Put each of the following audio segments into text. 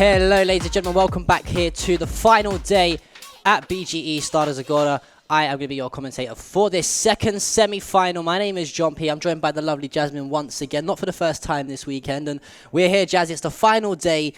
Hello, ladies and gentlemen. Welcome back here to the final day at BGE Stara Zagora. I am going to be your commentator for this second semi-final. My name is John P. I'm joined by the lovely Jasmine once again, not for the first time this weekend. And we're here, Jazz. It's the final day.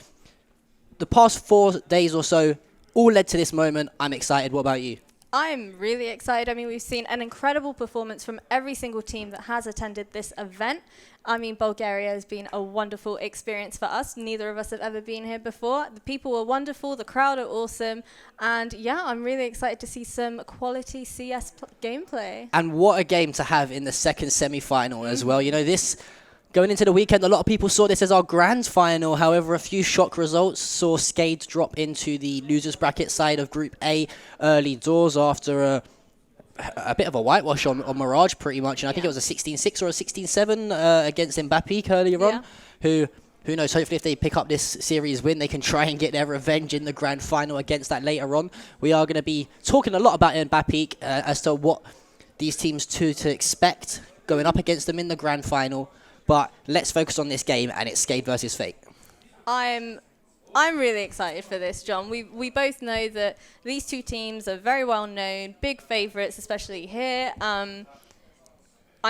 The past 4 days or so all led to this moment. I'm excited. What about you? I'm really excited. I mean, we've seen an incredible performance from every single team that has attended this event. I mean, Bulgaria has been a wonderful experience for us. Neither of us have ever been here before. The people were wonderful. The crowd are awesome. And yeah, I'm really excited to see some quality CS gameplay. And what a game to have in the second semi-final as well. You know, this... Going into the weekend, a lot of people saw this as our grand final. However, a few shock results saw Skade drop into the losers bracket side of Group A early doors after a bit of a whitewash on Mirage, pretty much. And I think it was a 16-6 or a 16-7 against Mbappé earlier on. Who knows, hopefully if they pick up this series win, they can try and get their revenge in the grand final against that later on. We are going to be talking a lot about Mbappé as to what these teams to expect going up against them in the grand final. But let's focus on this game, and it's Skade versus Fate. I'm really excited for this, John. We both know that these two teams are very well known, big favourites, especially here. I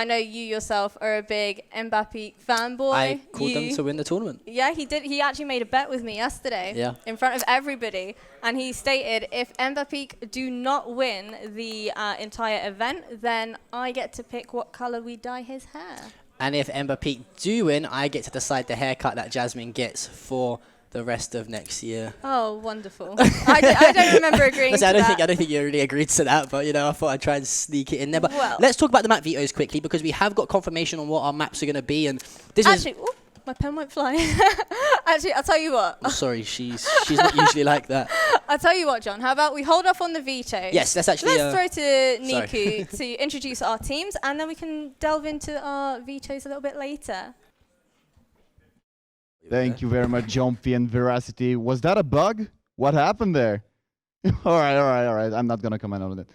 know you yourself are a big Mbappé fanboy. I called them to win the tournament. Yeah, he did. He actually made a bet with me yesterday in front of everybody. And he stated, if Mbappé do not win the entire event, then I get to pick what colour we dye his hair. And if Mbappé do win, I get to decide the haircut that Jasmine gets for the rest of next year. Oh, wonderful. I don't remember agreeing to that. I don't think you really agreed to that, but, you know, I thought I'd try and sneak it in there. But let's talk about the map vetoes quickly, because we have got confirmation on what our maps are going to be. And this actually, my pen went flying. Actually, I'll tell you what. I'm sorry, she's not usually like that. I'll tell you what, John. How about we hold off on the vetoes? Yes, let's actually... Let's throw to Niku to introduce our teams, and then we can delve into our vetoes a little bit later. Thank you very much, Jumpy and Veracity. Was that a bug? What happened there? all right. I'm not going to comment on it.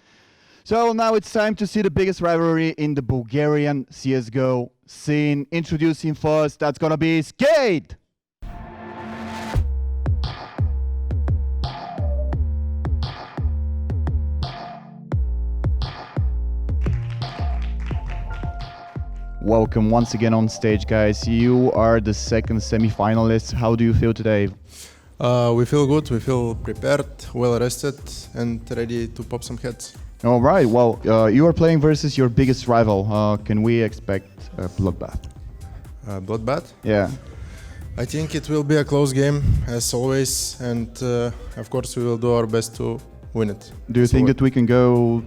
So now it's time to see the biggest rivalry in the Bulgarian CSGO scene. Introducing first, that's going to be Skade! Welcome once again on stage, guys. You are the second semi-finalist. How do you feel today? We feel good, we feel prepared, well rested, and ready to pop some heads. All right, well, you are playing versus your biggest rival. Can we expect a bloodbath? Bloodbath? Yeah. I think it will be a close game, as always, and of course we will do our best to win it. Do you think that we can go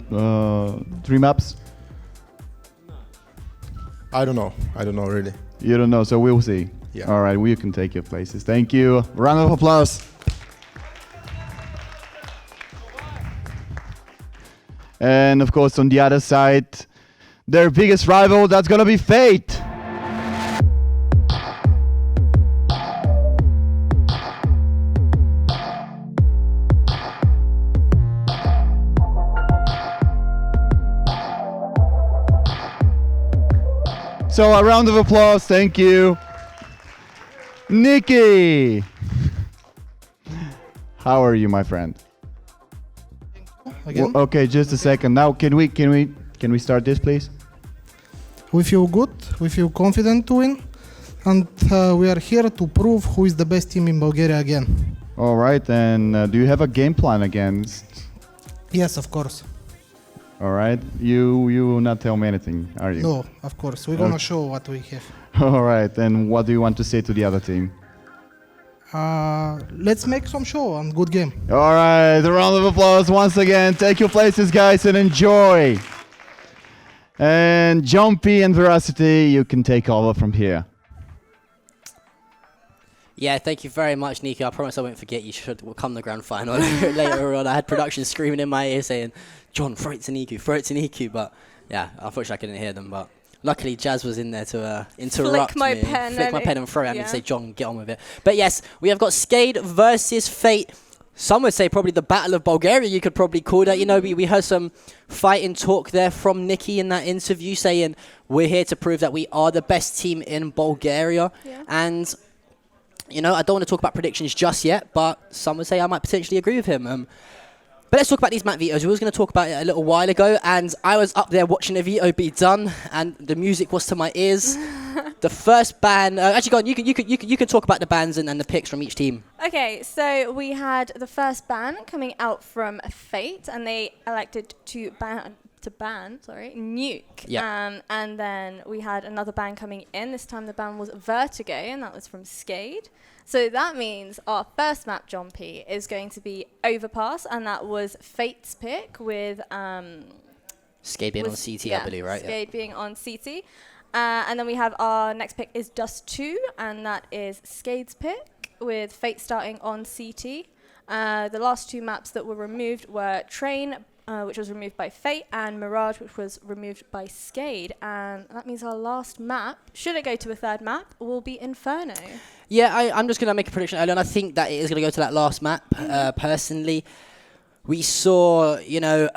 3 maps? I don't know really. You don't know, so we'll see. Yeah. All right, we can take your places. Thank you. Round of applause. And of course, on the other side, their biggest rival, that's gonna be Fate. So a round of applause, thank you. Nikki! How are you, my friend? Again? Well, okay, just a second. Now, can we start this, please? We feel good, we feel confident to win, and we are here to prove who is the best team in Bulgaria again. All right, and do you have a game plan against? Yes, of course. All right, you will not tell me anything, are you? No, of course. We're gonna show what we have. All right, and what do you want to say to the other team? Let's make some show and good game. All right, a round of applause once again. Take your places, guys, and enjoy. And Jumpy and Veracity, you can take over from here. Yeah, thank you very much, Nico. I promise I won't forget you should come the grand final later on. I had production screaming in my ear saying, John, throw it to Niku. But yeah, unfortunately I couldn't hear them. But luckily Jazz was in there to interrupt Flick my me. pen Flick my pen and throw it at me and say, John, get on with it. But yes, we have got Skade versus Fate. Some would say probably the Battle of Bulgaria, you could probably call that. You know, we heard some fighting talk there from Nikki in that interview saying, we're here to prove that we are the best team in Bulgaria. Yeah. And you know, I don't want to talk about predictions just yet, but some would say I might potentially agree with him. But let's talk about these map vetoes. We was going to talk about it a little while ago, and I was up there watching the veto be done, and the music was to my ears. The first ban, actually, go on. You can talk about the bans and the picks from each team. Okay, so we had the first ban coming out from Fate, and they elected to ban Nuke. Yeah. And then we had another ban coming in. This time the ban was Vertigo, and that was from Skade. So that means our first map, John P, is going to be Overpass, and that was Fate's pick with Skade being on CT, I believe, right? Skade being on CT. And then we have our next pick is Dust 2, and that is Skade's pick with Fate starting on CT. The last two maps that were removed were Train, which was removed by Fate, and Mirage, which was removed by Skade. And that means our last map, should it go to a third map, will be Inferno. Yeah, I'm just going to make a prediction earlier, and I think that it is going to go to that last map, personally. We saw, you know,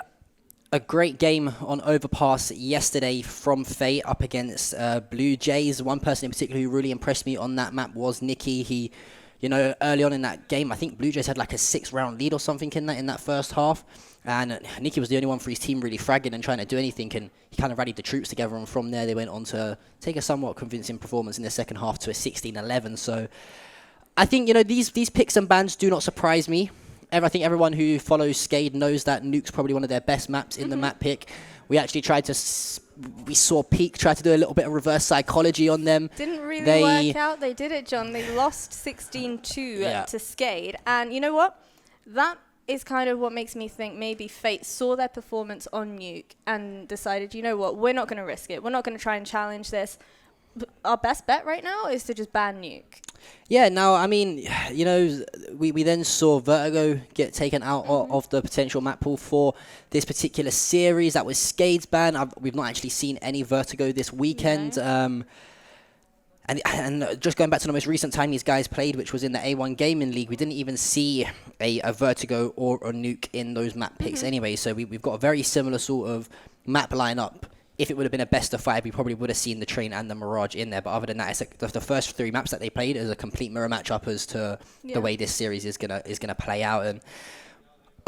a great game on Overpass yesterday from Fate up against Blue Jays. One person in particular who really impressed me on that map was Nicky. He, you know, early on in that game, I think Blue Jays had like a 6-round lead or something in that first half. And Nicky was the only one for his team really fragging and trying to do anything, and he kind of rallied the troops together, and from there they went on to take a somewhat convincing performance in the second half to a 16-11. So I think, you know, these picks and bans do not surprise me. I think everyone who follows Skade knows that Nuke's probably one of their best maps in the map pick. We actually tried to... we saw Peak try to do a little bit of reverse psychology on them. Didn't really work out. They did it, John. They lost 16-2 to Skade. And you know what? That is kind of what makes me think maybe Fate saw their performance on Nuke and decided, you know what, we're not going to risk it. We're not going to try and challenge this. Our best bet right now is to just ban Nuke. Yeah, now, I mean, you know, we then saw Vertigo get taken out of the potential map pool for this particular series. That was Skade's ban. We've not actually seen any Vertigo this weekend. No. And just going back to the most recent time these guys played, which was in the A1 Gaming League, we didn't even see a Vertigo or a Nuke in those map picks anyway. So we've got a very similar sort of map lineup. If it would have been a best of 5, we probably would have seen the Train and the Mirage in there. But other than that, it's like the first 3 maps that they played is a complete mirror matchup as to the way this series is gonna play out. And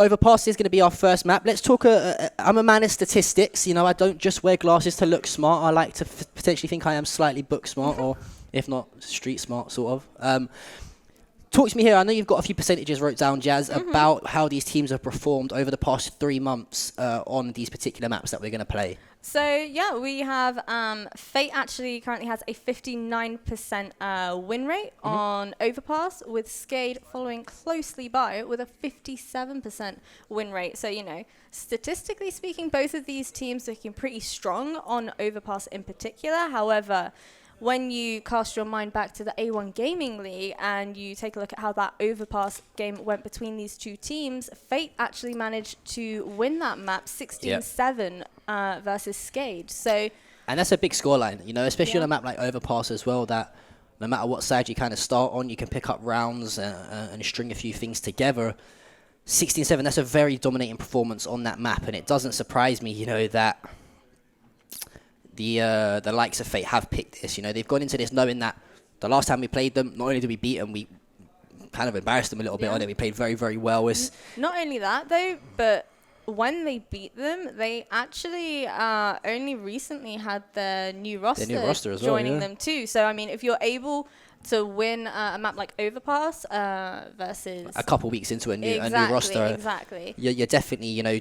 Overpass is going to be our first map. Let's talk. I'm a man of statistics. You know, I don't just wear glasses to look smart. I like to potentially think I am slightly book smart, or if not, street smart, sort of. Talk to me here. I know you've got a few percentages wrote down, Jazz, about how these teams have performed over the past 3 months on these particular maps that we're going to play. So, yeah, we have Fate actually currently has a 59% win rate on Overpass, with Skade following closely by with a 57% win rate. So, you know, statistically speaking, both of these teams are looking pretty strong on Overpass in particular. However, when you cast your mind back to the A1 Gaming League and you take a look at how that Overpass game went between these two teams, Fate actually managed to win that map 16-7 versus Skade. So, and that's a big scoreline, you know, especially on a map like Overpass as well, that no matter what side you kind of start on, you can pick up rounds and string a few things together. 16-7, that's a very dominating performance on that map, and it doesn't surprise me, you know, that the likes of Fate have picked this. You know, they've gone into this knowing that the last time we played them, not only did we beat them, we kind of embarrassed them a little bit on it. We played very, very well. Not only that, though, but when they beat them, they actually only recently had their new roster, as joining them too. So, I mean, if you're able to win a map like Overpass versus... a couple weeks into a new roster. You're definitely, you know,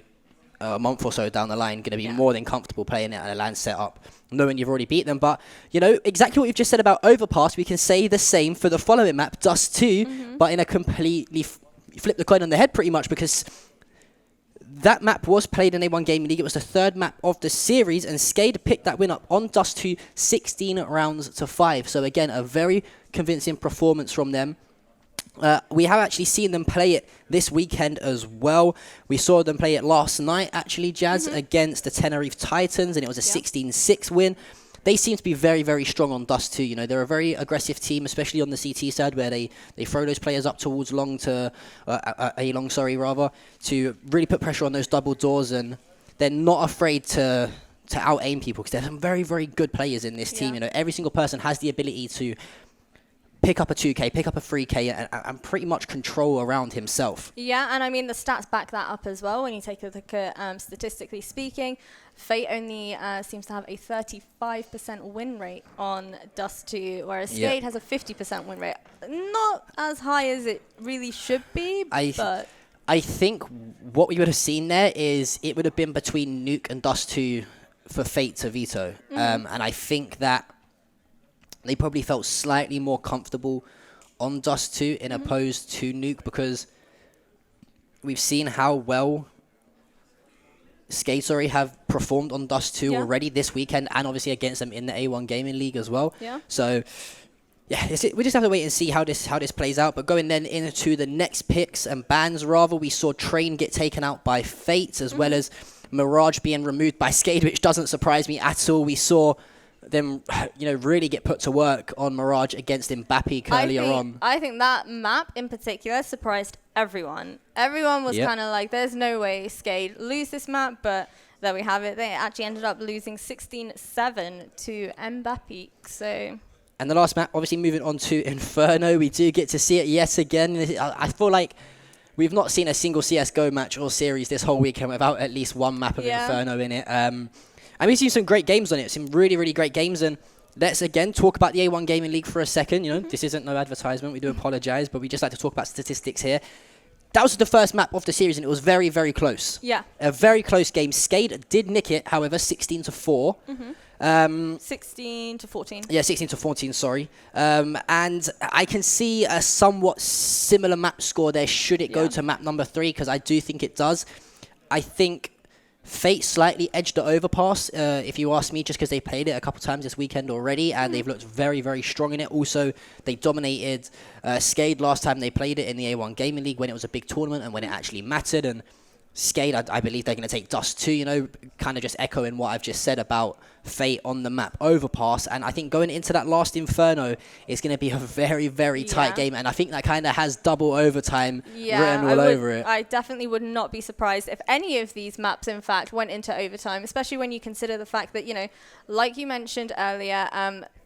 a month or so down the line going to be more than comfortable playing it at a LAN setup, knowing you've already beat them. But, you know, exactly what you've just said about Overpass, we can say the same for the following map, Dust 2, but in a completely flip the coin on the head pretty much, because that map was played in A1 Gaming League. It was the 3rd map of the series, and Skade picked that win up on Dust 2, 16 rounds to 5. So again, a very convincing performance from them. We have actually seen them play it this weekend as well. We saw them play it last night, actually, Jazz, against the Tenerife Titans, and it was a 16-6 win. They seem to be very, very strong on Dust 2. You know, they're a very aggressive team, especially on the CT side, where they throw those players up towards long to really put pressure on those double doors, and they're not afraid to out-aim people, because there's some very, very good players in this team. You know, every single person has the ability to pick up a 2K, pick up a 3K, and pretty much control around himself. Yeah, and I mean, the stats back that up as well. When you take a look at statistically speaking, Fate only seems to have a 35% win rate on Dust 2, whereas Skade has a 50% win rate. Not as high as it really should be, but... I think what we would have seen there is it would have been between Nuke and Dust 2 for Fate to veto. And I think that they probably felt slightly more comfortable on Dust 2 in opposed to Nuke, because we've seen how well Skade have performed on Dust 2 already this weekend, and obviously against them in the A1 Gaming League as well. Yeah. So, yeah, we just have to wait and see how this plays out. But going then into the next picks and bans, rather, we saw Train get taken out by Fate, as well as Mirage being removed by Skade, which doesn't surprise me at all. We saw them, really get put to work on Mirage against Mbappe earlier on. I think that map in particular surprised everyone. Everyone was kind of like, there's no way Skade lose this map, but there we have it. They actually ended up losing 16-7 to Mbappe, so... And the last map, obviously moving on to Inferno, we do get to see it yet again. I feel like we've not seen a single CSGO match or series this whole weekend without at least one map of Inferno in it. And we've seen some great games on it, some really, really great games. And let's again talk about the A1 Gaming League for a second. This isn't no advertisement, we do apologize, but we just like to talk about statistics here. That was the first map of the series, and it was very, very close. Yeah. A very close game. Skade did nick it, however, 16-4. 16-14. Yeah, 16-14, sorry. And I can see a somewhat similar map score there should it go to map number 3, because I do think it does. I think Fate slightly edged the overpass, if you ask me, just because they played it a couple times this weekend already, and they've looked very, very strong in it. Also, they dominated Skade last time they played it in the A1 Gaming League when it was a big tournament and when it actually mattered. And Skade, I believe they're going to take Dust 2, kind of just echoing what I've just said about Fate on the map overpass. And I think going into that last Inferno is going to be a very, very tight game. And I think that kind of has double overtime written all over it. I definitely would not be surprised if any of these maps, in fact, went into overtime, especially when you consider the fact that, like you mentioned earlier,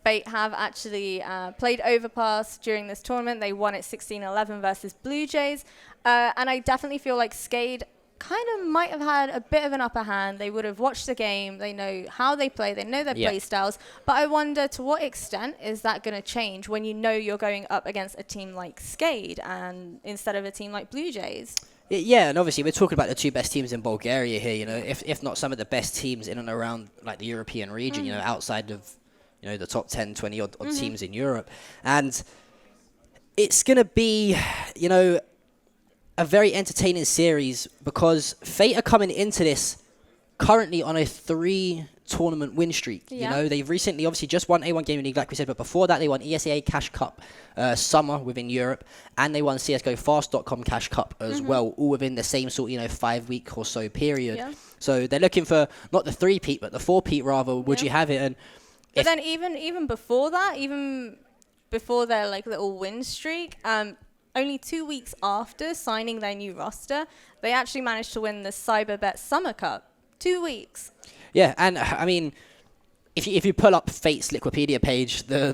Fate have actually played overpass during this tournament. They won it 16-11 versus Blue Jays. And I definitely feel like Skade kind of might have had a bit of an upper hand. They would have watched the game. They know how they play. They know their play styles. But I wonder, to what extent is that going to change when you're going up against a team like Skade and instead of a team like Blue Jays? Yeah, and obviously we're talking about the two best teams in Bulgaria here, if not some of the best teams in and around like the European region, outside of, the top 10, 20 odd teams in Europe. And it's going to be, a very entertaining series, because Fate are coming into this currently on a 3-tournament win streak. They've recently obviously just won A1 Gaming League, like we said, but before that they won ESEA Cash Cup Summer within Europe, and they won CSGO Fast.com Cash Cup as well, all within the same sort, 5-week or so period. Yeah. So they're looking for not the 3-peat, but the 4-peat rather, would you have it? And but then even before that, even before their little win streak, only 2 weeks after signing their new roster, they actually managed to win the Cyberbet Summer Cup. 2 weeks. Yeah, and I mean, if you pull up Fate's Wikipedia page, the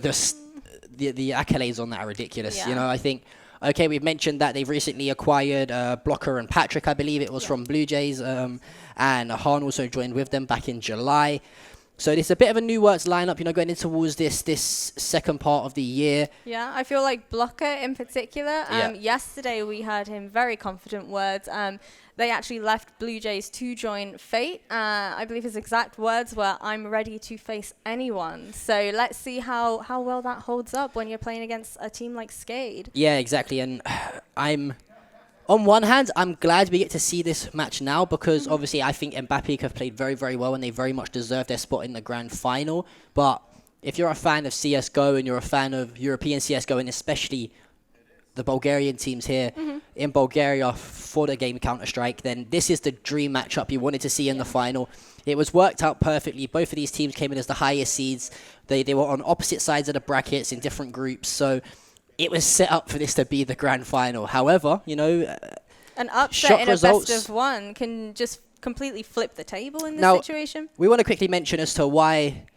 accolades on that are ridiculous. Yeah. I think, okay, we've mentioned that they've recently acquired Blocker and Patrick, I believe it was from Blue Jays, and Han also joined with them back in July. So it's a bit of a new works lineup, going into towards this second part of the year. Yeah, I feel like Blocker in particular. Yesterday we heard him very confident words. They actually left Blue Jays to join Fate. I believe his exact words were, "I'm ready to face anyone." So let's see how well that holds up when you're playing against a team like Skade. Yeah, exactly. And on one hand, I'm glad we get to see this match now, because obviously I think Mbappe have played very, very well and they very much deserve their spot in the grand final. But if you're a fan of CSGO and you're a fan of European CSGO, and especially the Bulgarian teams here in Bulgaria for the game Counter-Strike, then this is the dream matchup you wanted to see in the final. It was worked out perfectly. Both of these teams came in as the highest seeds. They were on opposite sides of the brackets in different groups. So it was set up for this to be the grand final. However, an upset in a best of one can just completely flip the table in this situation. We want to quickly mention as to why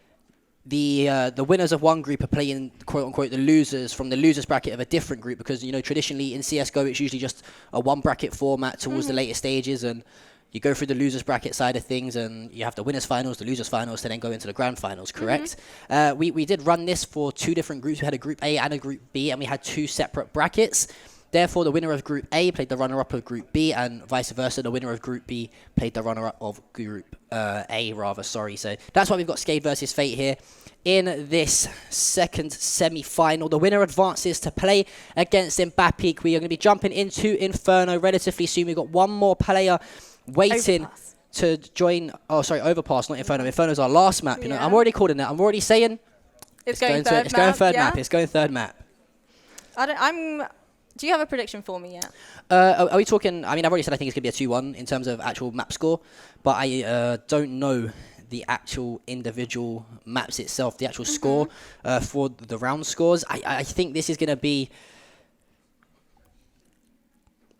the winners of one group are playing quote unquote the losers from the losers bracket of a different group, because you know traditionally in CS:GO it's usually just a one bracket format towards the later stages, and you go through the losers bracket side of things, and you have the winners finals, the losers finals, to then go into the grand finals. Correct? We did run this for two different groups. We had a group A and a group B, and we had two separate brackets. Therefore, the winner of Group A played the runner-up of Group B, and vice versa. The winner of Group B played the runner-up of Group A, rather. Sorry. So that's why we've got Skade versus Fate here in this second semi-final. The winner advances to play against Mbappé. We are going to be jumping into Inferno relatively soon. We've got one more player waiting to join. Oh, sorry, Overpass, not Inferno. Inferno's our last map. You know, I'm already calling that. I'm already saying it's going third it's going third yeah? map. It's going third map. Do you have a prediction for me yet? Are we talking? I mean, I've already said I think it's going to be a 2-1 in terms of actual map score, but I don't know the actual individual maps itself, the actual score for the round scores. I think this is going to be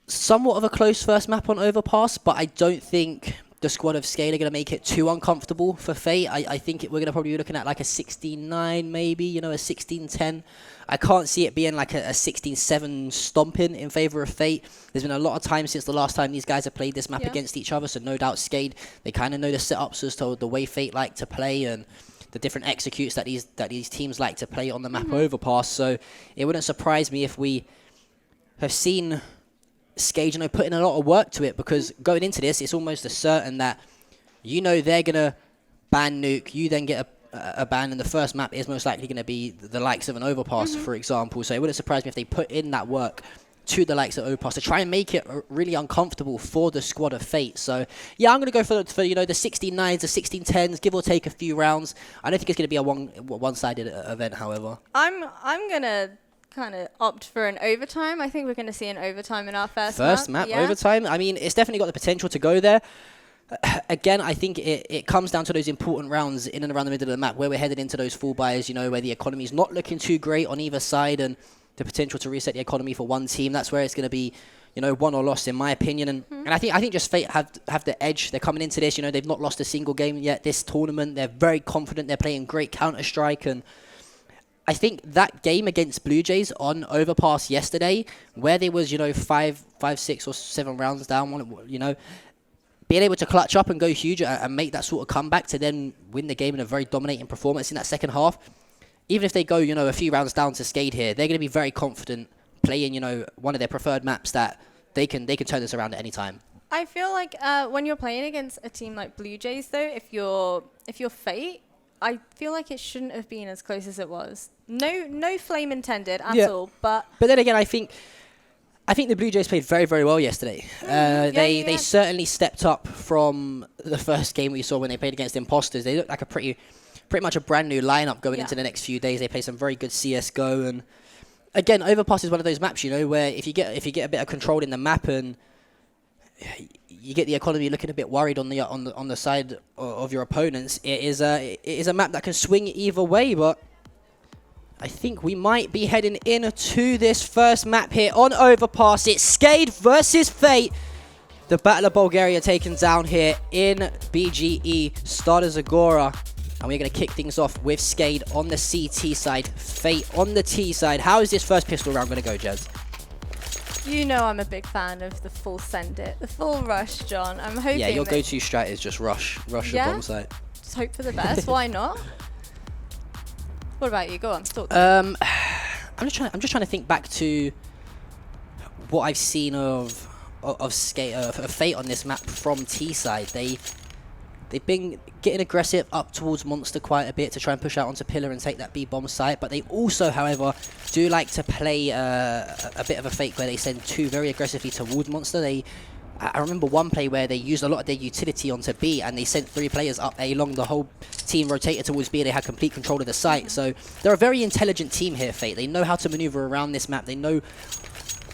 somewhat of a close first map on Overpass, but I don't think the squad of Skade are going to make it too uncomfortable for Fate. I think we're going to probably be looking at like a 16-9 maybe, you know, a 16-10. I can't see it being like a 16-7 stomping in favour of Fate. There's been a lot of time since the last time these guys have played this map against each other, so no doubt Skade, they kind of know the setups as to the way Fate like to play and the different executes that these teams like to play on the map Overpass. So it wouldn't surprise me if we have seen Skade, you know, putting a lot of work to it, because going into this, it's almost a certain that, you know, they're going to ban Nuke, you then get a ban, and the first map is most likely going to be the likes of an Overpass, for example. So it wouldn't surprise me if they put in that work to the likes of Overpass to try and make it really uncomfortable for the squad of Fate. So yeah, I'm going to go for you know, the 16-9s, the 16-10s, give or take a few rounds. I don't think it's going to be a one-sided event, however. I'm going to kind of opt for an overtime. I think we're going to see an overtime in our first map. Overtime. I mean, it's definitely got the potential to go there. Again, I think it comes down to those important rounds in and around the middle of the map where we're headed into those full buys, you know, where the economy is not looking too great on either side, and the potential to reset the economy for one team. That's where it's going to be, you know, won or lost, in my opinion. And I think just Fate have the edge. They're coming into this, you know, they've not lost a single game yet this tournament. They're very confident. They're playing great Counter-Strike, and I think that game against Blue Jays on Overpass yesterday, where there was, you know, 5, 6 or 7 rounds down, you know, being able to clutch up and go huge and make that sort of comeback to then win the game in a very dominating performance in that second half. Even if they go, you know, a few rounds down to Skade here, they're going to be very confident playing, you know, one of their preferred maps that they can turn this around at any time. I feel like when you're playing against a team like Blue Jays, though, if you're Fate, I feel like it shouldn't have been as close as it was. No flame intended at all. But then again, I think the Blue Jays played very, very well yesterday. They certainly stepped up from the first game we saw when they played against Imposters. They looked like a pretty much a brand new lineup going into the next few days. They play some very good CS:GO, and again, Overpass is one of those maps, you know, where if you get a bit of control in the map and you get the economy looking a bit worried on the side of your opponents, it is a map that can swing either way. But I think we might be heading into this first map here on Overpass. It's Skade versus Fate. The Battle of Bulgaria taken down here in BGE Stara Zagora. And we're going to kick things off with Skade on the CT side, Fate on the T side. How is this first pistol round going to go, Jez? You know I'm a big fan of the full send it, the full rush, John. I'm hoping. Yeah, your go-to strat is just rush the bomb site. Just hope for the best. Why not? What about you? Go on, talk. I'm just trying to think back to what I've seen of Fate on this map from T side. They've been getting aggressive up towards Monster quite a bit to try and push out onto Pillar and take that B-bomb site. But they also, however, do like to play a bit of a fake where they send 2 very aggressively towards Monster. I remember one play where they used a lot of their utility onto B and they sent 3 players up A long. The whole team rotated towards B and they had complete control of the site. So they're a very intelligent team here, Fate. They know how to maneuver around this map. They know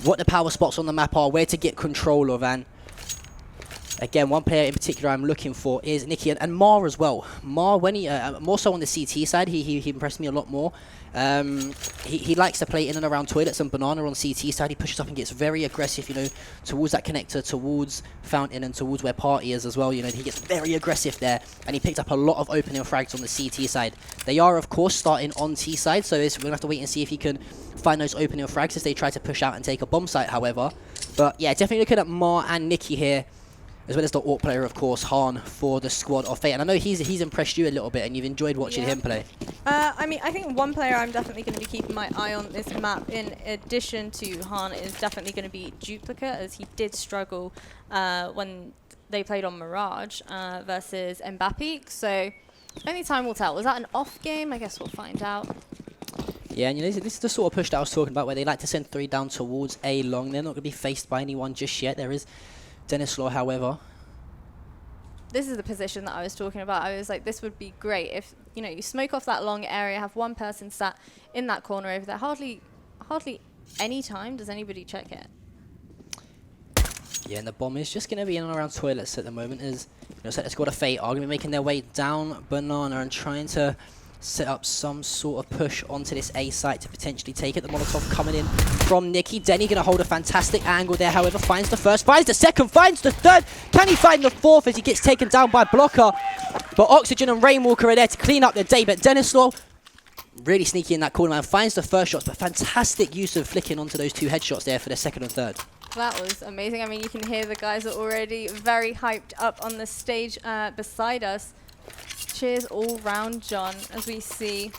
what the power spots on the map are, where to get control of, and Again, one player in particular I'm looking for is Nicky and Mar as well. Mar, when he more so on the CT side, he impressed me a lot more. He likes to play in and around toilets and banana on CT side. He pushes up and gets very aggressive, you know, towards that connector, towards Fountain and towards where Party is as well. You know, he gets very aggressive there, and he picked up a lot of opening frags on the CT side. They are, of course, starting on T side, so we're going to have to wait and see if he can find those opening frags as they try to push out and take a bomb site, however. But yeah, definitely looking at Mar and Nicky here, as well as the AWP player, of course, Han, for the squad of Fate. And I know he's impressed you a little bit, and you've enjoyed watching him play. I mean, I think one player I'm definitely going to be keeping my eye on this map, in addition to Han, is definitely going to be Duplicate, as he did struggle when they played on Mirage versus Mbappe. So only time will tell. Was that an off game? I guess we'll find out. Yeah, and you know, this is the sort of push that I was talking about, where they like to send 3 down towards A long. They're not going to be faced by anyone just yet. There is Dennis Law, however. This is the position that I was talking about. I was like, this would be great if, you know, you smoke off that long area, have one person sat in that corner over there. Hardly any time does anybody check it. Yeah, and the bomb is just going to be in and around toilets at the moment. As you know, so let's go to Fate are going to be making their way down Banana and trying to set up some sort of push onto this A site to potentially take it. The Molotov coming in from Nicky. Denny going to hold a fantastic angle there, however, finds the first, finds the second, finds the third. Can he find the fourth as he gets taken down by Blocker? But Oxygen and Rainwalker are there to clean up the day. But Denislaw, really sneaky in that corner, man, finds the first shots, but fantastic use of flicking onto those 2 headshots there for the second and third. That was amazing. I mean, you can hear the guys are already very hyped up on the stage beside us. Cheers all round, John, as we see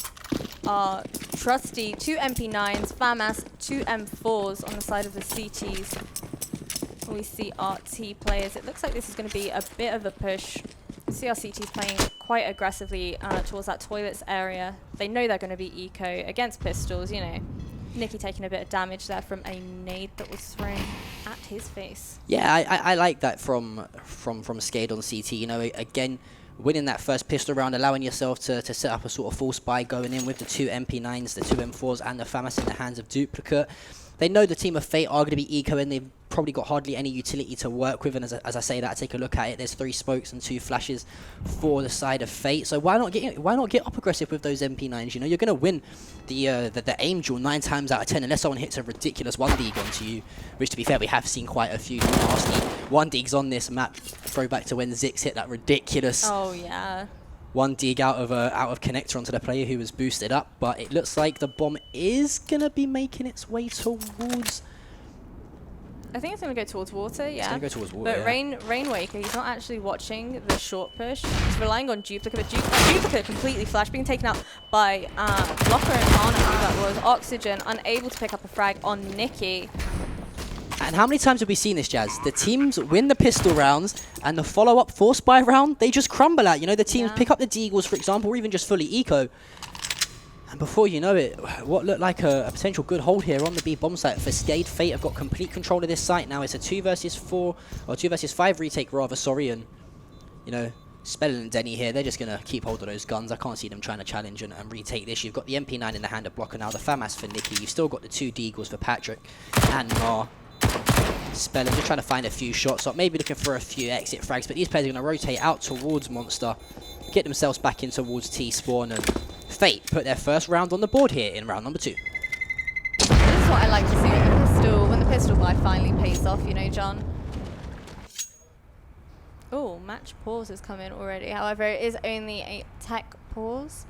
our trusty 2 MP9s, FAMAS, 2 M4s on the side of the CTs. We see our T players. It looks like this is going to be a bit of a push. We see our CTs playing quite aggressively towards that toilets area. They know they're going to be eco against pistols, you know. Nicky taking a bit of damage there from a nade that was thrown at his face. Yeah, I like that from Skade on CT. You know, again, winning that first pistol round, allowing yourself to set up a sort of full spy, going in with the 2 MP9s, the 2 M4s, and the FAMAS in the hands of Duplicate. They know the team of Fate are going to be eco, and they've probably got hardly any utility to work with. And as I say that, I take a look at it. There's 3 smokes and 2 flashes for the side of Fate. So why not get up aggressive with those MP9s? You know, you're going to win the aim duel 9 times out of 10 unless someone hits a ridiculous 1-dig onto you. Which, to be fair, we have seen quite a few nasty 1-digs on this map. Throwback to when Zix hit that ridiculous. Oh yeah. 1-dig out of connector onto the player who was boosted up, but it looks like the bomb is gonna be making its way towards. I think it's gonna go towards water. Yeah. It's gonna go towards water. But Yeah. Rainwaker, he's not actually watching the short push. He's relying on Duplicate, but Duplicate completely flashed, being taken out by Blocker and Han. I believe that was Oxygen, unable to pick up a frag on Nicky. And how many times have we seen this, Jazz? The teams win the pistol rounds, and the follow-up 4 spy round, they just crumble out. You know, the teams pick up the Deagles, for example, or even just fully eco. And before you know it, what looked like a potential good hold here on the B bomb site for Skade. Fate have got complete control of this site now. It's a 2 versus 4, or 2 versus 5 retake rather, sorry. And, you know, Spellin and Denny here, they're just going to keep hold of those guns. I can't see them trying to challenge and retake this. You've got the MP9 in the hand of Blocker now, the FAMAS for Nicky. You've still got the 2 Deagles for Patrick and Mar. Spellin just trying to find a few shots up, maybe looking for a few exit frags, but these players are going to rotate out towards Monster, get themselves back in towards T-spawn, and Fate put their first round on the board here in round number 2. This is what I like to see when the pistol buy finally pays off, you know, John. Oh, match pause has come in already. However, it is only a tech pause.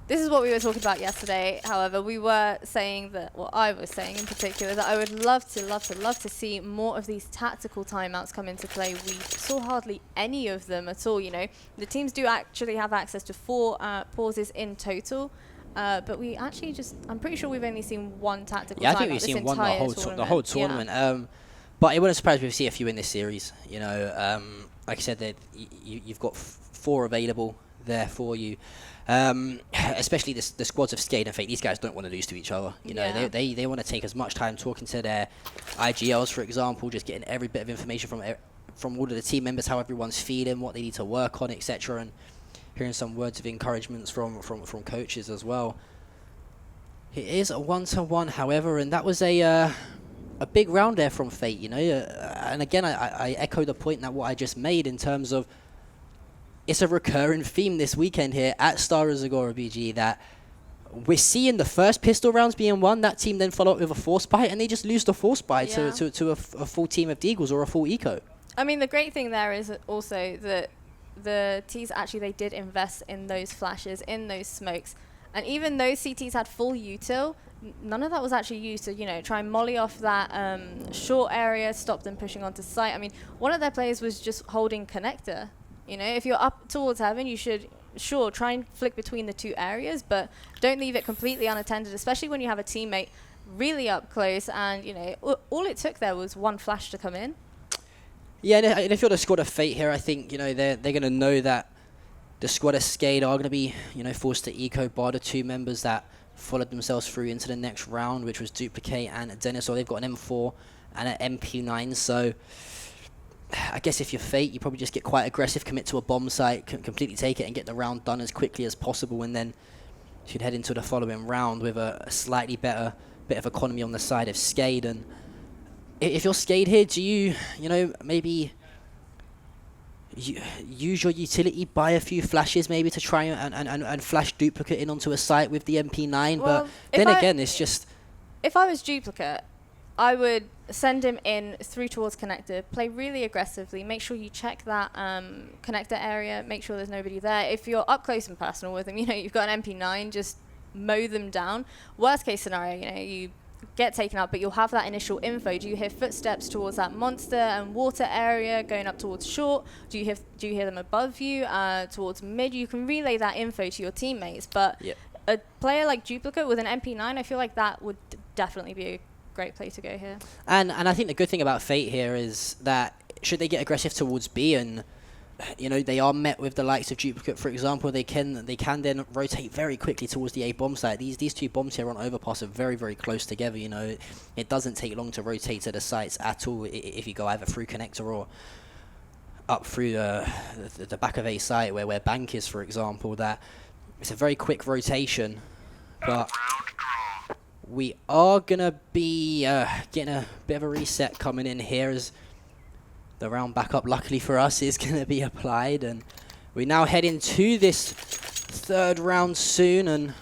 This is what we were talking about yesterday. However, we were saying that, well, I was saying in particular, that I would love to see more of these tactical timeouts come into play. We saw hardly any of them at all, you know. The teams do actually have access to 4 pauses in total. But we actually I'm pretty sure we've only seen 1 tactical timeout. Yeah, I think we've seen one the whole tournament. Yeah. But it wouldn't surprise me if we see a few in this series. You know, like I said, you've got 4 available there for you. Especially the squads of Skade and Fate. These guys don't want to lose to each other. You know, they want to take as much time talking to their IGLs, for example, just getting every bit of information from all of the team members, how everyone's feeling, what they need to work on, etc. And hearing some words of encouragements from coaches as well. It is a 1-to-1, however, and that was a a big round there from Fate, you know. And again, I echo the point that what I just made in terms of it's a recurring theme this weekend here at Stara Zagora BGE that we're seeing the first pistol rounds being won. That team then follow up with a force buy, and they just lose the force buy to a full team of Deagles or a full eco. I mean, the great thing there is also that the Ts actually, they did invest in those flashes, in those smokes. And even though CTs had full util, none of that was actually used to, you know, try and molly off that short area, stop them pushing onto site. I mean, one of their players was just holding connector. You know, if you're up towards heaven, you should, sure, try and flick between the two areas, but don't leave it completely unattended, especially when you have a teammate really up close. And, you know, all it took there was one flash to come in. Yeah, and if you're the squad of Fate here, I think, you know, they're going to know that the squad of Skade are going to be, you know, forced to eco bar the two members that followed themselves through into the next round, which was Duplicate and Dennis. Or they've got an M4 and an MP9. So I guess if you're Fate, you probably just get quite aggressive, commit to a bomb site, completely take it and get the round done as quickly as possible. And then you should head into the following round with a slightly better bit of economy on the side of Skade. And if you're Skade here, do you know, maybe use your utility, buy a few flashes maybe to try and flash Duplicate in onto a site with the MP9? Well, but then again, it's just... If I was Duplicate, I would send him in through towards connector, play really aggressively, make sure you check that connector area, make sure there's nobody there. If you're up close and personal with him, you know, you've got an MP9, just mow them down. Worst case scenario, you know, you get taken out, but you'll have that initial info. Do you hear footsteps towards that monster and water area going up towards short? Do you hear them above you towards mid? You can relay that info to your teammates. But a player like Duplicate with an MP9, I feel like that would definitely be a great play to go here. And I think the good thing about Fate here is that should they get aggressive towards B, and you know, they are met with the likes of Duplicate, for example, they can then rotate very quickly towards the A bomb site. These two bombs here on overpass are very, very close together. You know, it doesn't take long to rotate to the sites at all if you go either through connector or up through the back of A site where bank is, for example. That it's a very quick rotation, but we are gonna be getting a bit of a reset coming in here as the round backup, luckily for us, is going to be applied. And we now head into this third round soon, and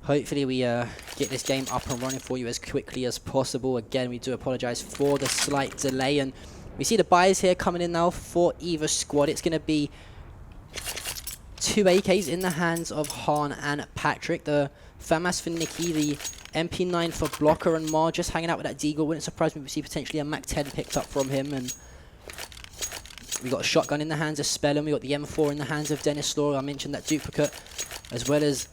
hopefully we get this game up and running for you as quickly as possible. Again, we do apologize for the slight delay, and we see the buys here coming in now for either squad. It's going to be 2 AKs in the hands of Han and Patrick. The FAMAS for Nikki, the MP9 for Blocker, and Mar just hanging out with that Deagle. Wouldn't surprise me if we see potentially a Mac 10 picked up from him. And we got a shotgun in the hands of Spellum. We got the M4 in the hands of Dennis Law. I mentioned that Duplicate, as well as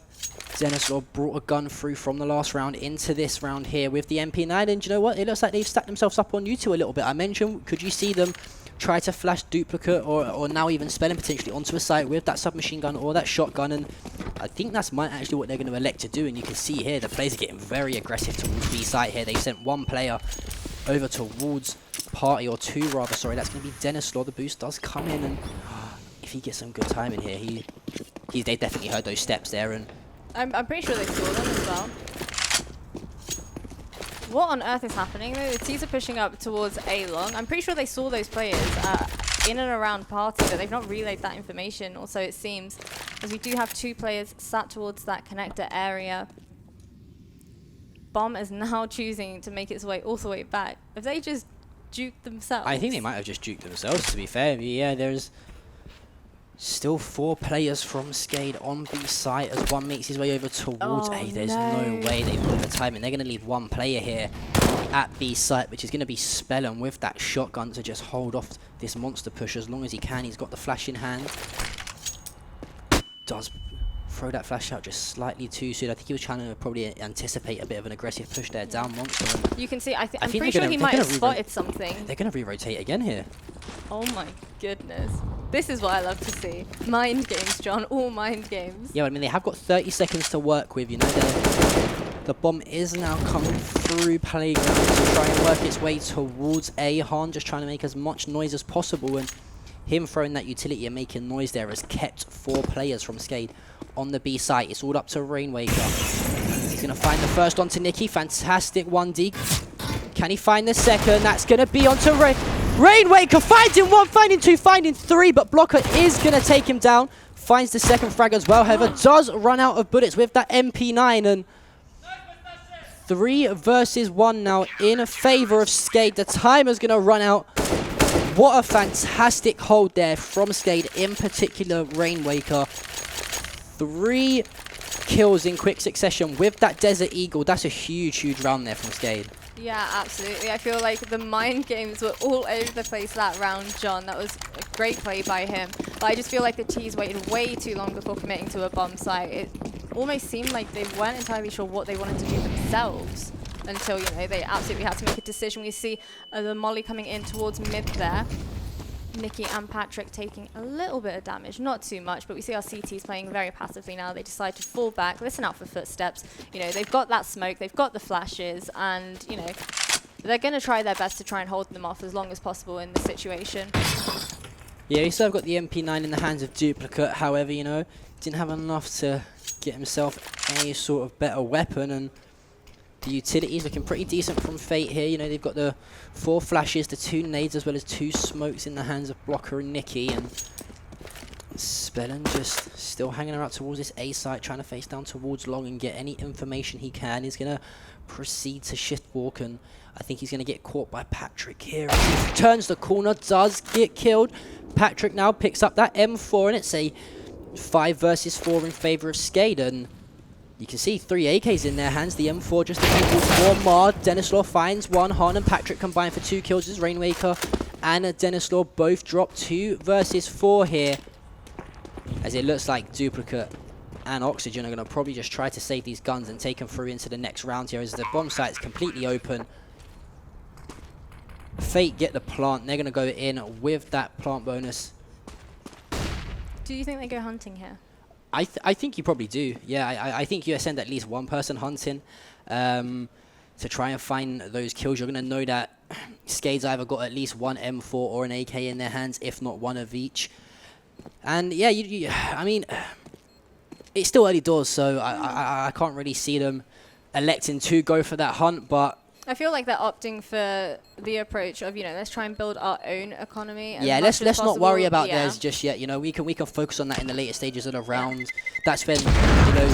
Dennis Law, brought a gun through from the last round into this round here with the MP9. And you know what? It looks like they've stacked themselves up on you two a little bit. I mentioned, could you see them try to flash Duplicate or now even Spellum potentially onto a site with that submachine gun or that shotgun? And I think that's actually what they're going to elect to do. And you can see here the players are getting very aggressive towards B site here. They sent one player over towards party, or two rather, sorry. That's going to be Dennis Law. The boost does come in, and if he gets some good time in here, they definitely heard those steps there. And I'm pretty sure they saw them as well. What on earth is happening though? The T's are pushing up towards A long. I'm pretty sure they saw those players in and around party, but they've not relayed that information, or so it seems, as we do have 2 players sat towards that connector area. Bomb is now choosing to make its way all the way back. Have they just juked themselves? I think they might have just juked themselves, to be fair. Yeah, there's still 4 players from Skade on B site as one makes his way over towards A. There's no way they've got the timing. They're going to leave one player here at B site, which is going to be Spellum with that shotgun to just hold off this monster push as long as he can. He's got the flash in hand. Does throw that flash out just slightly too soon. I think he was trying to probably anticipate a bit of an aggressive push there down monster. You can see, I'm pretty sure he might have spotted something. They're going to re-rotate again here. Oh my goodness. This is what I love to see. Mind games, John. All mind games. Yeah, I mean, they have got 30 seconds to work with, you know. The bomb is now coming through playground to try and work its way towards A. Han just trying to make as much noise as possible, and him throwing that utility and making noise there has kept 4 players from Skade on the B site. It's all up to Rainwaker. He's going to find the first onto Nikki. Fantastic 1D. Can he find the second? That's going to be onto Rainwaker. Finding one, finding two, finding three, but Blocker is going to take him down. Finds the second frag as well, however, does run out of bullets with that MP9, and 3 versus 1 now in favor of Skade. The timer's going to run out. What a fantastic hold there from Skade, in particular Rainwaker. 3 kills in quick succession with that Desert Eagle. That's a huge, huge round there from Skade. Yeah, absolutely. I feel like the mind games were all over the place that round, John. That was a great play by him. But I just feel like the T's waited way too long before committing to a bomb site. It almost seemed like they weren't entirely sure what they wanted to do themselves until, you know, they absolutely had to make a decision. We see the molly coming in towards mid there. Nikki and Patrick taking a little bit of damage, not too much, but we see our CTs playing very passively now. They decide to fall back, listen out for footsteps. You know, they've got that smoke, they've got the flashes, and, you know, they're going to try their best to try and hold them off as long as possible in this situation. Yeah, he still have got the MP9 in the hands of Duplicate. However, you know, didn't have enough to get himself any sort of better weapon, and the utilities looking pretty decent from Fate here. You know, they've got the 4 flashes, the 2 nades, as well as 2 smokes in the hands of Blocker and Nikki. And Spellin just still hanging out towards this A site, trying to face down towards long and get any information he can. He's going to proceed to shift walk, and I think he's going to get caught by Patrick here. He turns the corner, does get killed. Patrick now picks up that M4, and it's a 5 versus 4 in favor of Skade. And you can see 3 AKs in their hands. The M4 just equals 1 more. Denislaw finds 1. Han and Patrick combined for 2 kills as Rainwaker and Denislaw both drop 2 versus 4 here. As it looks like Duplicate and Oxygen are going to probably just try to save these guns and take them through into the next round here, as the bomb site is completely open. Fate get the plant. They're going to go in with that plant bonus. Do you think they go hunting here? I think you probably do. Yeah, I think you send at least one person hunting to try and find those kills. You're going to know that Skade's either got at least 1 M4 or an AK in their hands, if not 1 of each. And yeah, I mean, it's still early doors, so I can't really see them electing to go for that hunt, but I feel like they're opting for the approach of, you know, let's try and build our own economy. Yeah, let's not worry about theirs just yet. You know, we can focus on that in the later stages of the round. That's when, you know,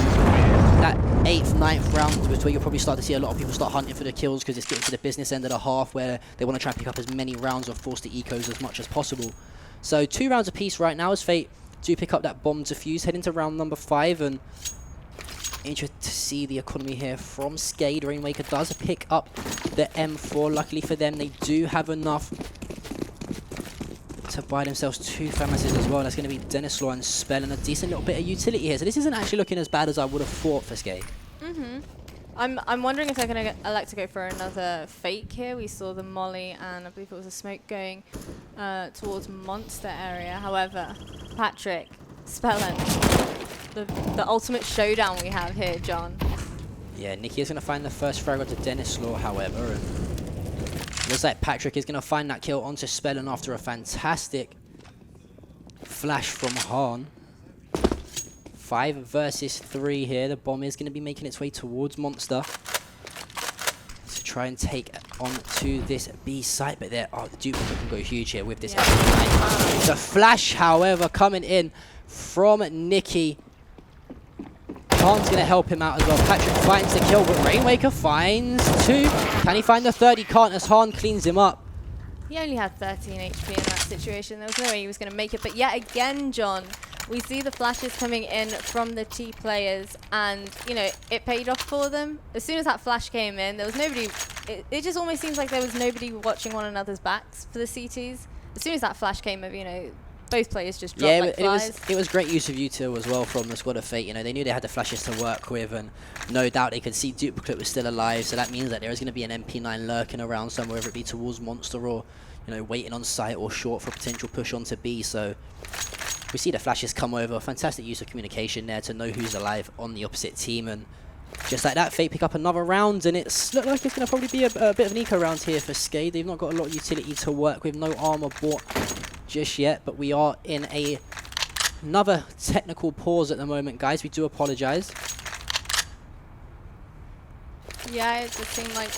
that 8th, 9th round is where you'll probably start to see a lot of people start hunting for the kills, because it's getting to the business end of the half where they want to try and pick up as many rounds or force the ecos as much as possible. So 2 rounds apiece right now as Fate do pick up that bomb defuse, head into round number 5, and interested to see the economy here from Skade. Rainwaker does pick up the M4. Luckily for them, they do have enough to buy themselves 2 Famases as well. That's going to be Denislaw and Spell, and a decent little bit of utility here. So this isn't actually looking as bad as I would have thought for Skade. I'm wondering if they're going to elect to go for another fake here. We saw the molly and I believe it was a smoke going towards Monster area. However, Patrick, Spellin, the ultimate showdown we have here, John. Yeah, Nikki is going to find the first frag onto Denislaw, however. And looks like Patrick is going to find that kill onto Spellin after a fantastic flash from Han. 5 versus 3 here. The bomb is going to be making its way towards Monster to try and take on to this B site, but there, the Duplicate can go huge here with this. Yeah. The flash, however, coming in from Nikki. Han's going to help him out as well. Patrick finds the kill, but Rainwaker finds 2. Can he find the third? He can't, as Han cleans him up. He only had 13 HP in that situation. There was no way he was going to make it. But yet again, John, we see the flashes coming in from the T players, and, you know, it paid off for them. As soon as that flash came in, there was nobody. It just almost seems like there was nobody watching one another's backs for the CTs. As soon as that flash came over, you know, both players just dropped like flies. It was great use of util as well from the squad of Fate. You know, they knew they had the flashes to work with, and no doubt they could see Duplicate was still alive. So that means that there is going to be an MP9 lurking around somewhere, whether it be towards Monster or, you know, waiting on site or short for a potential push onto B. So we see the flashes come over. Fantastic use of communication there to know who's alive on the opposite team, and just like that, Fate pick up another round, and it's look like it's going to probably be a bit of an eco round here for Skade. They've not got a lot of utility to work with, no armor bought just yet, but we are in another technical pause at the moment, guys. We do apologize. Yeah, it does seem like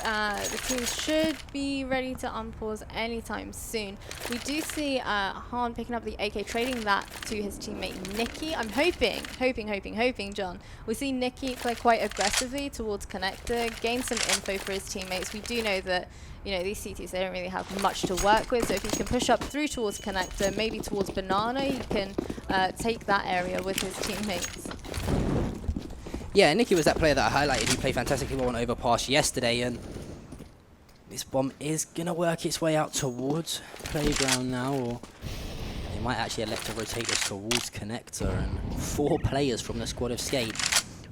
the team should be ready to unpause anytime soon. We do see Han picking up the AK, trading that to his teammate Nikki. I'm hoping, John, we see Nikki play quite aggressively towards connector, gain some info for his teammates. We do know that, you know, these CTs, they don't really have much to work with, so if he can push up through towards connector, maybe towards banana, he can take that area with his teammates. Yeah, Nicky was that player that I highlighted. He played fantastically well on overpass yesterday, and this bomb is going to work its way out towards playground now, or they might actually elect to rotate this towards connector, and 4 players from the squad of Skade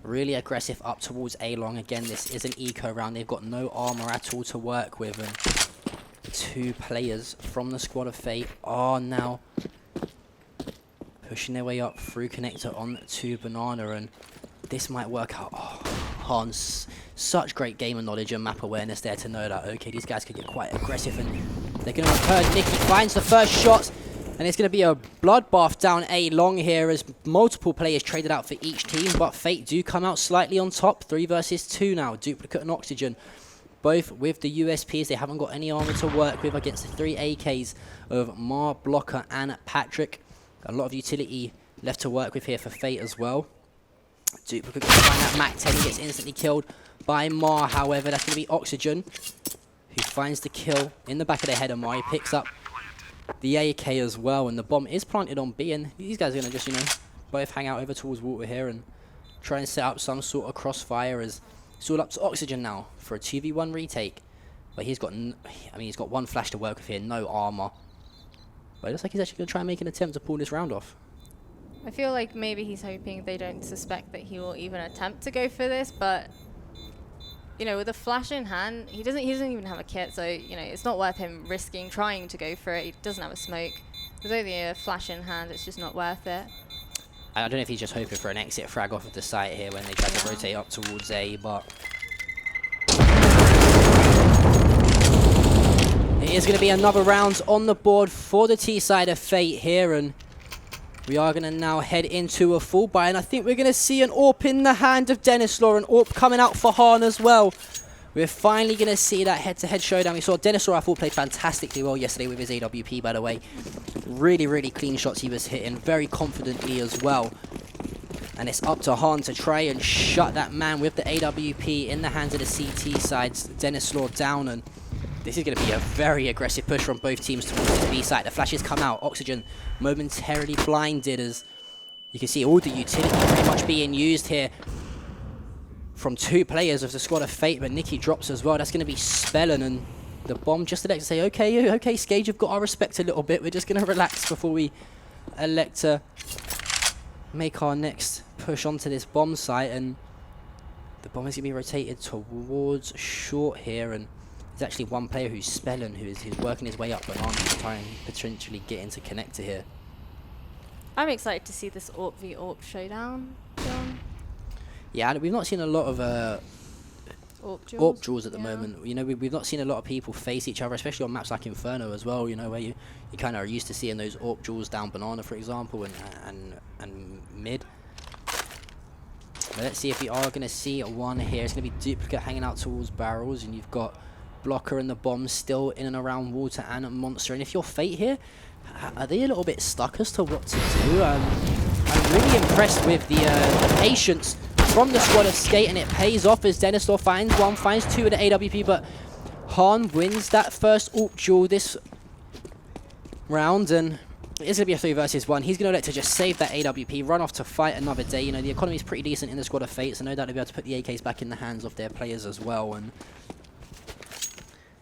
really aggressive up towards A-long. Again, this is an eco round. They've got no armor at all to work with, and 2 players from the squad of Fate are now pushing their way up through connector on to banana, and this might work out. Oh, Hans, such great gamer knowledge and map awareness there to know that, okay, these guys could get quite aggressive, and they're going to return. Nikki finds the first shot, and it's going to be a bloodbath down A-long here as multiple players traded out for each team, but Fate do come out slightly on top. 3 versus 2 now. Duplicate and Oxygen, both with the USPs. They haven't got any armor to work with against the 3 AKs of Mar, Blocker, and Patrick. A lot of utility left to work with here for Fate as well. Duplicate gets find that Mac 10, he gets instantly killed by Mar. However, that's going to be Oxygen who finds the kill in the back of the head of Mar. He picks up the AK as well, and the bomb is planted on B, and these guys are going to just, you know, both hang out over towards water here and try and set up some sort of crossfire, as it's all up to Oxygen now for a 2v1 retake. But he's got, he's got 1 flash to work with here, no armor. But it looks like he's actually going to try and make an attempt to pull this round off. I feel like maybe he's hoping they don't suspect that he will even attempt to go for this, but you know, with a flash in hand, he doesn't even have a kit, so you know, it's not worth him risking trying to go for it. He doesn't have a smoke. There's only a flash in hand, it's just not worth it. I don't know if he's just hoping for an exit frag off of the site here when they try to rotate up towards A, but it is going to be another round on the board for the T side of Fate here, and we are going to now head into a full buy, and I think we're going to see an AWP in the hand of Denislaw, and AWP coming out for Han as well. We're finally going to see that head-to-head showdown. We saw Denislaw, I thought, played fantastically well yesterday with his AWP, by the way. Really, really clean shots he was hitting, very confidently as well. And it's up to Han to try and shut that man with the AWP in the hands of the CT sides. Denislaw down, and this is going to be a very aggressive push from both teams towards the B side. The flashes come out. Oxygen momentarily blinded, as you can see all the utility pretty much being used here from 2 players of the squad of Fate, but Nikki drops as well. That's going to be Spellin, and the bomb just elect to say, okay, Skade, you've got our respect a little bit. We're just going to relax before we elect to make our next push onto this bomb site, and the bomb is going to be rotated towards short here, and there's actually 1 player who's Spellin, who's working his way up banana to try and potentially get into connector here. I'm excited to see this AWP v AWP showdown, John. Yeah, we've not seen a lot of AWP duels at the moment. You know, we've not seen a lot of people face each other, especially on maps like Inferno as well, you know, where you kind of are used to seeing those AWP duels down banana, for example, and mid. But let's see if we are going to see one here. It's going to be Duplicate hanging out towards barrels, and you've got Blocker and the bomb still in and around water and Monster. And if you're Fate here, are they a little bit stuck as to what to do? I'm really impressed with the patience from the squad of Skate, and it pays off as Denislaw finds 1, finds 2 with the AWP, but Han wins that first AWP duel this round, and it's going to be a 3 versus 1. He's going to elect to just save that AWP, run off to fight another day. You know, the economy is pretty decent in the squad of Fate, so no doubt they'll be able to put the AKs back in the hands of their players as well, and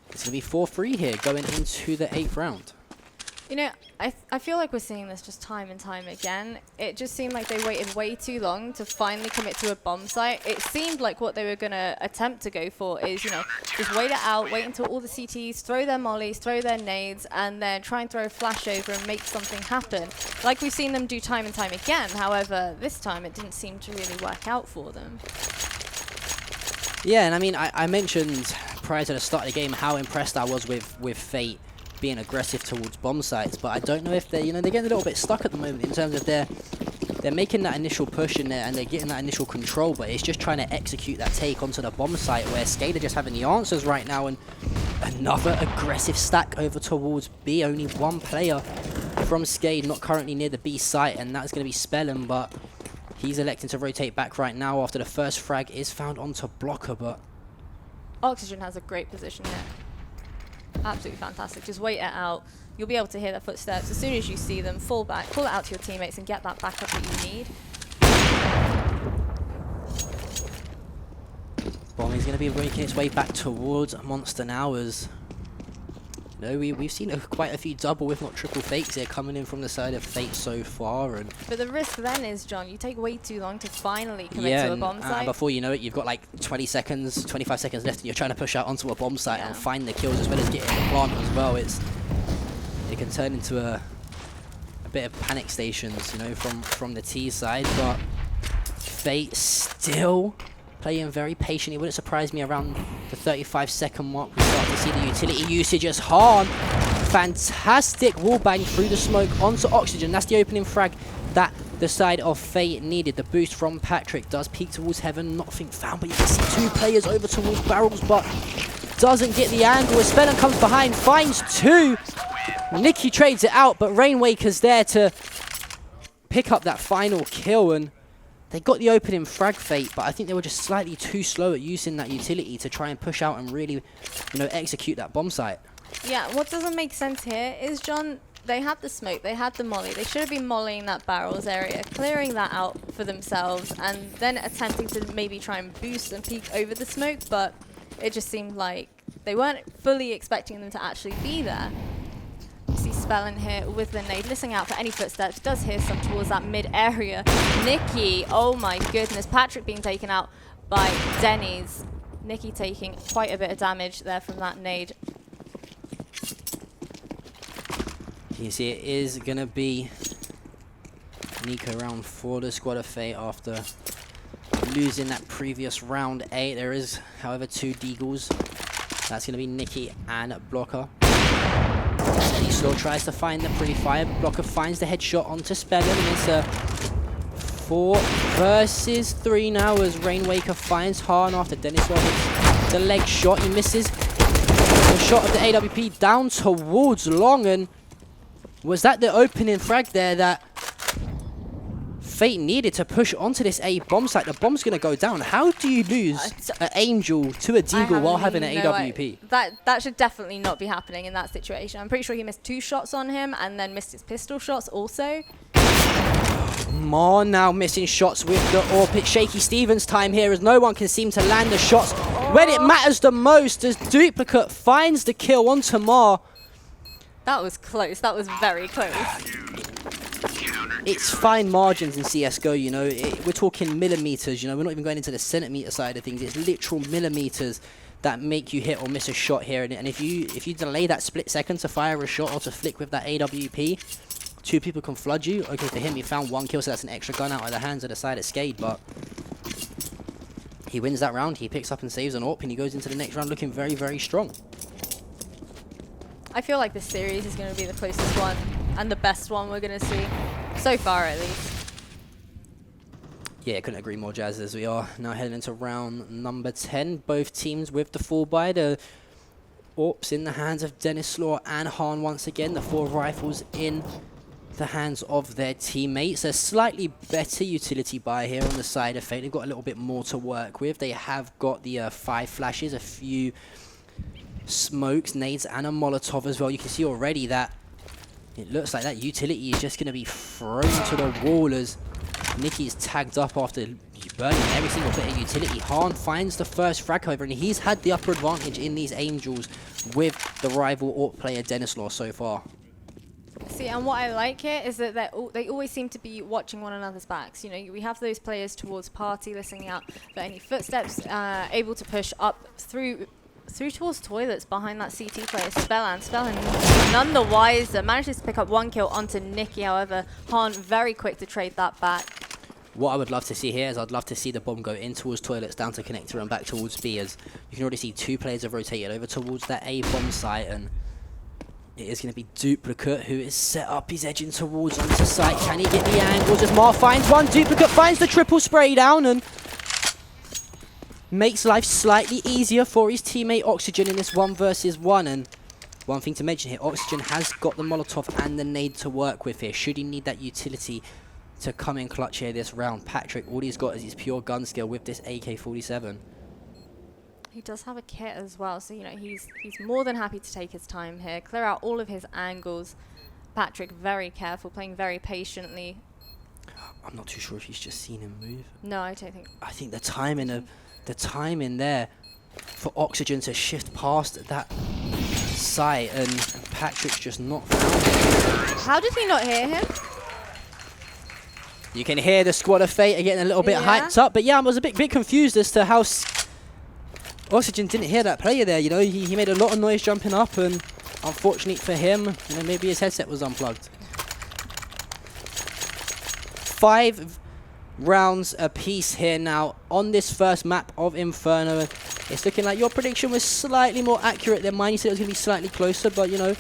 it's going to be 4-3 here going into the 8th round. You know, I feel like we're seeing this just time and time again. It just seemed like they waited way too long to finally commit to a bomb site. It seemed like what they were going to attempt to go for is, you know, just wait it out, wait until all the CTs throw their mollies, throw their nades, and then try and throw a flash over and make something happen. Like we've seen them do time and time again. However, this time it didn't seem to really work out for them. Yeah, and I mean, I mentioned prior to the start of the game how impressed I was with Fate being aggressive towards bomb sites, but I don't know if they're, you know, they're getting a little bit stuck at the moment in terms of their they're making that initial push in there and they're getting that initial control, but it's just trying to execute that take onto the bomb site where Skade are just having the answers right now. And another aggressive stack over towards B. Only one player from Skade not currently near the B site, and that's going to be Spellin, but he's electing to rotate back right now after the first frag is found onto Blocker. But Oxygen has a great position here. Absolutely fantastic. Just wait it out. You'll be able to hear their footsteps. As soon as you see them, fall back, call it out to your teammates and get that backup that you need. Bombing's going to be making its way back towards Monster now as... No, we've seen quite a few double, if not triple fakes here coming in from the side of Fate so far. And but the risk then is, John, you take way too long to finally commit to a bomb site. Before you know it, you've got like 20 seconds, 25 seconds left, and you're trying to push out onto a bomb site and find the kills as well as getting the plant as well. It can turn into a bit of panic stations, you know, from the T side. But Fate still playing very patiently. Wouldn't surprise me around the 35-second mark we start to see the utility usage as Han. Fantastic wallbang through the smoke onto Oxygen. That's the opening frag that the side of Fate needed. The boost from Patrick does peek towards Heaven. Nothing found, but you can see two players over towards Barrels, but doesn't get the angle. As Spellin comes behind, finds two. Nicky trades it out, but Rainwaker's there to pick up that final kill, and they got the opening frag, Fate, but I think they were just slightly too slow at using that utility to try and push out and really, you know, execute that bomb site. Yeah, what doesn't make sense here is, John, they had the smoke, they had the molly. They should have been mollying that Barrels area, clearing that out for themselves, and then attempting to maybe try and boost and peek over the smoke, but it just seemed like they weren't fully expecting them to actually be there. See Spellin here with the nade, listening out for any footsteps, does hear some towards that mid area. Nicky, oh my goodness, Patrick being taken out by Denny's. Nicky taking quite a bit of damage there from that nade. You see it is going to be Nico round for the squad of Fate after losing that previous round 8. There is, however, two Deagles. That's going to be Nicky and Blocker. He still tries to find the pre-fire. Blocker finds the headshot onto Spellin, and it's a 4 versus 3 now as Rainwaker finds Han after Dennis hits the leg shot. He misses the shot of the AWP down towards Long, and was that the opening frag there that Fate needed to push onto this A bomb site? The bomb's going to go down. How do you lose an Angel to a Deagle while having an AWP? That should definitely not be happening in that situation. I'm pretty sure he missed 2 shots on him and then missed his pistol shots also. Mar now missing shots with the AWP. It's Shaky Stevens time here as no one can seem to land the shots when it matters the most, as Duplicate finds the kill onto Mar. That was close. That was very close. It's fine margins in CSGO, you know. We're talking millimeters, you know. We're not even going into the centimeter side of things. It's literal millimeters that make you hit or miss a shot here. And if you delay that split second to fire a shot or to flick with that AWP, 2 people can flood you. Okay, for him, he found 1 kill, so that's an extra gun out of the hands of the side of Skade, but he wins that round. He picks up and saves an AWP, and he goes into the next round looking very, very strong. I feel like this series is going to be the closest one and the best one we're going to see. So far, at least. Yeah, couldn't agree more, Jazz, as we are now heading into round number 10. Both teams with the full buy. The AWPs in the hands of Dennis Slaw and Han once again. The 4 rifles in the hands of their teammates. A slightly better utility buy here on the side of Fate. They've got a little bit more to work with. They have got the 5 flashes, a few smokes, nades, and a Molotov as well. You can see already that it looks like that utility is just going to be thrown to the wall as Nicky's tagged up after burning every single bit of utility. Han finds the first frag, however, and he's had the upper advantage in these Angels with the rival AWP player Dennis Law so far. See, and what I like here is that they always seem to be watching one another's backs. You know, we have those players towards party, listening out for any footsteps, able to push up through towards toilets behind that CT player, Spellin none the wiser, manages to pick up 1 kill onto Nicky. However, Han very quick to trade that back. What I would love to see here is I'd love to see the bomb go in towards toilets, down to connector, and back towards B, as you can already see 2 players have rotated over towards that A bomb site, and It is going to be Duplicate who is set up. He's edging towards onto site. Can he get the angles as Mar finds one? Duplicate finds the triple spray down and makes life slightly easier for his teammate Oxygen in this 1 versus 1. And one thing to mention here, Oxygen has got the Molotov and the nade to work with here. Should he need that utility to come in clutch here this round, Patrick, all he's got is his pure gun skill with this AK-47. He does have a kit as well, so you know he's more than happy to take his time here, clear out all of his angles. Patrick very careful, playing very patiently. I'm not too sure if he's just seen him move. No, I don't think. I think the timing there for Oxygen to shift past that site and Patrick's just not found him. How did he not hear him? You can hear the squad of fate are getting a little bit hyped up, but yeah, I was a bit confused as to how Oxygen didn't hear that player there. You know, he made a lot of noise jumping up, and unfortunately for him, you know, maybe his headset was unplugged. 5 rounds apiece here now on this first map of Inferno. It's looking like your prediction was slightly more accurate than mine. You said it was going to be slightly closer, but you know,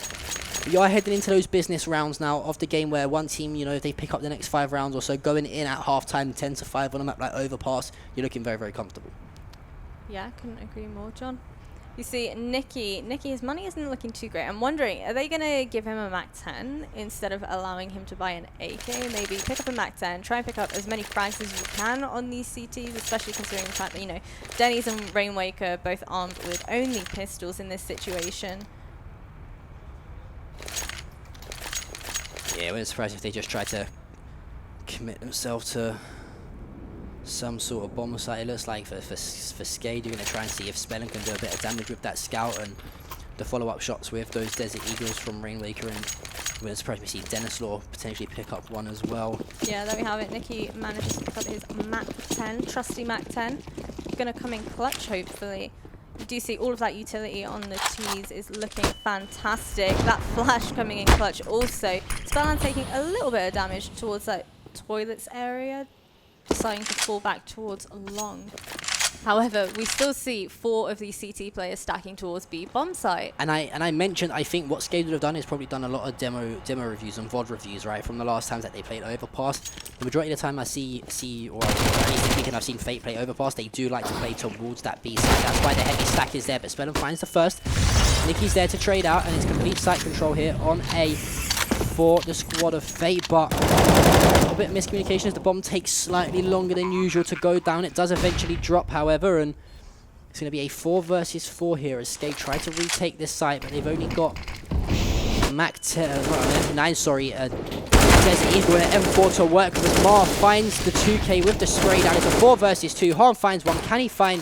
you are heading into those business rounds now of the game where one team, you know, if they pick up the next 5 rounds or so, going in at halftime 10-5 on a map like Overpass, you're looking very, very comfortable. Yeah, couldn't agree more, John. You see, Nicky, his money isn't looking too great. I'm wondering, are they going to give him a MAC-10 instead of allowing him to buy an AK? Maybe pick up a MAC-10, try and pick up as many frags as you can on these CTs, especially considering the fact that, you know, Denny's and Rainwaker both armed with only pistols in this situation. Yeah, I wouldn't surprise if they just try to commit themselves to some sort of bomber site. It looks like for Skade, you're going to try and see if Spellin can do a bit of damage with that scout and the follow-up shots with those Desert Eagles from Rainwaker, and we're surprised we see Denislaw potentially pick up one as well. Yeah, there we have it. Nicky manages to pick up his MAC-10, trusty MAC-10. Going to come in clutch, hopefully. You do see all of that utility on the T's is looking fantastic. That flash coming in clutch also. Spellin taking a little bit of damage towards that toilets area, deciding to fall back towards long. However, we still see 4 of these CT players stacking towards B bomb site. And I mentioned, I think what Skade would have done is probably done a lot of demo reviews and VOD reviews, right, from the last times that they played Overpass. The majority of the time I see or at least this weekend I've seen Fate play Overpass, they do like to play towards that B site. That's why the heavy stack is there, but Spellin finds the first. Nicky's there to trade out, and it's complete site control here on A for the squad of Fate, but a bit of miscommunication as the bomb takes slightly longer than usual to go down. It does eventually drop, however, and it's going to be a 4 versus 4 here as Skade try to retake this site, but they've only got Desert Eagle and an M4 to work with. Mar finds the 2K with the spray down. It's a 4 versus 2. Harm finds one. Can he find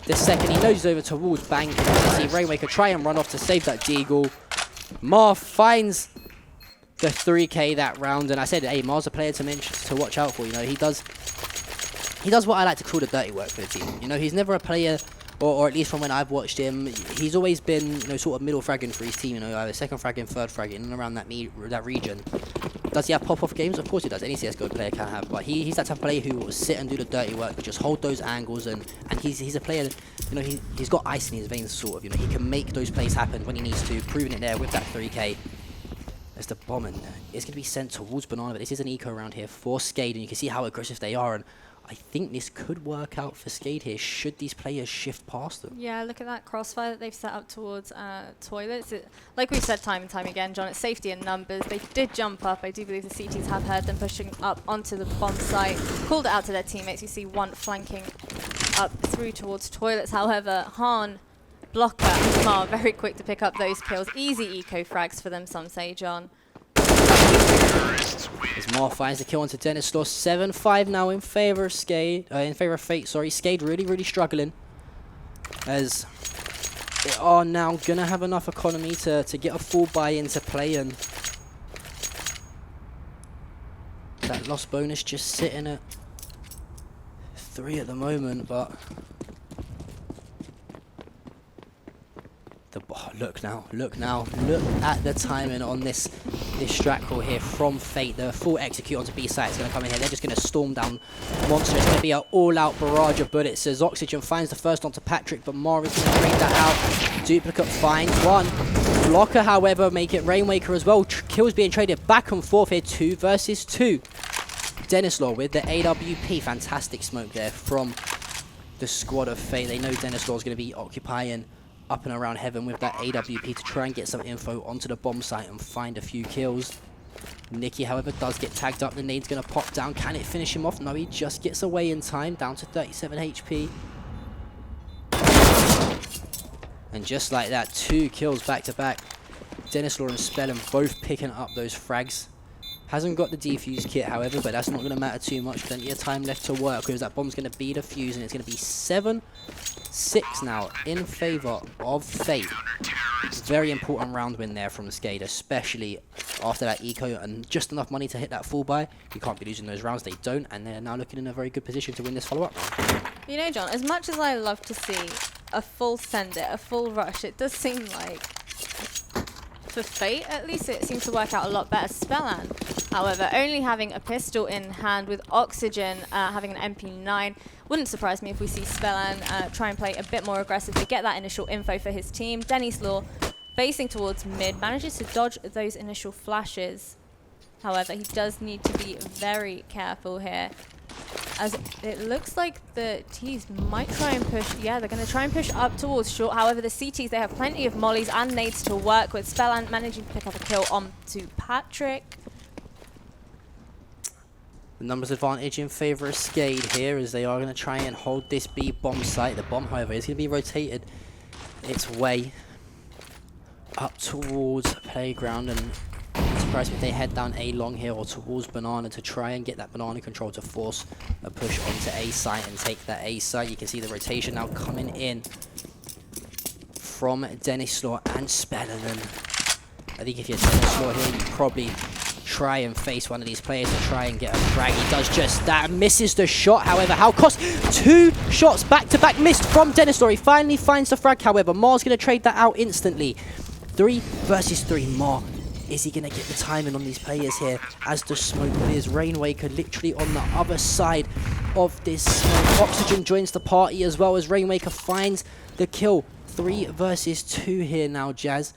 the second? He noses over towards Bank. You see Rainwaker try and run off to save that Deagle. Mar finds the 3K that round, and I said, hey, Mar's a player to watch out for. You know, he does what I like to call the dirty work for the team. You know, he's never a player, or at least from when I've watched him, he's always been, you know, sort of middle fragging for his team. You know, either second fragging, third fragging, and around that region. Does he have pop-off games? Of course he does. Any CS:GO player can have, but he's that type of player who will sit and do the dirty work, just hold those angles, and he's a player. You know, he's got ice in his veins, sort of. You know, he can make those plays happen when he needs to, proving it there with that 3K. As the bomb is going to be sent towards Banana, but this is an eco round here for Skade, and you can see how aggressive they are, and I think this could work out for Skade here, should these players shift past them. Yeah, look at that crossfire that they've set up towards toilets. Like we've said time and time again, John, it's safety in numbers. They did jump up. I do believe the CTs have heard them pushing up onto the bomb site. Called it out to their teammates. You see one flanking up through towards toilets. However, Han, Blocker, and Mar very quick to pick up those kills. Easy eco frags for them, some say, John. As Mar finds the kill onto Denislaw, 7-5 now in favor of Skade, in favor of Fate. Sorry, Skade really struggling, as they are now gonna have enough economy to get a full buy into play, and that lost bonus just sitting at 3 at the moment, but. Look at the timing on this strat call here from Fate. The full execute onto B site is going to come in here. They're just going to storm down Monster. It's going to be an all-out barrage of bullets as Oxygen finds the first onto Patrick, but Mar is going to trade that out. Duplicate finds one. Blocker, however, make it Rainwaker as well. Kills being traded back and forth here, 2 versus 2. Denislaw with the AWP. Fantastic smoke there from the squad of Fate. They know Denislaw is going to be occupying up and around heaven with that AWP to try and get some info onto the bomb site and find a few kills. Nicky, however, does get tagged up. The nade's going to pop down. Can it finish him off? No, he just gets away in time, down to 37 HP. And just like that, 2 kills back to back. Denislaw and Spellin both picking up those frags. Hasn't got the defuse kit, however, but that's not going to matter too much. Plenty of time left to work because that bomb's going to be defused, and it's going to be 7-6 now in favor of Fate. Very important round win there from Skade, especially after that eco and just enough money to hit that full buy. You can't be losing those rounds. They don't, and they're now looking in a very good position to win this follow-up round. You know, John, as much as I love to see a full send it, a full rush, it does seem like for Fate, at least, it seems to work out a lot better. Spellan, however, only having a pistol in hand with Oxygen, having an MP9. Wouldn't surprise me if we see Spellan try and play a bit more aggressively, get that initial info for his team. Denislaw facing towards mid, manages to dodge those initial flashes. However, he does need to be very careful here, as it looks like the T's might try and push. Yeah, they're going to try and push up towards short. However, the CTs, they have plenty of mollies and nades to work with. Spellan managing to pick up a kill on to Patrick. The numbers advantage in favor of Skade here, as they are going to try and hold this B bomb site. The bomb, however, is going to be rotated its way up towards playground, and surprised if they head down A long here or towards banana to try and get that banana control to force a push onto A site and take that A site. You can see the rotation now coming in from Denislaw and Spellin. I think if you're Denislaw here, you probably try and face one of these players to try and get a frag. He does just that, misses the shot. However, how cost 2 shots back to back missed from Denislaw. He finally finds the frag. However, Mar's going to trade that out instantly. 3 versus 3. Mar, is he going to get the timing on these players here as the smoke clears? Rainwaker literally on the other side of this smoke. Oxygen joins the party as well as Rainwaker finds the kill. 3 versus 2 here now, Jazz.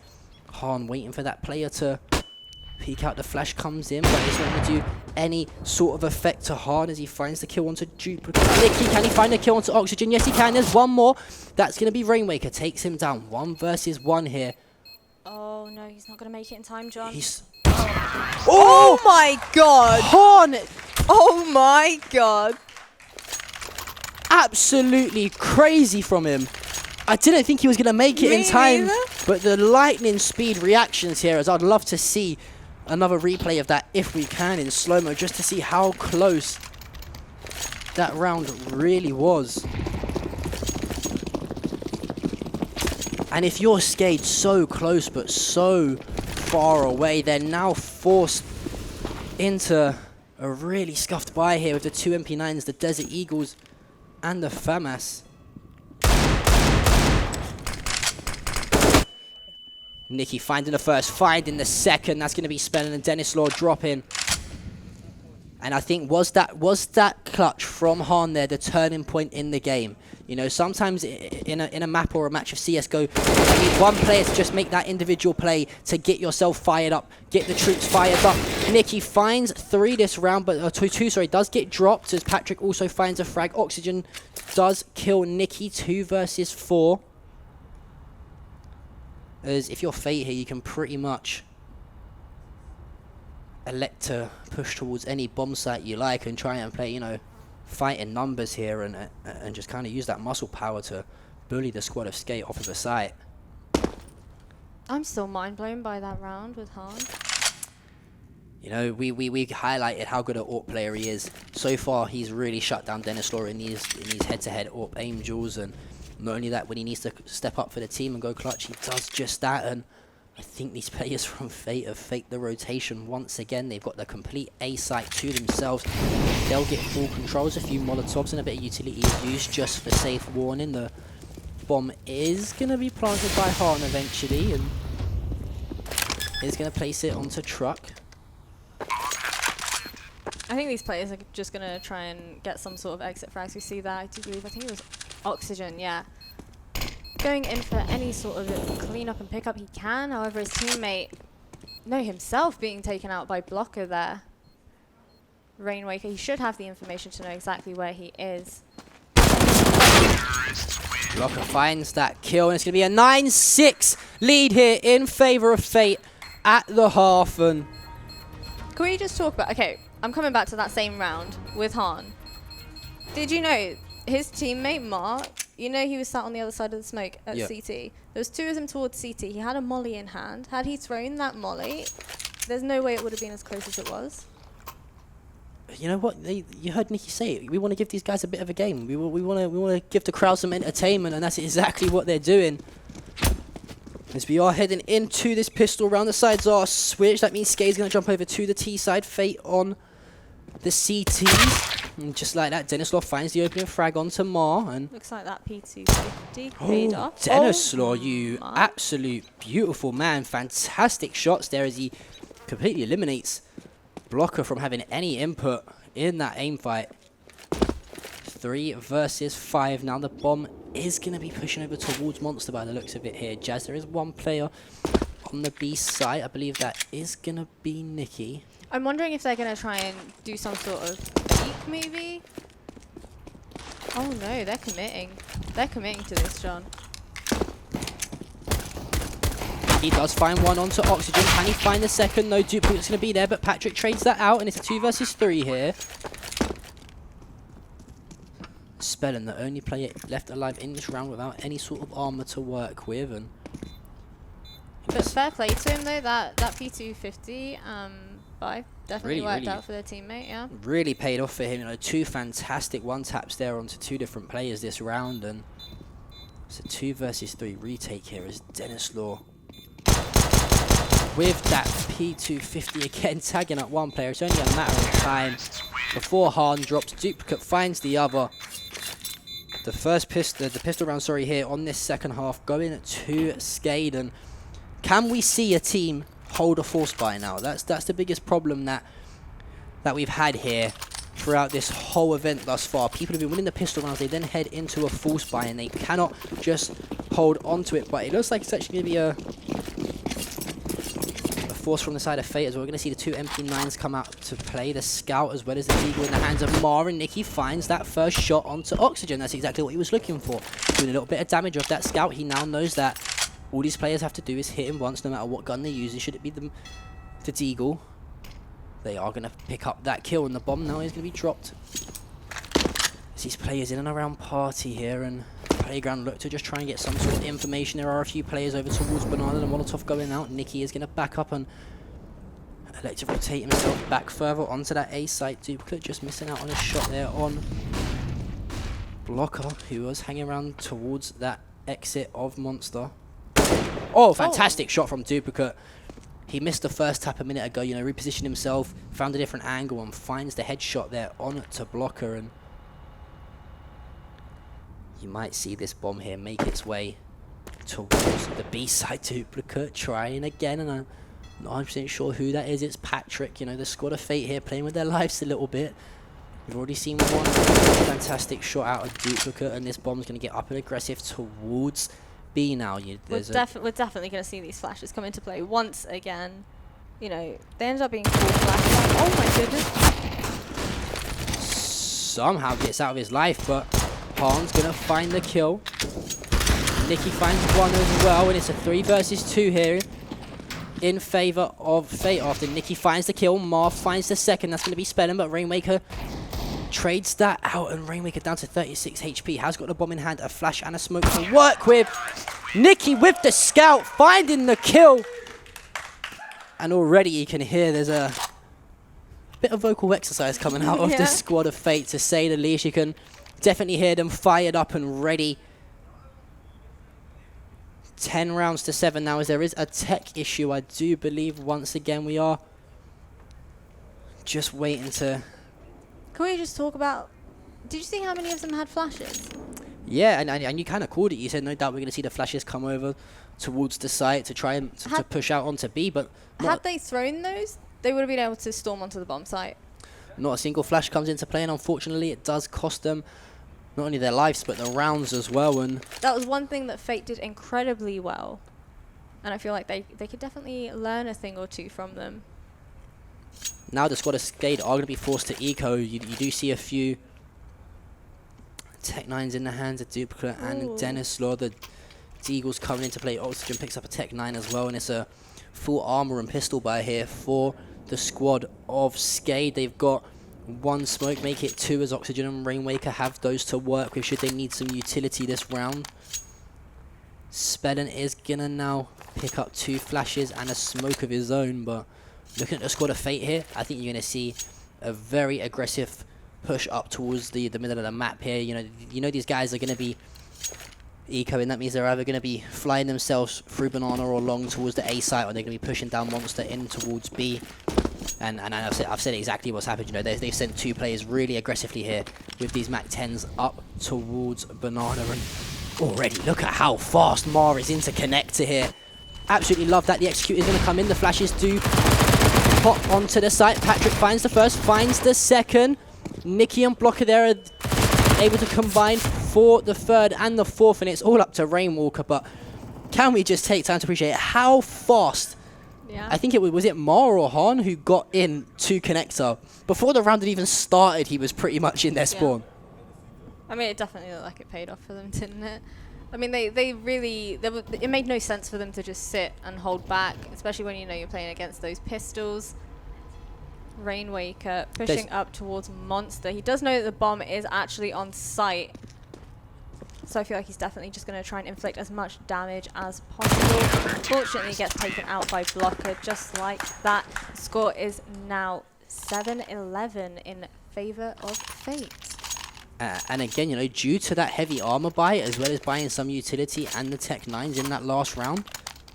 Han waiting for that player to peek out. The flash comes in, but it's not going to do any sort of effect to Han as he finds the kill onto Duplicate. Nicky, can he find a kill onto Oxygen? Yes, he can. There's one more. That's going to be Rainwaker. Takes him down. 1 versus 1 here. Oh no, he's not going to make it in time, John. He's... Oh my god! Han! Oh my god! Absolutely crazy from him. I didn't think he was going to make it in time, but the lightning speed reactions here, as I'd love to see another replay of that if we can in slow-mo, just to see how close that round really was. And if you're Skade so close but so far away, they're now forced into a really scuffed buy here with the 2 MP9s, the Desert Eagles and the FAMAS. Nicky finding the first, finding the second. That's going to be Spellin and Denislaw dropping. And I think was that clutch from Han there the turning point in the game? You know, sometimes in a map or a match of CSGO, you need one player to just make that individual play to get yourself fired up, get the troops fired up. Nicky finds 3 this round, but 2, sorry, does get dropped as Patrick also finds a frag. Oxygen does kill Nicky. 2 versus 4. As if you're Fate here, you can pretty much elect to push towards any bomb site you like and try and play, you know, fight in numbers here and just kind of use that muscle power to bully the squad of Skate off of the site. I'm still mind blown by that round with Han. You know, we highlighted how good an AWP player he is. So far, he's really shut down Denislaw in these head-to-head AWP aim duels, and not only that, when he needs to step up for the team and go clutch, he does just that. And I think these players from Fate have faked the rotation once again. They've got the complete A site to themselves. They'll get full controls, a few Molotovs and a bit of utility used just for safe warning. The bomb is going to be planted by Han eventually, and is going to place it onto Truck. I think these players are just going to try and get some sort of exit frags. We see that, I do believe, I think it was Oxygen, yeah. going in for any sort of cleanup and pickup he can. However, his teammate, no, himself being taken out by Blocker there. Rainwaker, he should have the information to know exactly where he is. Blocker finds that kill, and it's going to be a 9-6 lead here in favor of Fate at the half. And Can we just talk about... Okay, I'm coming back to that same round with Han. Did you know his teammate, Mark, you know he was sat on the other side of the smoke at CT. There was two of them towards CT. He had a molly in hand. Had he thrown that molly, there's no way it would have been as close as it was. you know what? You heard Nikki say it. We want to give these guys a bit of a game. We want to give the crowd some entertainment, and that's exactly what they're doing. As we are heading into this pistol round, the sides are switched. That means Skade's going to jump over to the T side. Fate on the CTs. And just like that, Denislaw finds the opening frag onto Mar. And Looks like that P250 paid off. Denislaw, you absolute beautiful man. Fantastic shots there as he completely eliminates Blocker from having any input in that aim fight. 3 versus 5. Now the bomb is going to be pushing over towards Monster by the looks of it here. Jazz, there is one player on the B side. I believe that is going to be Nikki. I'm wondering if they're going to try and do some sort of peek, maybe? Oh no, they're committing. They're committing to this, John. He does find one onto Oxygen. Can he find the second? No, Duplicate's going to be there, but Patrick trades that out, and it's a 2 versus 3 here. Spellin, the only player left alive in this round without any sort of armor to work with. And But fair play to him, though. That P250 buy definitely worked out for their teammate, yeah. really paid off for him. You know, 2 fantastic one-taps there onto 2 different players this round. And it's a 2 versus 3 retake here as Denislaw with that P250 again, tagging up one player. It's only a matter of time before Han drops. Duplicate finds the other. The pistol round, sorry, here on this second half going to Skade. And can we see a team hold a force buy now? That's the biggest problem that we've had here throughout this whole event thus far. People have been winning the pistol rounds, they then head into a force buy and they cannot just hold on to it. But it looks like it's actually going to be a force from the side of Fate as well. We're going to see the 2 MP9s come out to play, the Scout as well as the Eagle in the hands of Mar, and Nikki finds that first shot onto Oxygen. That's exactly what he was looking for. Doing a little bit of damage off that Scout. He now knows that all these players have to do is hit him once, no matter what gun they're using. Should it be the Deagle, they are going to pick up that kill, and the bomb now is going to be dropped. As these players in and around Party here, and Playground look to just try and get some sort of information. There are a few players over towards Banana, and Molotov going out. Nikki is going to back up and electric rotate himself back further onto that A site. Duplicate just missing out on a shot there on Blocker, who was hanging around towards that exit of Monster. Oh, fantastic shot from Duplicate. He missed the first tap a minute ago, you know, repositioned himself, found a different angle, and finds the headshot there on to Blocker. And you might see this bomb here make its way towards the B side. Duplicate trying again, and I'm not 100% sure who that is. It's Patrick, you know, the squad of Fate here playing with their lives a little bit. We've already seen one fantastic shot out of Duplicate, and this bomb's going to get up and aggressive towards B now. We're definitely going to see these flashes come into play once again. You know, they end up being cool flashes. Oh my goodness. Somehow gets out of his life, but Han's going to find the kill. Nikki finds one as well, and it's a 3 versus 2 here in favor of Fate after Nikki finds the kill. Marv finds the second. That's going to be Spellin, but Rainmaker trades that out, and Rainmaker down to 36 HP. Has got the bomb in hand, a flash and a smoke to work with. Nikki with the Scout, finding the kill. And already you can hear there's a bit of vocal exercise coming out of the squad of Fate, to say the least. You can definitely hear them fired up and ready. 10 rounds to 7 now, as there is a tech issue. I do believe once again we are just waiting to... Can we just talk about... Did you see how many of them had flashes? Yeah, and you kind of called it. You said no doubt we're going to see the flashes come over towards the site to try and to push out onto B, but... Had they thrown those, they would have been able to storm onto the bomb site. Not a single flash comes into play, and unfortunately it does cost them not only their lives, but the rounds as well. And That was one thing that Fate did incredibly well. And I feel like they could definitely learn a thing or two from them. now the squad of Skade are going to be forced to eco. You do see a few Tech 9s in the hands of Duplicate and Ooh. Dennis Law. The Deagle's coming into play. Oxygen picks up a Tech 9 as well, and it's a full armor and pistol buy here for the squad of Skade. They've got one smoke, make it two, as Oxygen and Rainwaker have those to work with should they need some utility this round. Spellin is gonna now pick up two flashes and a smoke of his own, but looking at the squad of Fate here, I think you're gonna see a very aggressive push up towards the middle of the map here. You know these guys are gonna be ecoing. That means they're either gonna be flying themselves through Banana or long towards the A site, or they're gonna be pushing down Monster in towards B. And I've said exactly what's happened. They've sent two players really aggressively here with these Mac 10s up towards Banana, and already look at how fast Mar is into connector here. Absolutely love that. The execute is going to come in. The flashes do pop onto the site. Patrick finds the first, finds the second. Nikki and Blocker there are able to combine for the third and the fourth, and it's all up to Rainwalker. But can we just take time to appreciate how fast? Yeah. I think was it Mar or Han who got in to connector before the round had even started. He was pretty much in their spawn. I mean, it definitely looked like it paid off for them, didn't it? I mean, it made no sense for them to just sit and hold back, especially when you know you're playing against those pistols. Rainwaker pushing up towards Monster. He does know that the bomb is actually on site, so I feel like he's definitely just going to try and inflict as much damage as possible. Fortunately, he gets taken out by Blocker just like that. The score is now 7-11 in favor of Fate. And again, due to that heavy armor buy, as well as buying some utility and the Tech 9s in that last round,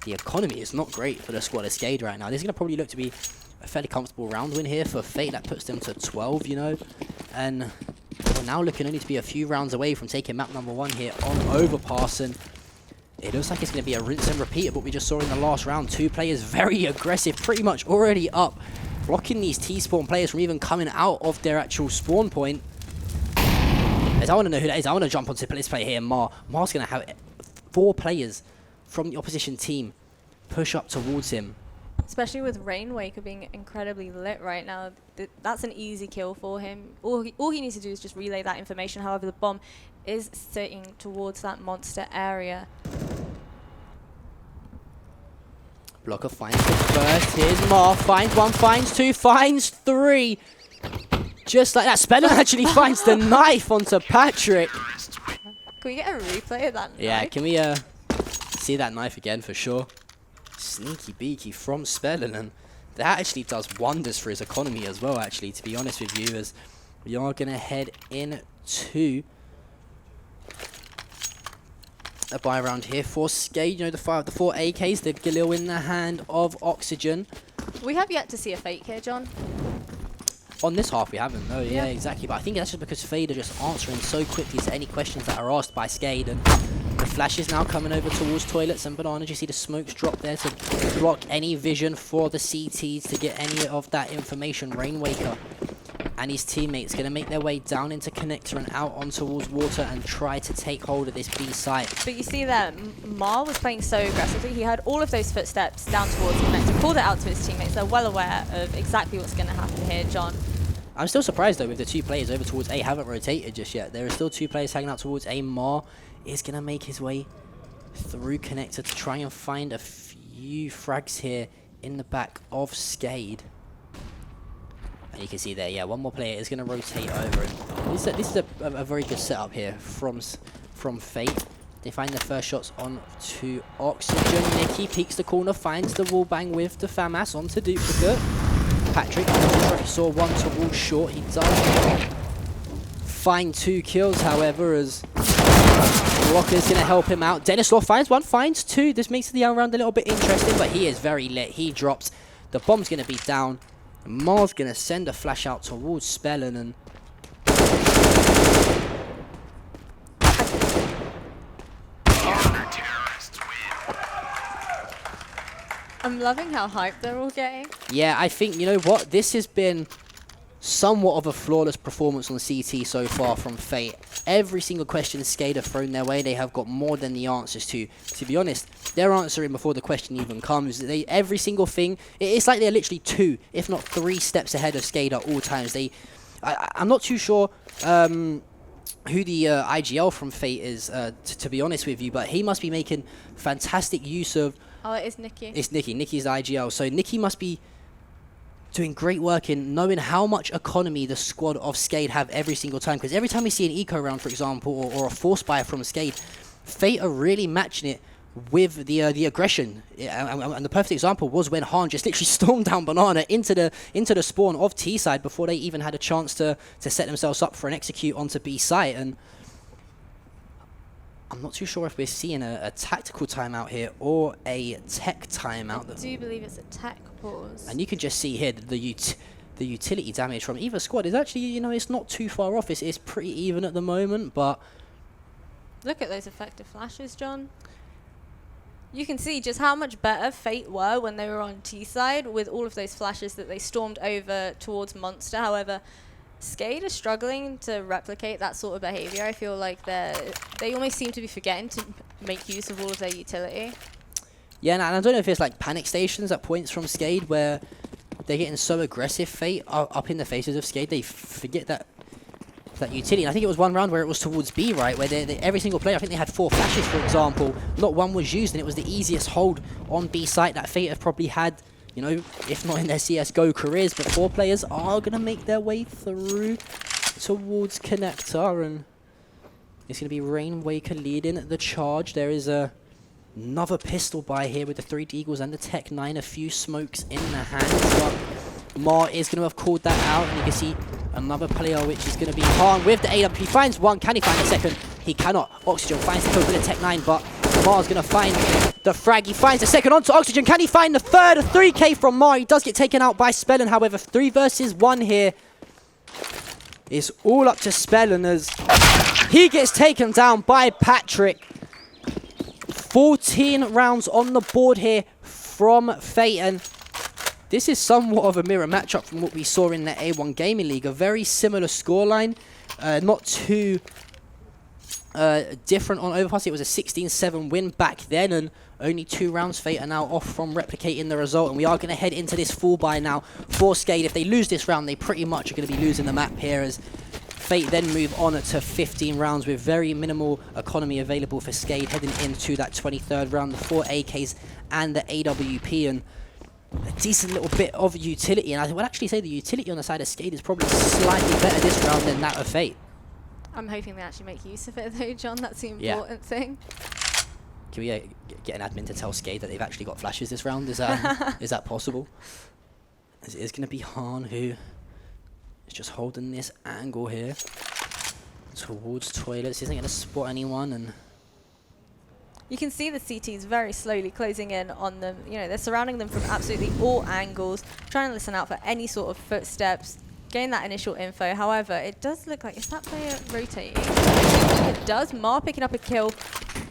the economy is not great for the squad of Skade right now. This is going to probably look to be a fairly comfortable round win here for Fate. That puts them to 12, and we're now looking only to be a few rounds away from taking map number 1 here on Overpass, and it looks like it's going to be a rinse and repeat of what we just saw in the last round. Two players very aggressive, pretty much already up, blocking these T-spawn players from even coming out of their actual spawn point. As I want to know who that is, I want to jump onto this player here, Mar. Mar's going to have 4 players from the opposition team push up towards him. Especially with Rainwaker being incredibly lit right now, that's an easy kill for him. All he needs to do is just relay that information. However, the bomb is sitting towards that Monster area. Blocker finds the first. Here's Mar. Finds one, finds two, finds three. Just like that. Spellin actually finds the knife onto Patrick. Can we get a replay of that Yeah, knife? can we see that knife again for sure? Sneaky beaky from Spellin, and that actually does wonders for his economy as well, actually, to be honest with you, as we are going to head into a buy round here for Skade. The 4 AKs, the Galil in the hand of Oxygen. We have yet to see a fake here, John. On this half we haven't, no, yeah, Yeah. exactly. But I think that's just because Fade are just answering so quickly to any questions that are asked by Skade. And the flash is now coming over towards Toilets and Bananas. You see the smokes drop there to block any vision for the CTs to get any of that information. Rainwaker and his teammates going to make their way down into Connector and out on towards Water and try to take hold of this B site. But you see that Mar was playing so aggressively. He heard all of those footsteps down towards Connector, called it out to his teammates. They're well aware of exactly what's going to happen here, John. I'm still surprised though with the 2 players over towards A haven't rotated just yet. There are still 2 players hanging out towards A. Mar is going to make his way through Connector to try and find a few frags here in the back of Skade. And you can see there, yeah, one more player is going to rotate over. And this is a very good setup here from Fate. They find their first shots on to Oxygen. Nikki peeks the corner, finds the wall bang with the FAMAS onto Duplicate. Patrick, I'm not sure if he saw one towards short. He does find 2 kills, however, as Walker's going to help him out. Dennis Law finds 1, finds 2. This makes the round a little bit interesting, but he is very lit. He drops. The bomb's going to be down. Mar's going to send a flash out towards Spellin, and I'm loving how hyped they're all getting. yeah, I think, you know what? This has been somewhat of a flawless performance on the CT so far from Fate. every single question Skade have thrown their way, they have got more than the answers to. To be honest, they're answering before the question even comes. Every single thing, it's like they're literally 2, if not 3 steps ahead of Skade at all times. I'm not too sure who the IGL from Fate is, to be honest with you, but he must be making fantastic use of... Oh, it is Nikki. It's Nikki. Nikki's the IGL. So Nikki must be doing great work in knowing how much economy the squad of Skade have every single time. Because every time we see an eco round, for example, or a force buy from Skade, Fate are really matching it with the aggression. And the perfect example was when Han just literally stormed down Banana into the spawn of T side before they even had a chance to set themselves up for an execute onto B site. And I'm not too sure if we're seeing a tactical timeout here or a tech timeout. I do believe it's a tech pause. And you can just see here that the utility damage from either squad is actually, you know, it's not too far off. It's pretty even at the moment, but... Look at those effective flashes, John. You can see just how much better Fate were when they were on T side with all of those flashes that they stormed over towards Monster. However, Skade is struggling to replicate that sort of behavior. I feel like they almost seem to be forgetting to make use of all of their utility. Yeah, and I don't know if it's like panic stations at points from Skade where they're getting so aggressive, Fate up in the faces of Skade, they forget that utility. And I think it was one round where it was towards B, right, where every single player, I think they had 4 flashes, for example. Not one was used, and it was the easiest hold on B site that Fate have probably had, you know, if not in their CSGO careers. But 4 players are going to make their way through towards Connector, and it's going to be Rainwaker leading the charge. There is another pistol buy here with the 3 Deagles and the Tech 9, a few smokes in the hands, but Mar is going to have called that out, and you can see another player, which is going to be Han with the AWP. He finds one. Can he find a second? He cannot. Oxygen finds the kill with the Tech 9, but Mar's going to find the frag. He finds the second onto Oxygen. Can he find the third? A 3K from Mar. He does get taken out by Spellin. However, 3 versus 1 here is all up to Spellin as he gets taken down by Patrick. 14 rounds on the board here from Fate, and this is somewhat of a mirror matchup from what we saw in the A1 Gaming League. A very similar scoreline, not too different on Overpass. It was a 16-7 win back then, and only 2 rounds. Fate are now off from replicating the result, and we are going to head into this full buy now for Skade. If they lose this round, they pretty much are going to be losing the map here, as Fate then move on to 15 rounds with very minimal economy available for Skade heading into that 23rd round. The 4 AKs and the AWP, and a decent little bit of utility. And I would actually say the utility on the side of Skade is probably slightly better this round than that of Fate. I'm hoping they actually make use of it though, John. That's the important thing. Can we get an admin to tell Skade that they've actually got flashes this round? Is that possible? As it is going to be Han who is just holding this angle here towards toilets. Isn't going to spot anyone, and you can see the CTs very slowly closing in on them. You know, they're surrounding them from absolutely all angles, trying to listen out for any sort of footsteps, getting that initial info. However, it does look like, is that player rotating? It does. Mar picking up a kill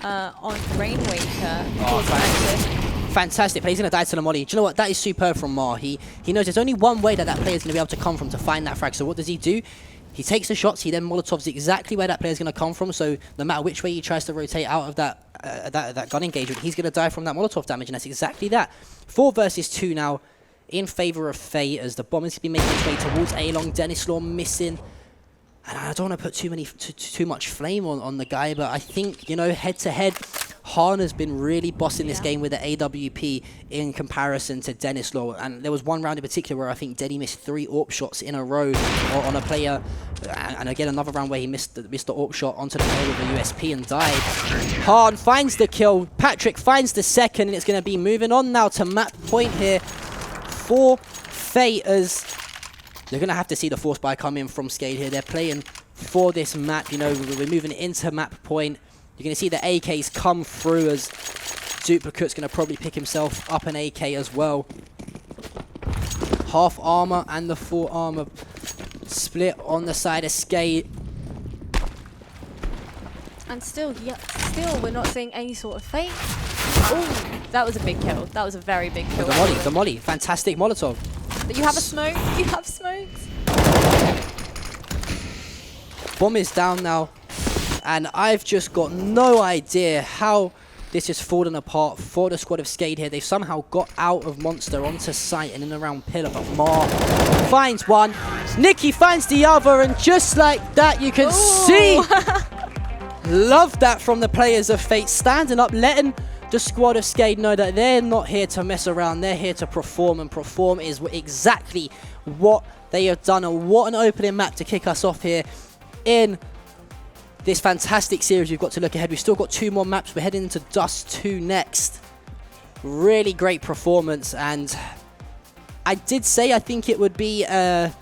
on Rainwaker. Oh, fantastic. But he's going to die to the molly. Do you know what? That is superb from Mar. He knows there's only one way that player is going to be able to come from to find that frag. So what does he do? He takes the shots. He then Molotovs exactly where that player is going to come from. So no matter which way he tries to rotate out of that gun engagement, he's going to die from that Molotov damage. And that's exactly that. 4 versus 2 now in favor of Fate, as the bombers be making its way towards A-Long. Dennis Law missing. And I don't want to put too much flame on the guy, but I think, you know, head-to-head, Han has been really bossing this game with the AWP in comparison to Dennis Law. And there was one round in particular where I think Denny missed 3 AWP shots in a row on a player. And again, another round where he missed the AWP shot onto the player with the USP and died. Han finds the kill. Patrick finds the second, and it's going to be moving on now to map point here for Fate, as they're going to have to see the force buy come in from Skade here. They're playing for this map. You know, we're moving into map point. You're going to see the AKs come through, as Duplicate's going to probably pick himself up an AK as well. Half armor and the full armor split on the side of Skade. And still, we're not seeing any sort of Fate. Oh, that was a big kill. That was a very big kill. The molly. Fantastic Molotov. You have a smoke? You have smokes? Bomb is down now and I've just got no idea how this has fallen apart for the squad of Skade here. They've somehow got out of Monster onto site and in around Pillar, but Mar finds one. Nikki finds the other, and just like that, you can see. Love that from the players of Fate, standing up, letting the squad of Skade know that they're not here to mess around. They're here to perform, and perform is exactly what they have done. And what an opening map to kick us off here in this fantastic series. We've got to look ahead. We've still got 2 more maps. We're heading into Dust 2 next. Really great performance, and I did say I think it would be a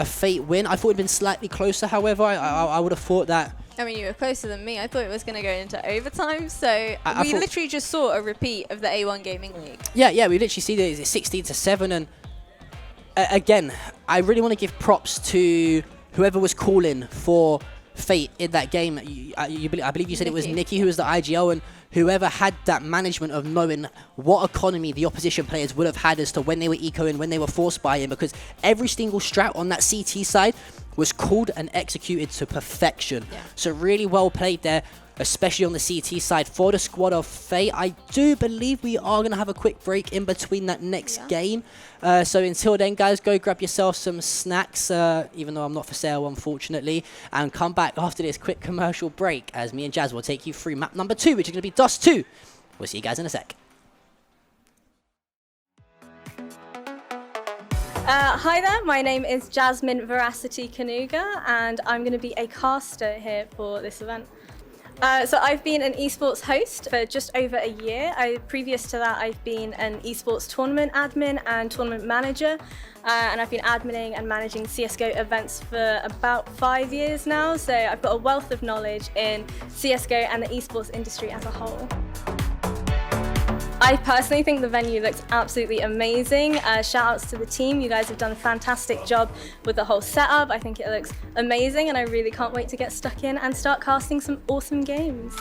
Fate win. I thought it'd been slightly closer, however. I would have thought that. I mean, you were closer than me. I thought it was going to go into overtime. So we thought literally just saw a repeat of the A1 Gaming League. Yeah, we literally see that it's 16-7, and again, I really want to give props to whoever was calling for Fate in that game. I believe you said it was Nikki who was the IGO, and whoever had that management of knowing what economy the opposition players would have had as to when they were ecoing, when they were force buying, because every single strat on that CT side was called and executed to perfection. Yeah. So really well played there, especially on the CT side for the squad of Fate. I do believe we are going to have a quick break in between that next game. So until then, guys, go grab yourself some snacks, even though I'm not for sale, unfortunately, and come back after this quick commercial break as me and Jazz will take you through map number 2, which is going to be Dust 2. We'll see you guys in a sec. Hi there, my name is Jasmine Veracity Kanuga, and I'm going to be a caster here for this event. So I've been an esports host for just over a year. Previous to that, I've been an esports tournament admin and tournament manager, and I've been adminning and managing CSGO events for about 5 years now. So I've got a wealth of knowledge in CSGO and the esports industry as a whole. I personally think the venue looks absolutely amazing. Shout outs to the team. You guys have done a fantastic job with the whole setup. I think it looks amazing, and I really can't wait to get stuck in and start casting some awesome games.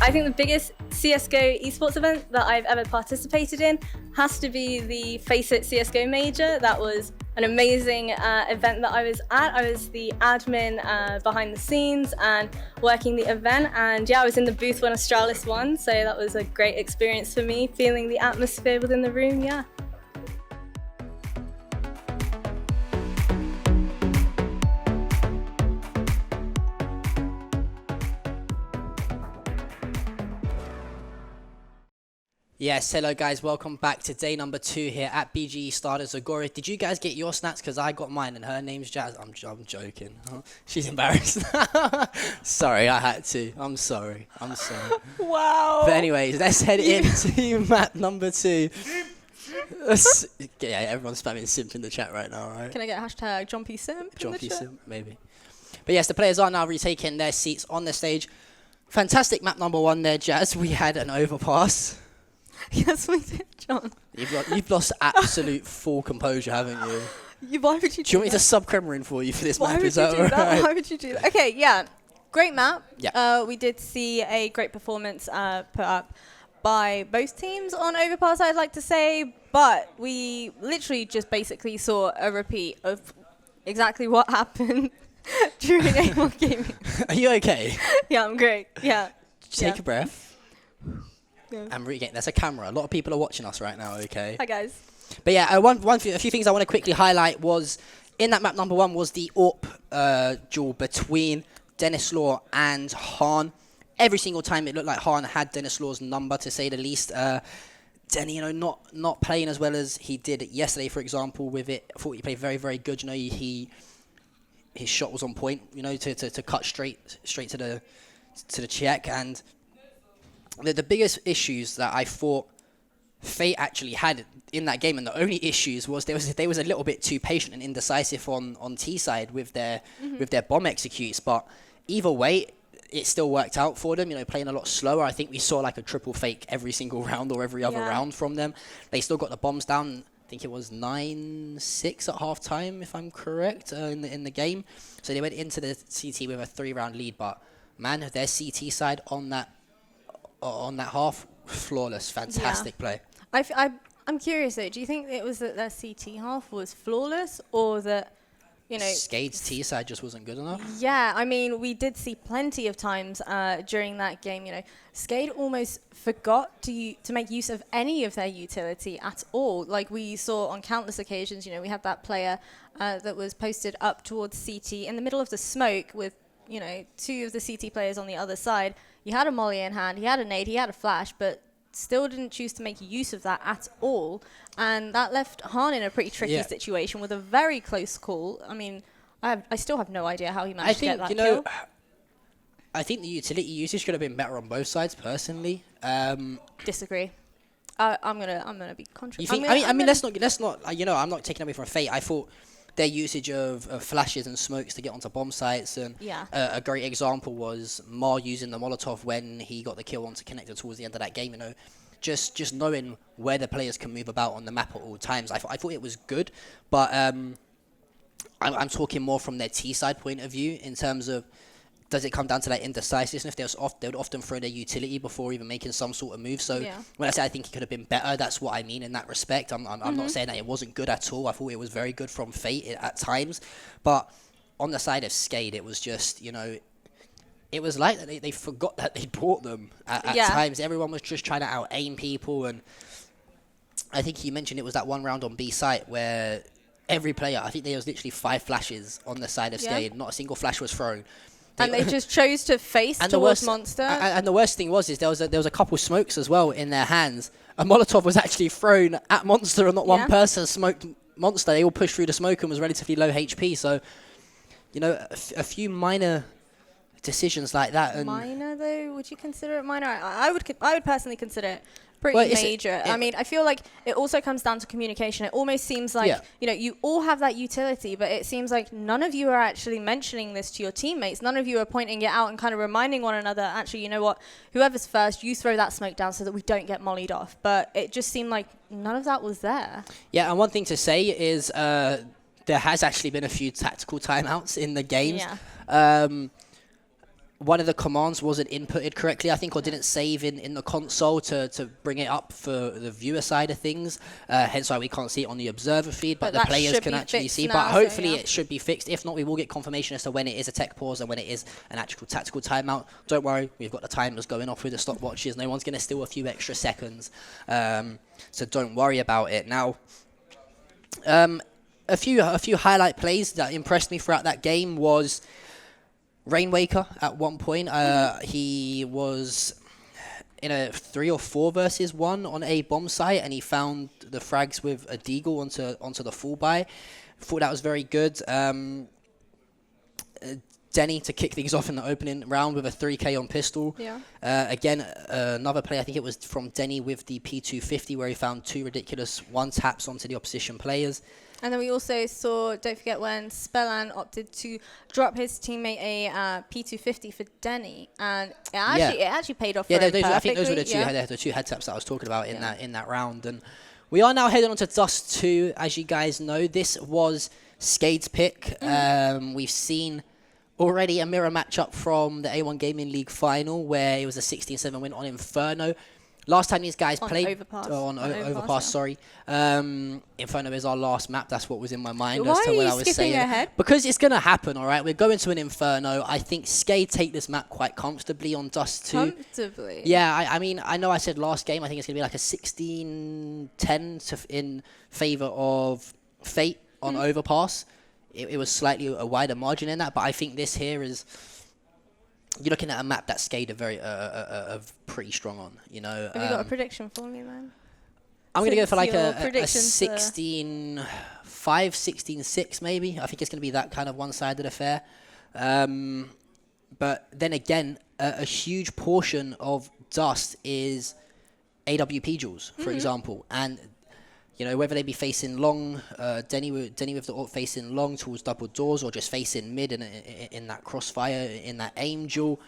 I think the biggest CSGO esports event that I've ever participated in has to be the Face It CSGO Major. That was an amazing event that I was at. I was the admin behind the scenes and working the event, and yeah, I was in the booth when Astralis won, so that was a great experience for me, feeling the atmosphere within the room, yeah. Yes, hello guys, welcome back to day number 2 here at BGE Stara Zagora. Did you guys get your snacks? Because I got mine, and her name's Jazz. I'm joking. Huh? She's embarrassed. Sorry, I had to. I'm sorry. Wow. But anyways, let's head into map number 2. Yeah, everyone's spamming simp in the chat right now, right? Can I get hashtag Jumpy Simp? Jumpy Simp, maybe. But yes, the players are now retaking their seats on the stage. Fantastic map number 1 there, Jazz. We had an overpass. Yes, we did, John. You've lost absolute full composure, haven't you? Why would you do that? Do you want me to sub Kremlin for you for this map? Is that that? Why would you do that? Okay, yeah. Great map. Yeah. We did see a great performance put up by both teams on Overpass, I'd like to say, but we literally just basically saw a repeat of exactly what happened during A1 gaming. Are you okay? Yeah, I'm great. Yeah. Take a breath. Yeah. And regain. There's a camera. A lot of people are watching us right now, okay? Hi, guys. But yeah, a few things I want to quickly highlight was, in that map number 1 was the AWP duel between Dennis Law and Han. Every single time it looked like Han had Dennis Law's number, to say the least. Denny, not playing as well as he did yesterday, for example, with it. I thought he played very, very good. His shot was on point, to cut straight to the check. And the biggest issues that I thought Fate actually had in that game, and the only issues was they was a little bit too patient and indecisive on T side with their bomb executes. But either way, it still worked out for them. Playing a lot slower. I think we saw like a triple fake every single round or every other round from them. They still got the bombs down. I think it was 9-6 at half time, if I'm correct, in the game. So they went into the CT with a 3-round lead. But man, their CT side on that half, flawless, fantastic play. I'm curious though, do you think it was that their CT half was flawless, or that you know, Skade's T side just wasn't good enough. yeah, I mean, we did see plenty of times during that game, you know, Skade almost forgot to make use of any of their utility at all. Like we saw on countless occasions, you know, we had that player that was posted up towards CT in the middle of the smoke with, you know, 2 of the CT players on the other side. He had a molly in hand, he had a nade, he had a flash, but still didn't choose to make use of that at all. And that left Han in a pretty tricky situation with a very close call. I mean, I still have no idea how he managed to get that kill. I think the utility usage could have been better on both sides, personally. Disagree. I'm gonna be controversial. I mean, let's not. You know, I'm not taking away from Fate. I thought their usage of flashes and smokes to get onto bomb sites, and a great example was Mar using the Molotov when he got the kill onto Connector towards the end of that game. You know, just knowing where the players can move about on the map at all times. I thought it was good, but I'm talking more from their T side point of view in terms of, does it come down to that indecisiveness? They would often throw their utility before even making some sort of move. So when I say I think it could have been better, that's what I mean in that respect. I'm not saying that it wasn't good at all. I thought it was very good from Fate at times. But on the side of Skade, it was just, you know, it was like they forgot that they brought them at times. Everyone was just trying to out-aim people. And I think you mentioned it was that one round on B site where every player, I think there was literally 5 flashes on the side of Skade. Not a single flash was thrown. And they just chose to face towards Monster. And the worst thing was there was a couple smokes as well in their hands. A Molotov was actually thrown at Monster, and not one person smoked Monster. They all pushed through the smoke and was relatively low HP. So, you know, a few minor decisions like that. And minor though? Would you consider it minor? I would personally consider it pretty major. I mean, I feel like it also comes down to communication. It almost seems like, you know, you all have that utility, but it seems like none of you are actually mentioning this to your teammates. None of you are pointing it out and kind of reminding one another, actually, you know what, whoever's first, you throw that smoke down so that we don't get mollied off. But it just seemed like none of that was there. Yeah, and one thing to say is there has actually been a few tactical timeouts in the games. One of the commands wasn't inputted correctly, I think, or didn't save in the console to bring it up for the viewer side of things. Hence why we can't see it on the observer feed, but the players can actually see. But hopefully it should be fixed. If not, we will get confirmation as to when it is a tech pause and when it is an actual tactical timeout. Don't worry, we've got the timers going off with the stopwatches. No one's going to steal a few extra seconds. So don't worry about it. Now, a few highlight plays that impressed me throughout that game was Rainwaker at one point. He was in a 3 or 4 versus 1 on a bomb site, and he found the frags with a deagle onto the full buy. Thought that was very good. Denny to kick things off in the opening round with a 3K on pistol. Again, another play, I think it was from Denny with the P250, where he found 2 ridiculous one-taps onto the opposition players. And then we also saw, don't forget when Spellan opted to drop his teammate a P250 for Denny, and it actually paid off. I think those were the two head taps that I was talking about in that round. And we are now heading on to Dust 2. As you guys know, this was Skade's pick. We've seen already a mirror matchup from the A1 Gaming League final, where it was a 16-7 win on Inferno. Last time these guys played on Overpass, sorry. Inferno is our last map. That's what was in my mind. Why are you skipping ahead? Because it's going to happen, all right? We're going to an Inferno. I think Skade take this map quite comfortably on Dust 2. Comfortably? Yeah, I mean, I know I said last game, I think it's going to be like a 16-10 in favor of Fate on Overpass. It was slightly a wider margin in that, but I think this here is... You're looking at a map that Skade are pretty strong on, you know. Have you got a prediction for me, man? I'm going to go for like a 16-5, 16-6 maybe. I think it's going to be that kind of one-sided affair. But then again, a huge portion of Dust is AWP duels, for example. And, you know, whether they be facing long, Denny with the ult facing long towards double doors, or just facing mid in that crossfire, in that aim duel.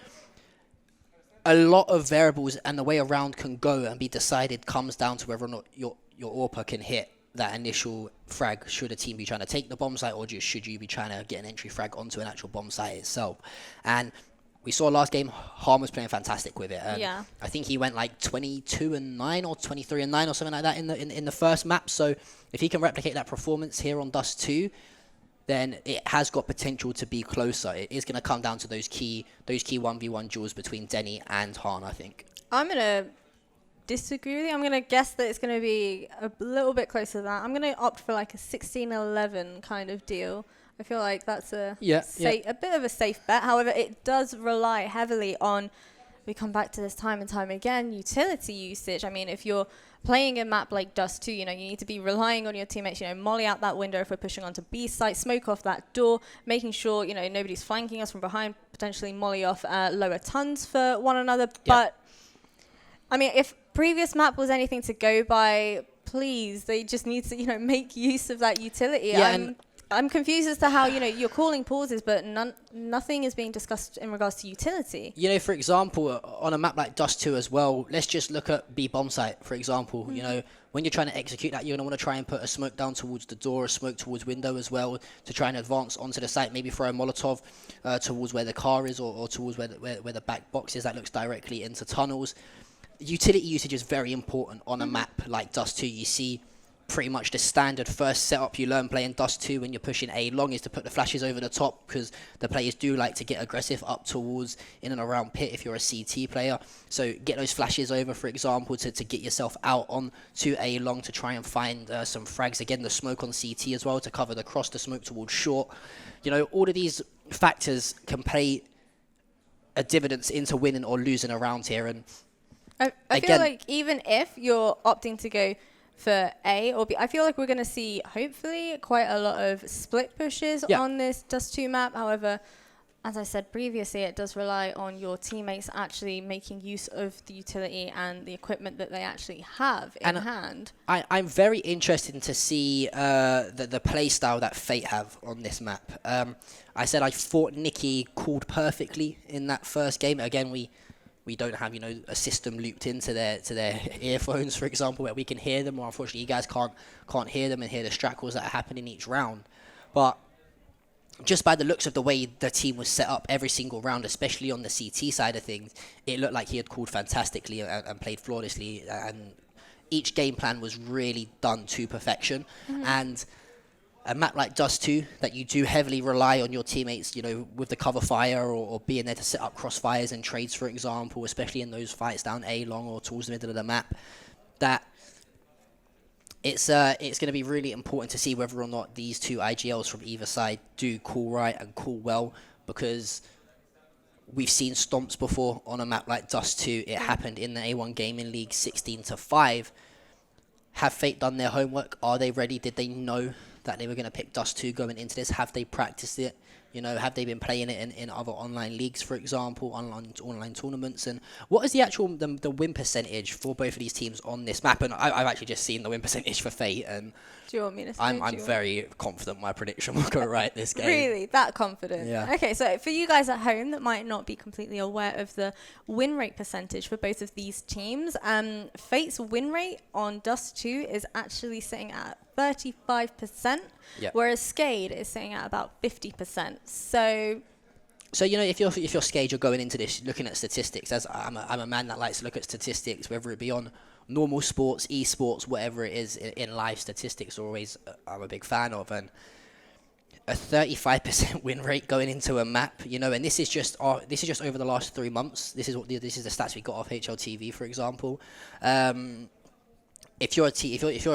A lot of variables and the way a round can go and be decided comes down to whether or not your AWPer can hit that initial frag, should a team be trying to take the bomb site, or just should you be trying to get an entry frag onto an actual bomb site itself. And we saw last game, Harm was playing fantastic with it. I think he went like 22-9 or 23-9 or something like that in the first map. So if he can replicate that performance here on Dust 2, then it has got potential to be closer. It is going to come down to those key 1v1 duels between Denny and Han, I think. I'm going to disagree with you. I'm going to guess that it's going to be a little bit closer to that. I'm going to opt for like a 16-11 kind of deal. I feel like that's a bit of a safe bet. However, it does rely heavily on, we come back to this time and time again, utility usage. I mean, if you're playing a map like Dust 2, you need to be relying on your teammates, molly out that window if we're pushing onto B site, smoke off that door, making sure, nobody's flanking us from behind, potentially molly off lower tons for one another. Yep. But, I mean, if previous map was anything to go by, please, they just need to, make use of that utility. Yeah, I'm confused as to how, you're calling pauses, but nothing is being discussed in regards to utility. For example, on a map like Dust 2 as well, let's just look at B bomb site, for example. When you're trying to execute that, you're going to want to try and put a smoke down towards the door, a smoke towards window as well, to try and advance onto the site, maybe throw a Molotov towards where the car is or towards where the back box is that looks directly into tunnels. Utility usage is very important on a map like Dust 2. You see pretty much the standard first setup you learn playing Dust 2 when you're pushing A long is to put the flashes over the top, because the players do like to get aggressive up towards in and around pit if you're a CT player. So get those flashes over, for example, to get yourself out on to A long to try and find some frags. Again, the smoke on CT as well to cover the cross, the smoke towards short. All of these factors can play a dividends into winning or losing around here. And I feel like even if you're opting to go for A or B, I feel like we're going to see, hopefully, quite a lot of split pushes on this Dust 2 map. However, as I said previously, it does rely on your teammates actually making use of the utility and the equipment that they actually have in hand. I'm very interested to see the play style that Fate have on this map. I said I thought Nikki called perfectly in that first game. Again, we don't have, a system looped into their earphones, for example, where we can hear them, or unfortunately you guys can't hear them and hear the strat calls that are happening each round. But just by the looks of the way the team was set up every single round, especially on the CT side of things, it looked like he had called fantastically and played flawlessly, and each game plan was really done to perfection. And a map like Dust 2 that you do heavily rely on your teammates, with the cover fire or being there to set up crossfires and trades, for example, especially in those fights down A long or towards the middle of the map, that it's going to be really important to see whether or not these two IGLs from either side do call right and call well, because we've seen stomps before on a map like Dust 2. It happened in the A1 Gaming League 16-5. Have Fate done their homework? Are they ready? Did they know that they were going to pick Dust 2 going into this? Have they practiced it? Have they been playing it in other online leagues, for example, online tournaments? And what is the actual the win percentage for both of these teams on this map? And I've actually just seen the win percentage for Fate, and do you want me to say? I'm very confident my prediction will go right this game. Really? That confident? Yeah. Okay, so for you guys at home that might not be completely aware of the win rate percentage for both of these teams, Fate's win rate on Dust 2 is actually sitting at 35%, whereas Skade is sitting at about 50%. So if you're Skade, you're going into this looking at statistics. As I'm a man that likes to look at statistics, whether it be on normal sports, esports, whatever it is in live statistics. Always I'm a big fan of, and a 35% win rate going into a map, and this is just over the last 3 months. This is the stats we got off HLTV, for example. If you're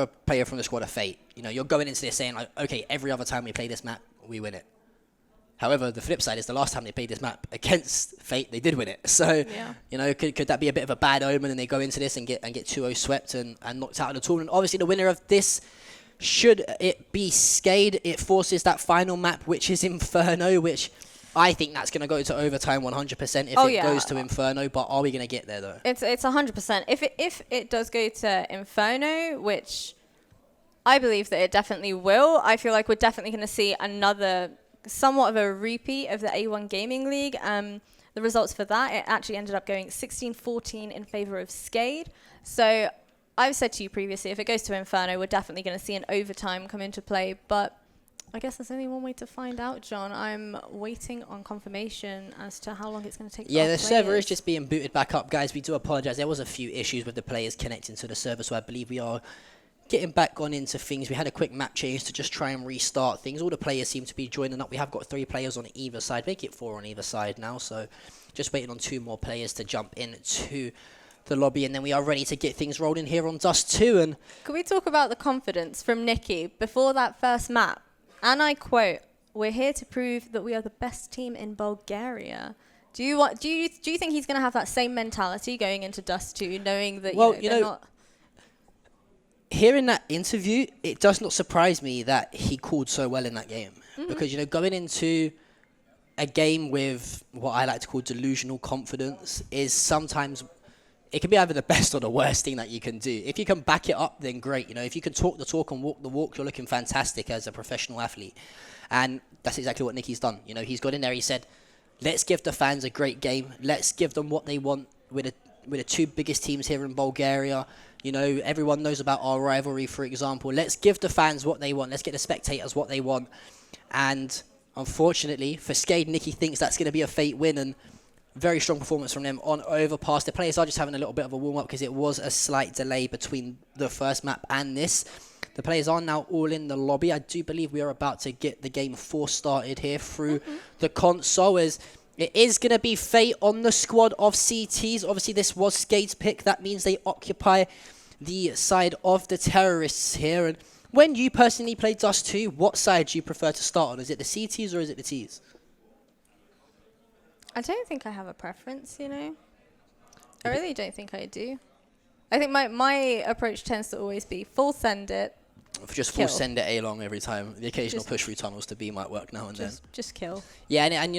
a player from the squad of Fate, you're going into this saying like, okay, every other time we play this map, we win it. However, the flip side is the last time they played this map against Fate, they did win it. So, could that be a bit of a bad omen, and they go into this and get 2-0 swept and knocked out of the tournament? Obviously, the winner of this, should it be Skade, it forces that final map, which is Inferno, which I think that's going to go to overtime 100% if it goes to Inferno. But are we going to get there, though? It's 100%. If it does go to Inferno, which I believe that it definitely will, I feel like we're definitely going to see another somewhat of a repeat of the A1 Gaming League. The results for that, it actually ended up going 16-14 in favor of Skade. So I've said to you previously, if it goes to Inferno, we're definitely going to see an overtime come into play. But I guess there's only one way to find out, John. I'm waiting on confirmation as to how long it's going to take. Yeah, the server is just being booted back up, guys. We do apologize. There was a few issues with the players connecting to the server, so I believe we are getting back on into things. We had a quick map change to just try and restart things. All the players seem to be joining up. We have got 3 players on either side. Make it 4 on either side now. So just waiting on 2 more players to jump into the lobby, and then we are ready to get things rolling here on Dust 2. And Could we talk about the confidence from Nikki before that first map? And I quote, "We're here to prove that we are the best team in Bulgaria." Do you think he's going to have that same mentality going into Dust 2, knowing that they're not? Hearing that interview, it does not surprise me that he called so well in that game. Because, going into a game with what I like to call delusional confidence is sometimes, it can be either the best or the worst thing that you can do. If you can back it up, then great. If you can talk the talk and walk the walk, you're looking fantastic as a professional athlete. And that's exactly what Nicky's done. He's got in there, he said, let's give the fans a great game. Let's give them what they want with the 2 biggest teams here in Bulgaria. Everyone knows about our rivalry, for example. Let's give the fans what they want. Let's get the spectators what they want. And unfortunately, for Skade, Nicky thinks that's going to be a fate win, and very strong performance from them on Overpass. The players are just having a little bit of a warm-up because it was a slight delay between the first map and this. The players are now all in the lobby. I do believe we are about to get the game 4 started here through the console, as it is going to be fate on the squad of CTs. Obviously, this was Skade's pick. That means they occupy the side of the terrorists here. And when you personally play Dust 2, what side do you prefer to start on? Is it the CTs or is it the Ts? I don't think I have a preference, I really don't think I do. I think my approach tends to always be full send it. Just full send it A-long every time. The occasional push through tunnels to B might work now and then. Just kill. Yeah, and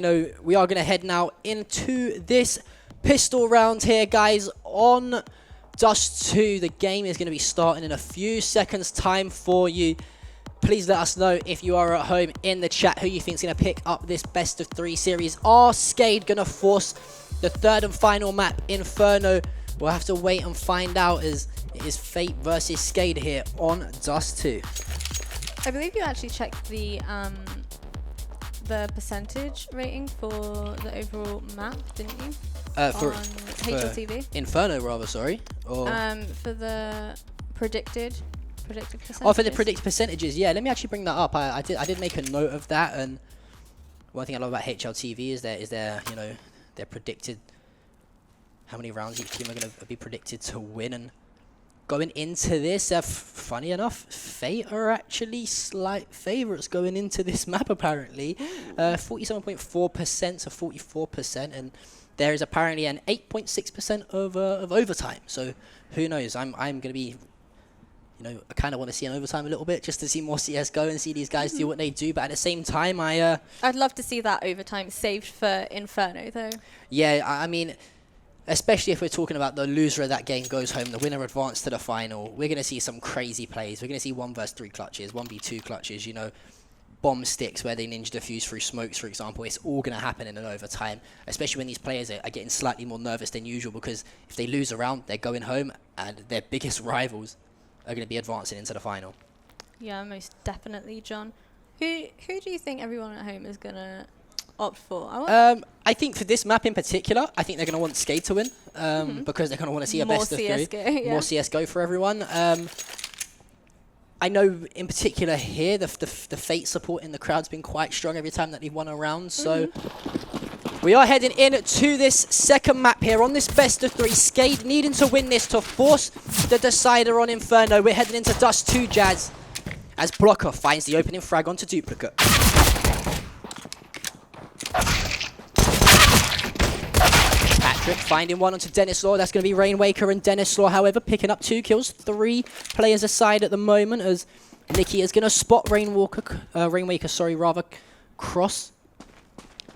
we are going to head now into this pistol round here, guys, on Dust 2. The game is going to be starting in a few seconds' time for you. Please let us know if you are at home in the chat who you think is going to pick up this best of 3 series. Are Skade going to force the 3rd and final map, Inferno? We'll have to wait and find out, as it is Fate versus Skade here on Dust 2. I believe you actually checked the percentage rating for the overall map, didn't you? For HLTV. Inferno, rather, sorry. Or for the predicted percentages. Oh, for the predicted percentages, yeah. Let me actually bring that up. I did make a note of that, and one thing I love about HLTV is their their predicted how many rounds each team are going to be predicted to win. And going into this, funny enough, Fate are actually slight favourites going into this map, apparently. 47.4% to 44%, and there is apparently an 8.6% of overtime. So who knows? I'm going to be, I kind of want to see an overtime a little bit just to see more CSGO and see these guys do what they do. But at the same time, I'd love to see that overtime saved for Inferno, though. Yeah, I mean, especially if we're talking about the loser of that game goes home, the winner advanced to the final, we're going to see some crazy plays. We're going to see 1 versus 3 clutches, 1v2 clutches, bomb sticks where they ninja defuse through smokes, for example. It's all going to happen in an overtime, especially when these players are getting slightly more nervous than usual, because if they lose a round, they're going home, and their biggest rivals are going to be advancing into the final. Yeah, most definitely, John. Who do you think everyone at home is going to opt for? I think for this map in particular, I think they're going to want Skade to win, because they're going to want to see a best of 3. Yeah. More CSGO for everyone. I know in particular here, the Fate support in the crowd's been quite strong every time that they've won a round. So we are heading in to this second map here on this best of 3. Skade needing to win this to force the decider on Inferno. We're heading into Dust 2, Jazz, as Blocker finds the opening frag onto Duplicate. Patrick finding one onto Dennis Law. That's going to be Rainwaker and Dennis Law, however, picking up 2 kills. 3 players aside at the moment, as Nicky is going to spot Rainwaker, cross.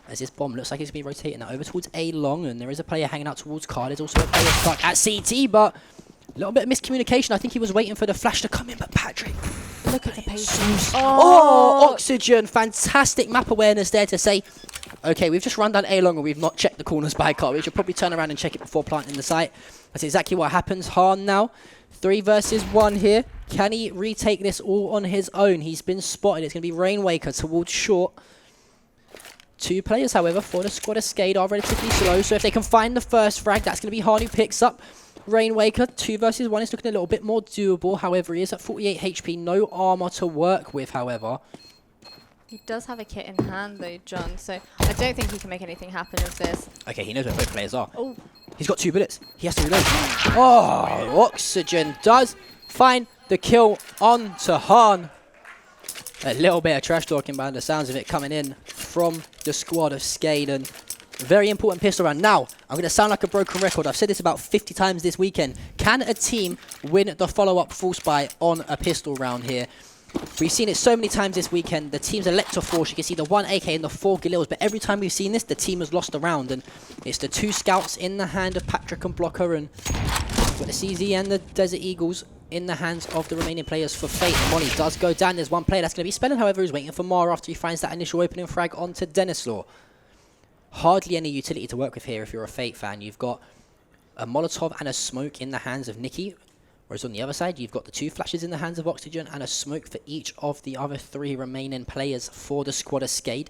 As this bomb looks like it's going to be rotating that over towards A-long, and there is a player hanging out towards Card. There's also a player stuck at CT, but a little bit of miscommunication. I think he was waiting for the flash to come in, but Patrick, Look at the patience. Oh, Oxygen. Fantastic map awareness there to say, okay, we've just run down A-long and we've not checked the corners by car. We should probably turn around and check it before planting the site. That's exactly what happens. Han now, 3 versus 1 here. Can he retake this all on his own? He's been spotted. It's going to be Rainwaker towards short. 2 players, however, for the squad of Skade are relatively slow. So if they can find the first frag, that's going to be Han who picks up Rainwaker, 2 versus 1 is looking a little bit more doable. However, he is at 48 HP, no armor to work with, however. He does have a kit in hand though, John, so I don't think he can make anything happen with this. Okay, he knows where both players are. Oh, He's got 2 bullets. He has to reload. Oh, Oxygen does find the kill on to Han. A little bit of trash talking by the sounds of it coming in from the squad of Skade. And very important pistol round. Now, I'm going to sound like a broken record. I've said this about 50 times this weekend. Can a team win the follow-up full spy on a pistol round here? We've seen it so many times this weekend. The team's elector force. You can see the 1 AK and the 4 Galils. But every time we've seen this, the team has lost a round. And it's the 2 scouts in the hand of Patrick and Blocker. And with the CZ and the Desert Eagles in the hands of the remaining players for Fate. And Molly does go down. There's one player that's going to be spelling. However, he's waiting for Mara after he finds that initial opening frag onto Denislaw. Hardly any utility to work with here if you're a Fate fan. You've got a Molotov and a smoke in the hands of Nikki. Whereas on the other side, you've got the 2 flashes in the hands of Oxygen and a smoke for each of the other 3 remaining players for the squad of Skade.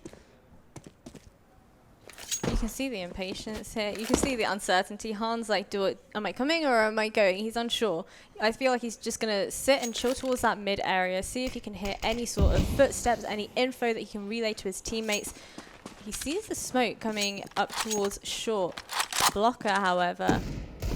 you can see the impatience here. You can see the uncertainty. Han's like, am I coming or am I going? He's unsure. I feel like he's just going to sit and chill towards that mid area, see if he can hear any sort of footsteps, any info that he can relay to his teammates. He sees the smoke coming up towards short. Blocker, however,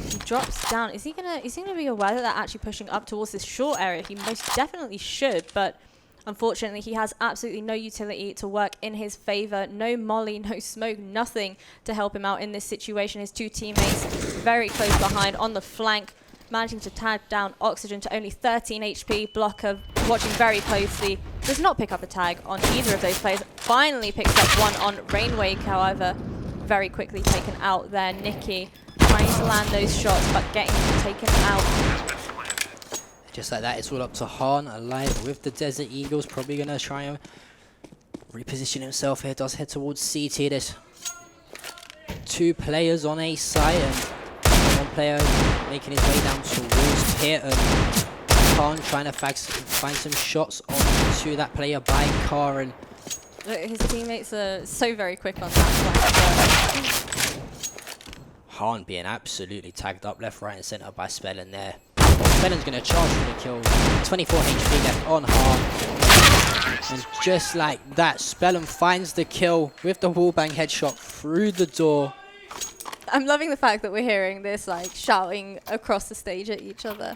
he drops down. Is he gonna be aware that they're actually pushing up towards this short area? He most definitely should, but unfortunately he has absolutely no utility to work in his favor. No molly, no smoke, nothing to help him out in this situation. His 2 teammates very close behind on the flank, managing to tag down Oxygen to only 13 HP. Blocker watching very closely, does not pick up a tag on either of those players. Finally picks up one on Rainwake, however, very quickly taken out there. Nikki trying to land those shots, but getting taken out. Just like that, it's all up to Han, alive with the Desert Eagles. Probably going to try and reposition himself here. Does head towards CT. There's 2 players on A site, and 1 player making his way down towards Pit. And Han trying to find some shots onto that player by car. And His teammates are so very quick on that flank. Han being absolutely tagged up left, right, and centre by Spellin there. Spellin's going to charge for the kill. 24 HP left on Han. And just like that, Spellin finds the kill with the wallbang headshot through the door. I'm loving the fact that we're hearing this like shouting across the stage at each other.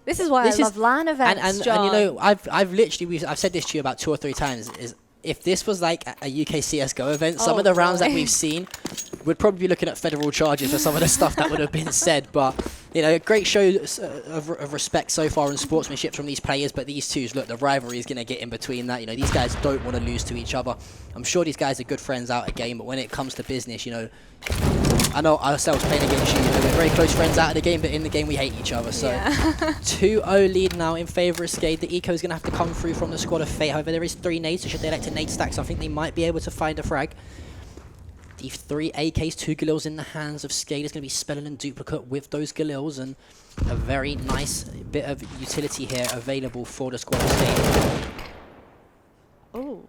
This is why I love LAN events, John. And you know, I've said this to you about 2 or 3 times, is if this was like a UK CSGO event, some of the rounds that we've seen would probably be looking at federal charges for some of the stuff that would have been said. But, you know, a great show of respect so far and sportsmanship from these players. But these 2's, look, the rivalry is going to get in between that. You know, these guys don't want to lose to each other. I'm sure these guys are good friends out of game, but when it comes to business, you know, I know ourselves playing against you, we're very close friends out of the game, but in the game we hate each other. So 2-0 lead now in favour of Skade. The eco is going to have to come through from the squad of Fate. However, there is 3 nades, so should they elect to nade stacks, I think they might be able to find a frag. The 3 AKs, 2 Galils in the hands of Skade is going to be Spellin and Duplicate with those Galils, and a very nice bit of utility here available for the squad of Skade. Oh,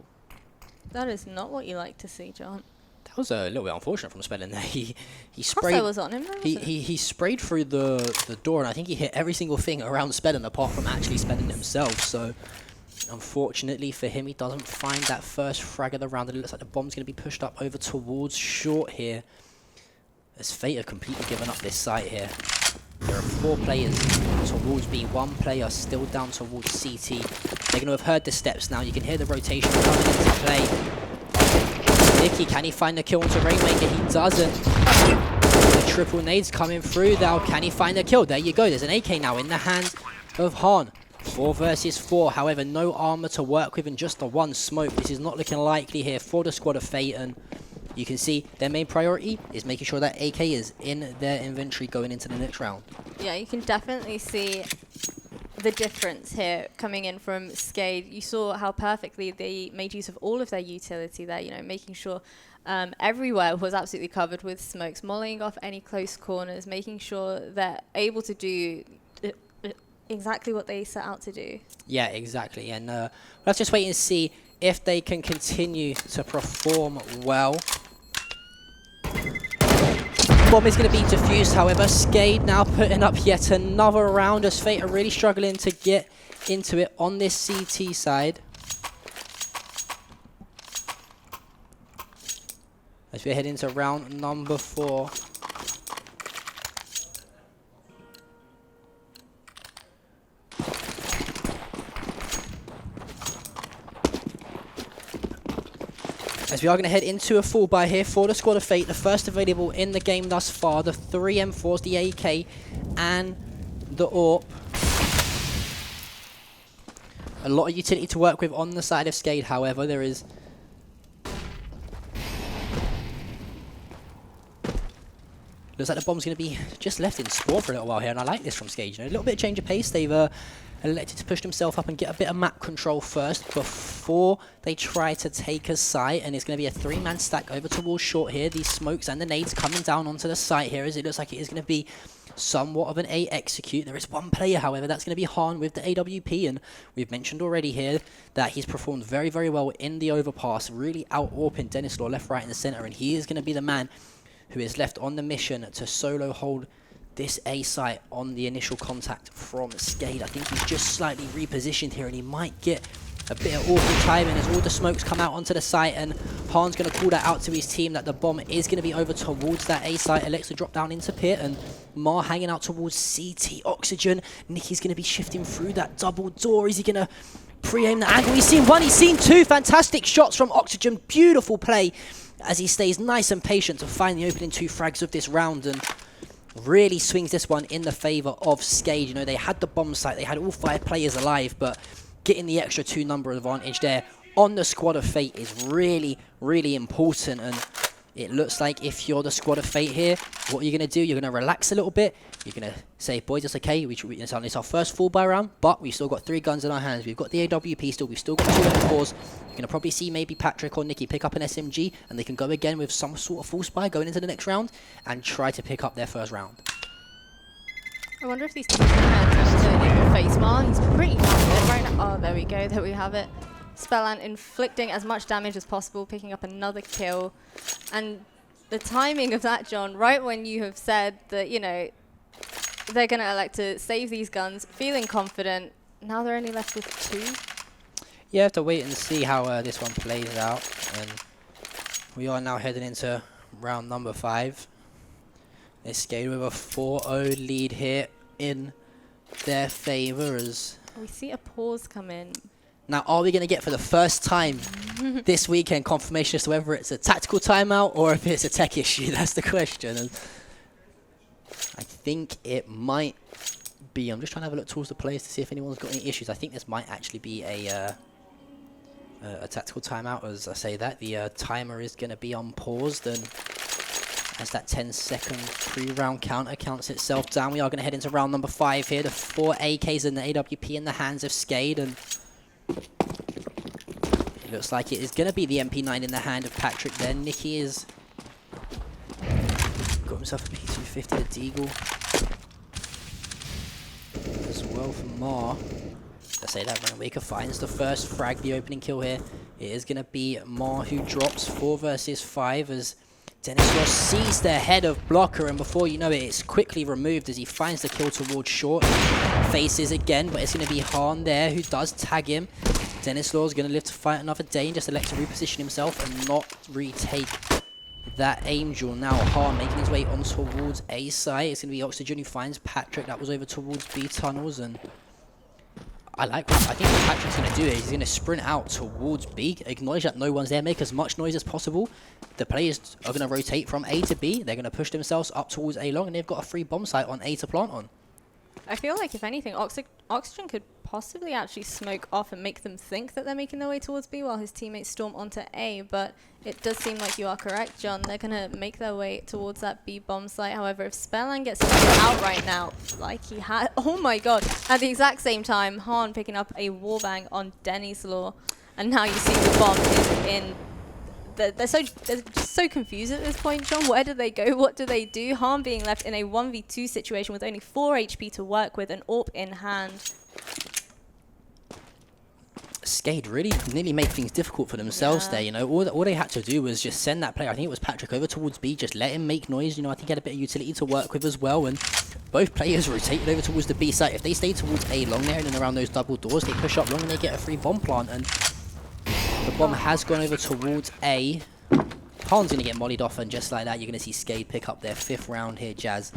that is not what you like to see, John. That was a little bit unfortunate from Spellin there. He sprayed. Crossbow was on him. He sprayed through the door, and I think he hit every single thing around Spellin apart from actually Spellin himself. So unfortunately for him, he doesn't find that first frag of the round. It looks like the bomb's going to be pushed up over towards short here, as Fate have completely given up this site here. There are 4 players towards B, 1 player still down towards CT. They're going to have heard the steps now. You can hear the rotation coming into play. Nicky, can he find the kill onto Rainmaker? He doesn't. The triple nades coming through now. Can he find the kill? There you go. There's an AK now in the hands of Han. 4 versus 4. However, no armor to work with and just the 1 smoke. This is not looking likely here for the squad of Fate. And you can see their main priority is making sure that AK is in their inventory going into the next round. Yeah, you can definitely see the difference here coming in from Skade. You saw how perfectly they made use of all of their utility there, you know, making sure everywhere was absolutely covered with smokes, mollying off any close corners, making sure they're able to do exactly what they set out to do. Yeah, exactly. And let's just wait and see if they can continue to perform well. bomb is going to be defused, however. Skade now putting up yet another round as Fate are really struggling to get into it on this CT side. As we head into round number 4. As we are going to head into a full buy here for the Squad of Fate, the first available in the game thus far, the 3 M4s, the AK, and the AWP. A lot of utility to work with on the side of Skade, however, there is... Looks like the bomb's going to be just left in spawn for a little while here, and I like this from Skade. You know, a little bit of change of pace. They've elected to push themselves up and get a bit of map control first before they try to take a site, and it's going to be a 3-man stack over towards short here. These smokes and the nades coming down onto the site here, as it looks like it is going to be somewhat of an A execute. There is one player, however, that's going to be Han with the AWP, and we've mentioned already here that he's performed very, very well in the overpass, really out-warping Dennis Law left, right, and the center, and he is going to be the man who is left on the mission to solo hold this A site on the initial contact from Skade. I think he's just slightly repositioned here, and he might get a bit of awkward timing as all the smokes come out onto the site, and Han's going to call that out to his team that the bomb is going to be over towards that A site. Alexa drop down into pit, and Mar hanging out towards CT Oxygen. Nicky's going to be shifting through that double door. Is he going to pre-aim the angle? He's seen one, he's seen two. Fantastic shots from Oxygen. Beautiful play as he stays nice and patient to find the opening 2 frags of this round, and really swings this one in the favor of Skade. You know, they had the bomb site, they had all 5 players alive, but getting the extra 2 number advantage there on the Squad of Fate is really, really important. And it looks like if you're the Squad of Fate here, what you're going to do, you're going to relax a little bit. You're going to say, boys, it's okay. It's our first full buy round, but we've still got 3 guns in our hands. We've got the AWP still. We've still got 2 M4s. You're going to probably see maybe Patrick or Nicky pick up an SMG, and they can go again with some sort of full spy going into the next round and try to pick up their first round. I wonder if these teams are going to face Mar. He's pretty confident right now. Oh, there we go. There we have it. Spellan inflicting as much damage as possible, picking up another kill. And the timing of that, John, right when you have said that, you know, they're going to elect to save these guns, feeling confident. Now they're only left with 2. You have to wait and see how this one plays out. And we are now heading into round number 5. They Skade with a 4-0 lead here in their favor as... We see a pause come in. Now, are we going to get for the first time this weekend confirmation as to whether it's a tactical timeout or if it's a tech issue? That's the question. And I think it might be. I'm just trying to have a look towards the players to see if anyone's got any issues. I think this might actually be a tactical timeout. As I say that, the timer is going to be unpaused, and as that 10-second pre-round counter counts itself down, we are going to head into round number 5 here. The 4 AKs and the AWP in the hands of Skade, and it looks like it is going to be the MP9 in the hand of Patrick there. Nicky is got himself a P250, the Deagle as well from Mar. I say that Renwaker finds the first frag, the opening kill here. It is going to be Mar who drops 4 versus 5 as Dennis Ross sees the head of blocker, and before you know it, it's quickly removed as he finds the kill towards short. Faces again, but it's going to be Han there who does tag him. Dennis Law is going to live to fight another day and just elect to reposition himself and not retake that aim duel. Now Han making his way on towards A site. It's going to be Oxygen who finds Patrick. That was over towards B tunnels, and I think what Patrick's going to do is he's going to sprint out towards B, acknowledge that no one's there, make as much noise as possible. The players are going to rotate from A to B. They're going to push themselves up towards A long, and they've got a free bomb site on A to plant on. I feel like, if anything, Oxygen could possibly actually smoke off and make them think that they're making their way towards B while his teammates storm onto A, but it does seem like you are correct, John. They're going to make their way towards that B bomb site. However, if Spellman gets out right now, like he had... Oh my god. At the exact same time, Han picking up a wallbang on Denny's Law, and now you see the bomb is in... They're just so confused at this point, John. Where do they go? What do they do? Han being left in a 1v2 situation with only 4 HP to work with, an AWP in hand. Skade really nearly made things difficult for themselves there, you know. All they had to do was just send that player, I think it was Patrick, over towards B, just let him make noise, you know. I think he had a bit of utility to work with as well, and both players rotated over towards the B site. If they stay towards A long there and then around those double doors, they push up long and they get a free bomb plant, and the bomb has gone over towards A. Han's going to get mollied off, and just like that, you're going to see Skade pick up their 5th round here, Jazz.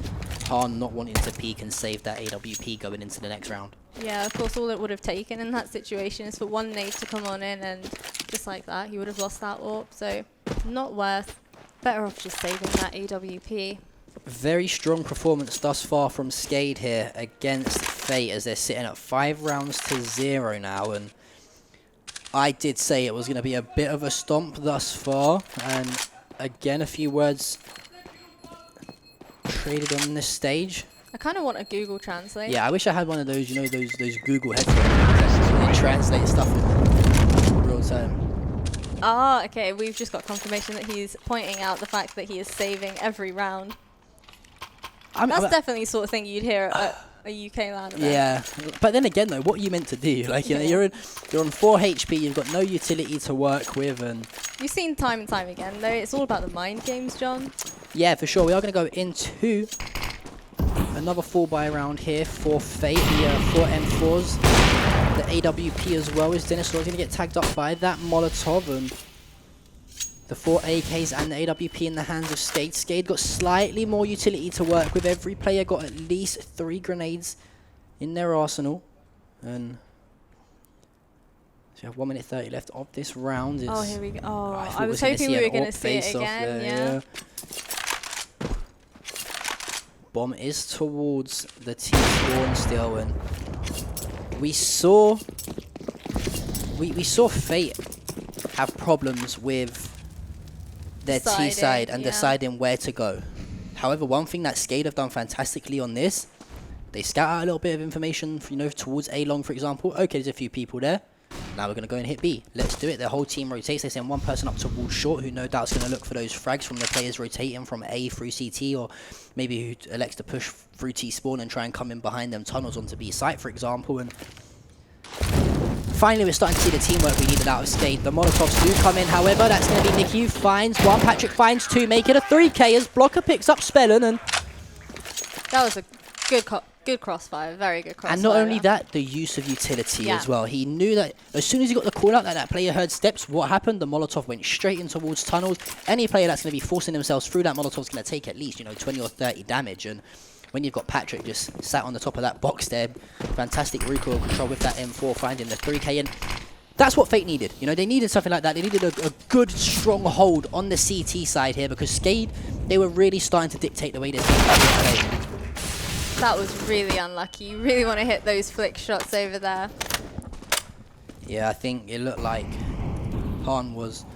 Han not wanting to peek and save that AWP going into the next round. Yeah, of course, all it would have taken in that situation is for one nade to come on in, and just like that, he would have lost that AWP. So, not worth. Better off just saving that AWP. Very strong performance thus far from Skade here against Fate, as they're sitting at 5 rounds to 0 now. And I did say it was going to be a bit of a stomp thus far. And again, a few words traded on this stage. I kind of want a Google Translate. Yeah, I wish I had one of those, you know, those Google headphones that translate stuff in real time. Ah, okay, we've just got confirmation that he's pointing out the fact that he is saving every round. That's definitely the sort of thing you'd hear at a UK LAN event. Yeah, but then again though, what are you meant to do? Like, you know, you're on 4 HP, you've got no utility to work with, and You've seen time and time again though, it's all about the mind games, John. yeah, for sure. We are going to go into another 4-buy round here for Fate, the 4 M4s. The AWP as well is Dennis Law's going to get tagged up by that Molotov, and the 4 AKs and the AWP in the hands of Skade. Skade got slightly more utility to work with. Every player got at least 3 grenades in their arsenal. And so you have 1 minute 30 left of this round. Oh, here we go. Oh, I I was hoping we were going to see it again. Yeah. Bomb is towards the T spawn still, and we saw Fate have problems with their T side and deciding where to go. However, one thing that Skade have done fantastically on this, they scout out a little bit of information, you know, towards A long, for example. Okay, there's a few people there. Now we're going to go and hit B. Let's do it. Their whole team rotates. They send one person up towards short, who no doubt is going to look for those frags from the players rotating from A through CT, or maybe who elects to push through T spawn and try and come in behind them tunnels onto B site, for example. And finally, we're starting to see the teamwork we needed out of Skade. The Molotovs do come in, however. That's going to be Nicky, who finds 1. Patrick finds 2. Make it a 3K as Blocker picks up Spellin. And That was a good crossfire, very good crossfire. and not only that, the use of utility as well. He knew that as soon as he got the call out that that player heard steps, what happened? The Molotov went straight in towards tunnels. Any player that's going to be forcing themselves through that Molotov is going to take at least, you know, 20 or 30 damage. And when you've got Patrick just sat on the top of that box there, fantastic recoil control with that M4, finding the 3K. And that's what Fate needed. You know, they needed something like that. They needed a good, strong hold on the CT side here, because Skade, they were really starting to dictate the way this game was played. That was really unlucky. You really want to hit those flick shots over there. Yeah, I think it looked like Han was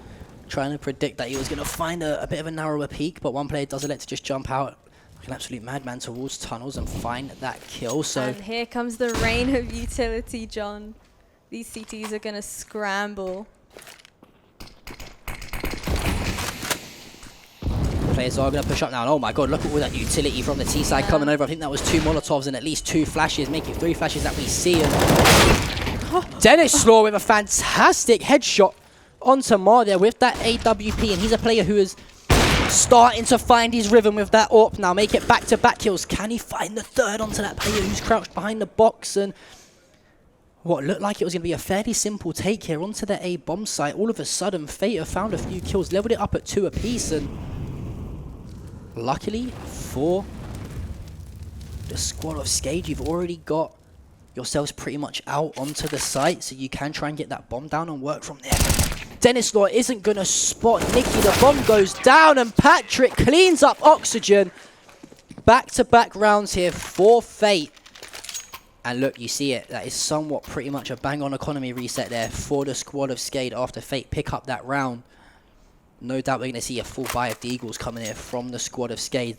trying to predict that he was going to find a bit of a narrower peak, but one player does elect to just jump out like an absolute madman towards tunnels and find that kill. So And here comes the rain of utility, John. These CTs are going to scramble. players are going to push up now. And oh my god, look at all that utility from the T side coming over. I think that was 2 Molotovs and at least 2 flashes, making 3 flashes that we see. And Dennis Slaw with a fantastic headshot onto Mar there with that AWP. And he's a player who is starting to find his rhythm with that AWP now. Make it back-to-back kills. Can he find the third onto that player who's crouched behind the box? And what looked like it was going to be a fairly simple take here onto the A bomb site. All of a sudden, Fate have found a few kills, leveled it up at 2 apiece, and luckily for the squad of Skade, you've already got yourselves pretty much out onto the site, so you can try and get that bomb down and work from there. Dennis Law isn't going to spot Nicky. The bomb goes down, and Patrick cleans up Oxygen. Back-to-back rounds here for Fate. And look, you see it. That is somewhat pretty much a bang-on economy reset there for the squad of Skade after Fate pick up that round. No doubt we're going to see a full buy of the Eagles coming here from the squad of Skade.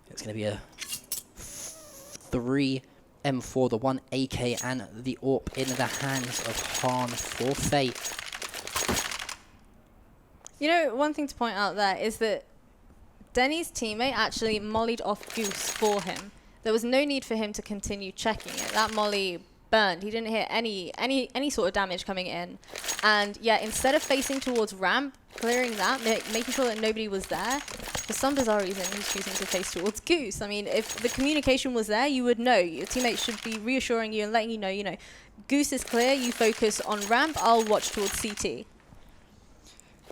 It's going to be a 3 M4, the 1 AK, and the AWP in the hands of Han for Fate. You know, one thing to point out there is that Denny's teammate actually mollied off Goose for him. There was no need for him to continue checking it. That molly burned. He didn't hear any sort of damage coming in. And yeah, instead of facing towards ramp, clearing that, making sure that nobody was there, for some bizarre reason, he's choosing to face towards Goose. I mean, if the communication was there, you would know. Your teammates should be reassuring you and letting you know, Goose is clear, you focus on ramp, I'll watch towards CT.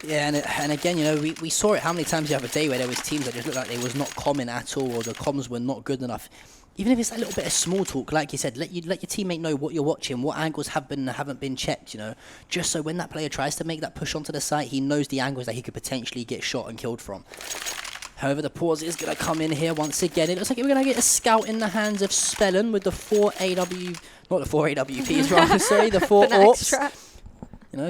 Yeah, and again, we saw it how many times you have a day where there was teams that just looked like they was not common at all, or the comms were not good enough. Even if it's a little bit of small talk, like you said, let your teammate know what you're watching, what angles have been and haven't been checked, just so when that player tries to make that push onto the site, he knows the angles that he could potentially get shot and killed from. However, the pause is going to come in here once again. It looks like we're going to get a scout in the hands of Spellen with the 4 AWPs, rather, sorry, the 4 AWPs.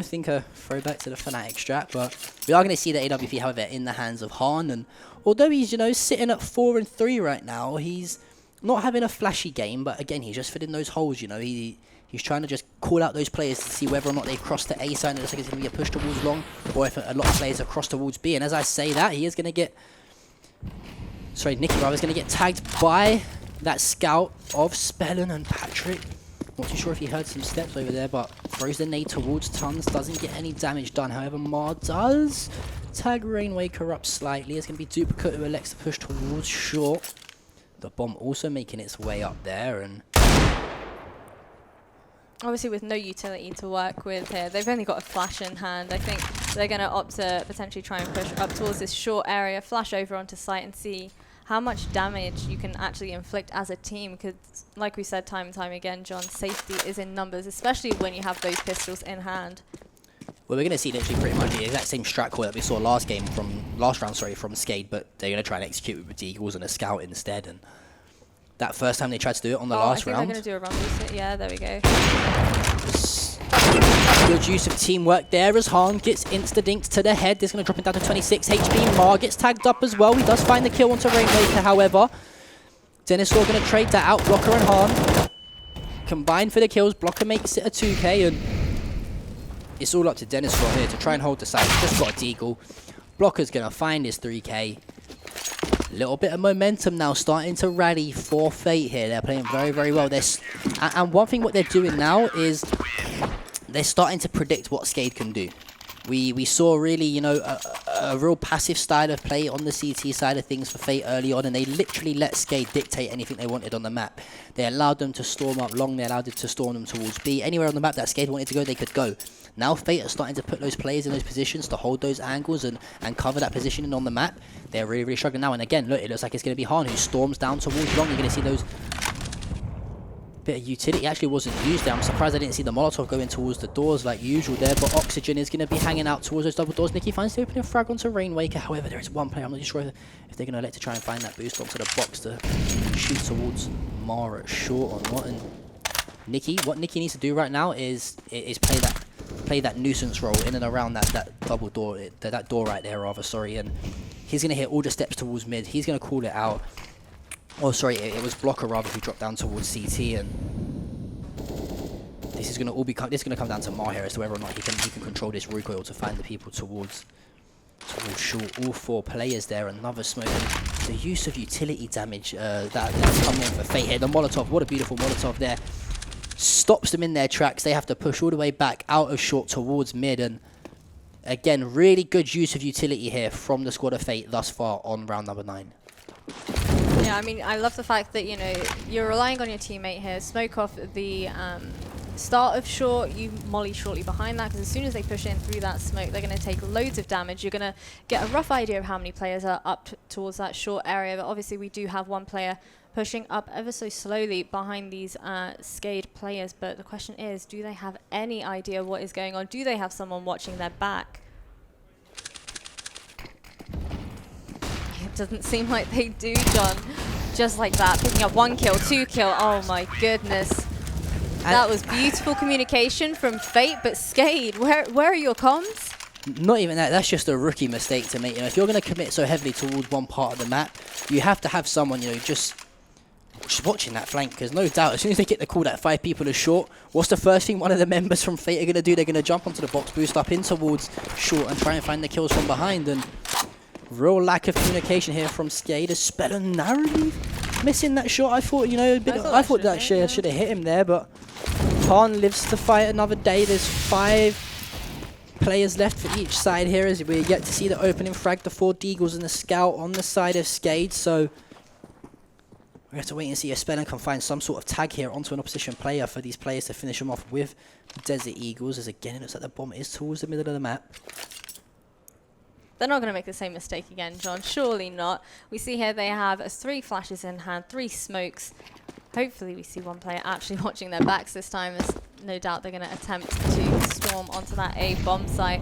Think a throwback to the Fnatic strat, but we are going to see the AWP, however, in the hands of Han. And although he's, sitting at 4 and 3 right now, he's not having a flashy game, but again, he's just filling those holes, He's trying to just call out those players to see whether or not they've crossed the A side, and it looks like it's going to be a push towards long, or if a lot of players have crossed towards B. And as I say that, he is going to get... Sorry, Nicky rather is going to get tagged by that scout of Spellen and Patrick. Not too sure if he heard some steps over there, but throws the nade towards Tons. Doesn't get any damage done. However, Mar does tag Rainwaker up slightly. It's going to be Duplicate who elects to push towards short. The bomb also making its way up there. And obviously with no utility to work with here, they've only got a flash in hand. I think they're going to opt to potentially try and push up towards this short area, flash over onto site and see how much damage you can actually inflict as a team, because like we said time and time again, John, safety is in numbers, especially when you have those pistols in hand. Well, we're going to see literally pretty much the exact same strat call that we saw last round, from Skade, but they're going to try and execute it with Deagles and a scout instead. And that first time they tried to do it on the last round. They're going to do a run boost. Yeah, there we go. Good use of teamwork there as Han gets insta-dinked to the head. This is going to drop him down to 26 HP. Mar gets tagged up as well. He does find the kill onto Rainmaker, however. Dennis Law going to trade that out. Blocker and Han combine for the kills. Blocker makes it a 2k, and it's all up to Dennis Law here to try and hold the side. He's just got a deagle. Blocker's going to find his 3k. Little bit of momentum now starting to rally for Fate here. They're playing very, very well. And one thing what they're doing now is they're starting to predict what Skade can do. We saw really, a real passive style of play on the CT side of things for Fate early on, and they literally let Skade dictate anything they wanted on the map. They allowed them to storm up long, they allowed them to storm them towards B. Anywhere on the map that Skade wanted to go, they could go. Now Fate are starting to put those players in those positions to hold those angles and cover that positioning on the map. They're really, really struggling now. And again, look, it looks like it's going to be Han who storms down towards long. You're going to see those... bit of utility actually wasn't used there. I'm surprised I didn't see the Molotov going towards the doors like usual there, but Oxygen is going to be hanging out towards those double doors. Nicky finds the opening frag onto Rainwaker. However, there is one player, I'm not sure if they're going to elect to try and find that boost onto the box to shoot towards Mara at short or not. And what Nicky needs to do right now is play that nuisance role in and around that double door, that door right there rather, sorry, and he's going to hit all the steps towards mid. He's going to call it out. Oh, sorry, it was Blocker rather who dropped down towards CT, and this is going to come down to Mar here as to whether or not he can control this recoil to find the people towards short. All 4 players there, another smoke. And the use of utility damage that's coming in for Fate here. The Molotov, what a beautiful Molotov there. Stops them in their tracks. They have to push all the way back out of short towards mid, and again, really good use of utility here from the squad of Fate thus far on round number 9. Yeah, I mean, I love the fact that, you're relying on your teammate here. Smoke off the start of short, you molly shortly behind that, because as soon as they push in through that smoke, they're going to take loads of damage. You're going to get a rough idea of how many players are up towards that short area, but obviously we do have one player pushing up ever so slowly behind these Skade players, but the question is, do they have any idea what is going on? Do they have someone watching their back? It doesn't seem like they do, John. Just like that, picking up 1 kill, 2 kill. Oh my goodness. That was beautiful communication from Fate, but Skade, where are your comms? Not even that, that's just a rookie mistake to make. If you're going to commit so heavily towards one part of the map, you have to have someone, just watching that flank, because no doubt, as soon as they get the call that 5 people are short, what's the first thing one of the members from Fate are going to do? They're going to jump onto the box, boost up in towards short, and try and find the kills from behind. And real lack of communication here from Skade. Spellen narrowly missing that shot. I thought, I thought that should have hit him there, but Han lives to fight another day. There's 5 players left for each side here as we get to see the opening frag, the 4 Deagles and the Scout on the side of Skade. So we have to wait and see if Spellen can find some sort of tag here onto an opposition player for these players to finish them off with Desert Eagles. As again, it looks like the bomb is towards the middle of the map. They're not going to make the same mistake again, John. Surely not. We see here they have 3 flashes in hand, 3 smokes. Hopefully we see one player actually watching their backs this time, as no doubt they're going to attempt to storm onto that A bomb site.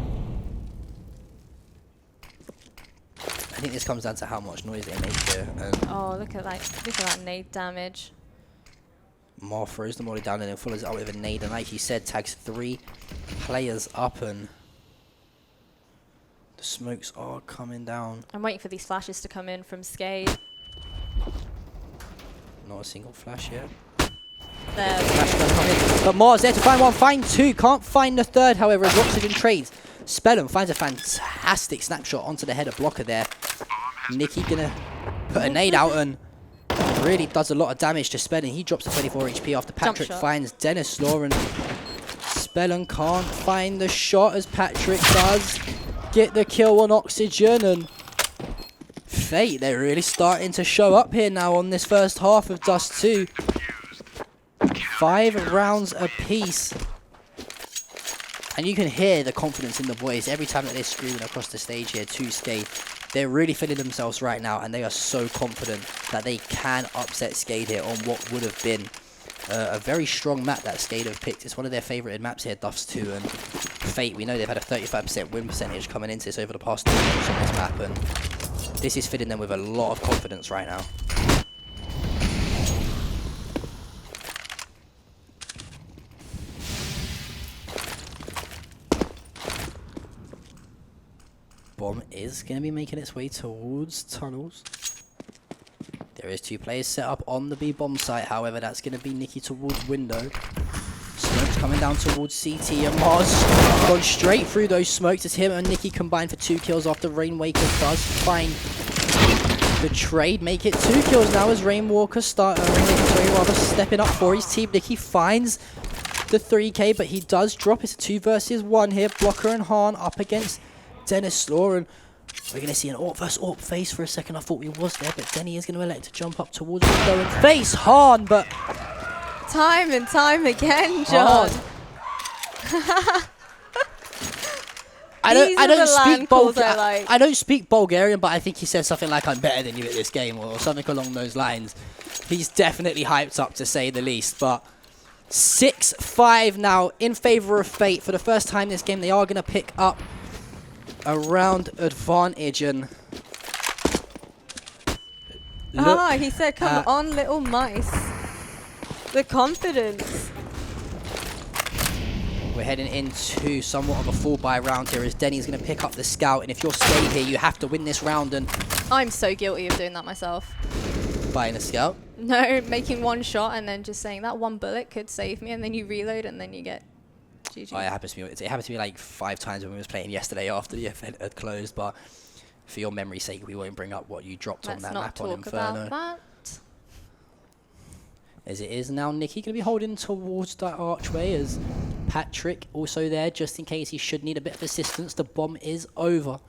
I think this comes down to how much noise they make here. Oh, look at that nade damage. Mar throws the molly down and then follows it up with a nade, and like you said, tags 3 players up, and the smokes are coming down. I'm waiting for these flashes to come in from Skade. Not a single flash yet. There. Flash gonna come in. But Mar's there to find 1, find 2, can't find the 3rd, however, as Oxygen trades. Spellum finds a fantastic snapshot onto the header blocker there. Nicky gonna put a nade out and really does a lot of damage to Spellum. He drops to 24 HP after Patrick finds Dennis Law, and Spellum can't find the shot as Patrick does get the kill on Oxygen. And Fate, they're really starting to show up here now on this first half of Dust 2. 5 rounds apiece. And you can hear the confidence in the boys every time that they're screaming across the stage here to Skade. They're really feeling themselves right now, and they are so confident that they can upset Skade here on what would have been a very strong map that Skade have picked. It's one of their favoured maps here, Dust 2, and Fate, we know they've had a 35% win percentage coming into this over the past 2 months on this map, and this is filling them with a lot of confidence right now. Bomb is going to be making its way towards tunnels. There is 2 players set up on the B bomb site, however that's going to be Nicky towards window. Smokes coming down towards CT, and Mars gone straight through those smokes as him and Nicky combined for 2 kills after Rainwaker does find the trade. Make it 2 kills now as Rainwaker stepping up for his team. Nicky finds the 3k, but he does drop. It's a 2 versus 1 here. Blocker and Han up against Dennis Law, and we're going to see an AWP vs AWP face for a second. I thought we was there, but Denny is going to elect to jump up towards the window and face Han, but Time and time again, John. I don't speak Bulgarian, but I think he said something like, "I'm better than you at this game," or something along those lines. He's definitely hyped up, to say the least. But 6-5 now in favour of Fate. For the first time this game, they are going to pick up a round advantage, and he said, "Come on, little mice." The confidence. We're heading into somewhat of a full buy round here as Denny's going to pick up the Scout, and if you're Skade here, you have to win this round. And I'm so guilty of doing that myself. Buying a Scout? No, making 1 shot and then just saying that 1 bullet could save me, and then you reload and then you get GG. Oh, it happens to me. It happened to me like 5 times when we was playing yesterday after the event had closed. But for your memory's sake, we won't bring up what you dropped on that map on Inferno. Let's not talk about that. As it is now, Nicky going to be holding towards that archway as Patrick also there just in case he should need a bit of assistance. The bomb is over.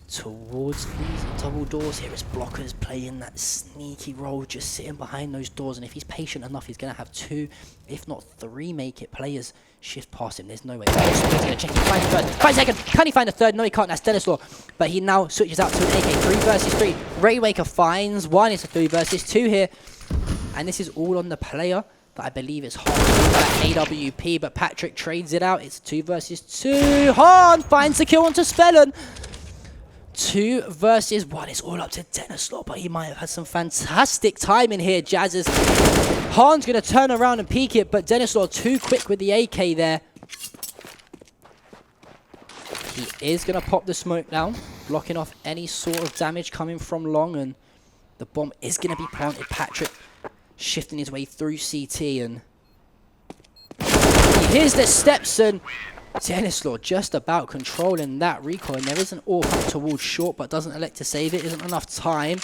Towards these double doors here as Blockers playing that sneaky role, just sitting behind those doors, and if he's patient enough, he's going to have 2, if not 3 make it players shift past him. There's no way. He's going to check. He finds the 3rd. 5 seconds. Can he find the 3rd? No, he can't. That's Dennis Law. But he now switches out to an AK. 3 versus 3. Raywaker finds 1. It's a 3 versus 2 here. And this is all on the player that I believe is Han, that AWP, but Patrick trades it out. It's 2 versus 2. Han finds the kill onto Spellen. 2 versus 1. It's all up to Dennis Law, but he might have had some fantastic timing here. Jazz's Han's going to turn around and peek it, but Dennis Law too quick with the AK there. He is going to pop the smoke down, blocking off any sort of damage coming from long, and the bomb is going to be planted. Patrick shifting his way through CT, and here's the steps, and Dennis Law just about controlling that recoil, and there is an AWP up towards short, but doesn't elect to save it. Isn't enough time.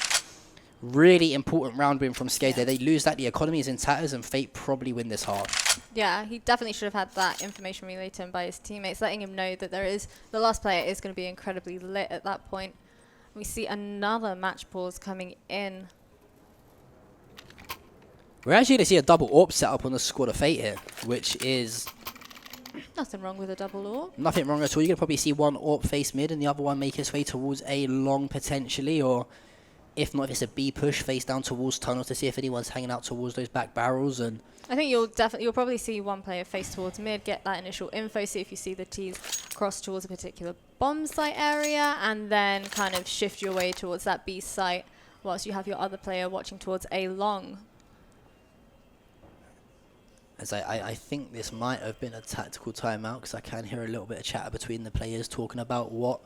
Really important round win from Skade there. They lose that, the economy is in tatters, and Fate probably win this hard. Yeah, he definitely should have had that information relayed to him by his teammates, letting him know that the last player is going to be incredibly lit at that point. We see another match pause coming in. We're actually going to see a double AWP set up on the squad of Fate here, which is Nothing wrong with a double AWP. nothing wrong at all. You're going to probably see one AWP face mid and the other one make its way towards a long potentially, or if not, if it's a B push, face down towards tunnels to see if anyone's hanging out towards those back barrels. And I think you'll probably see one player face towards mid, get that initial info, see if you see the T's cross towards a particular bomb site area, and then kind of shift your way towards that B site, whilst you have your other player watching towards A long. as I think this might have been a tactical timeout, because I can hear a little bit of chatter between the players talking about what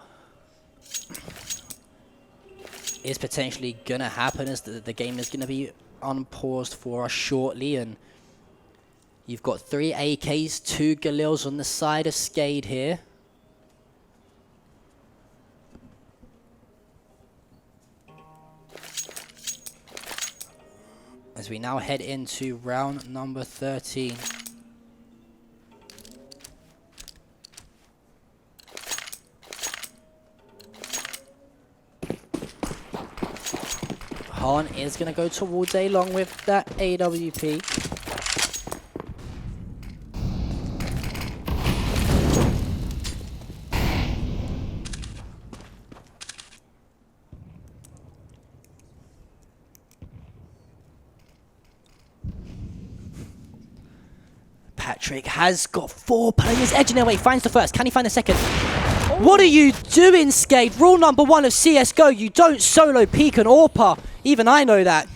is potentially going to happen, as the game is going to be unpaused for us shortly. And you've got 3 AKs, 2 Galils on the side of Skade here. As we now head into round number 13. Han is going to go towards A long with that AWP. Patrick has got 4 players edging their way. Finds the first. Can he find the second? What are you doing, Skade? Rule number 1 of CSGO, you don't solo peek an AWPer. Even I know that.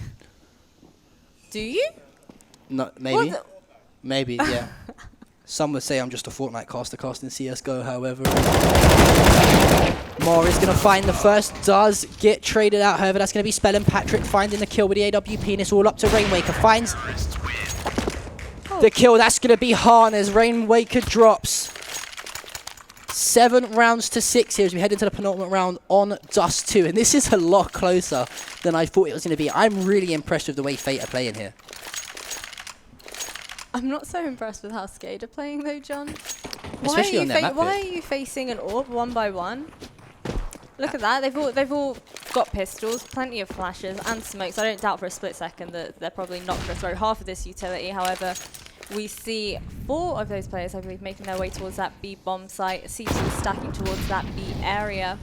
Do you? No, maybe. Maybe, yeah. Some would say I'm just a Fortnite caster casting CSGO, however. Moore is going to find the first, does get traded out, however, that's going to be Spellin. Patrick finding the kill with the AWP, and it's all up to Rainwaker. Finds the kill, that's going to be Han as Rainwaker drops. 7 rounds to 6 here as we head into the penultimate round on Dust 2. And this is a lot closer than I thought it was going to be. I'm really impressed with the way Fate are playing here. I'm not so impressed with how Skade are playing though, John. Especially on their map Why pick. are you facing an AWP one by one? Look at that. They've all got pistols, plenty of flashes and smokes. I don't doubt for a split second that they're probably not going to throw half of this utility. However, we see 4 of those players, I believe, making their way towards that B bomb site. CT stacking towards that B area.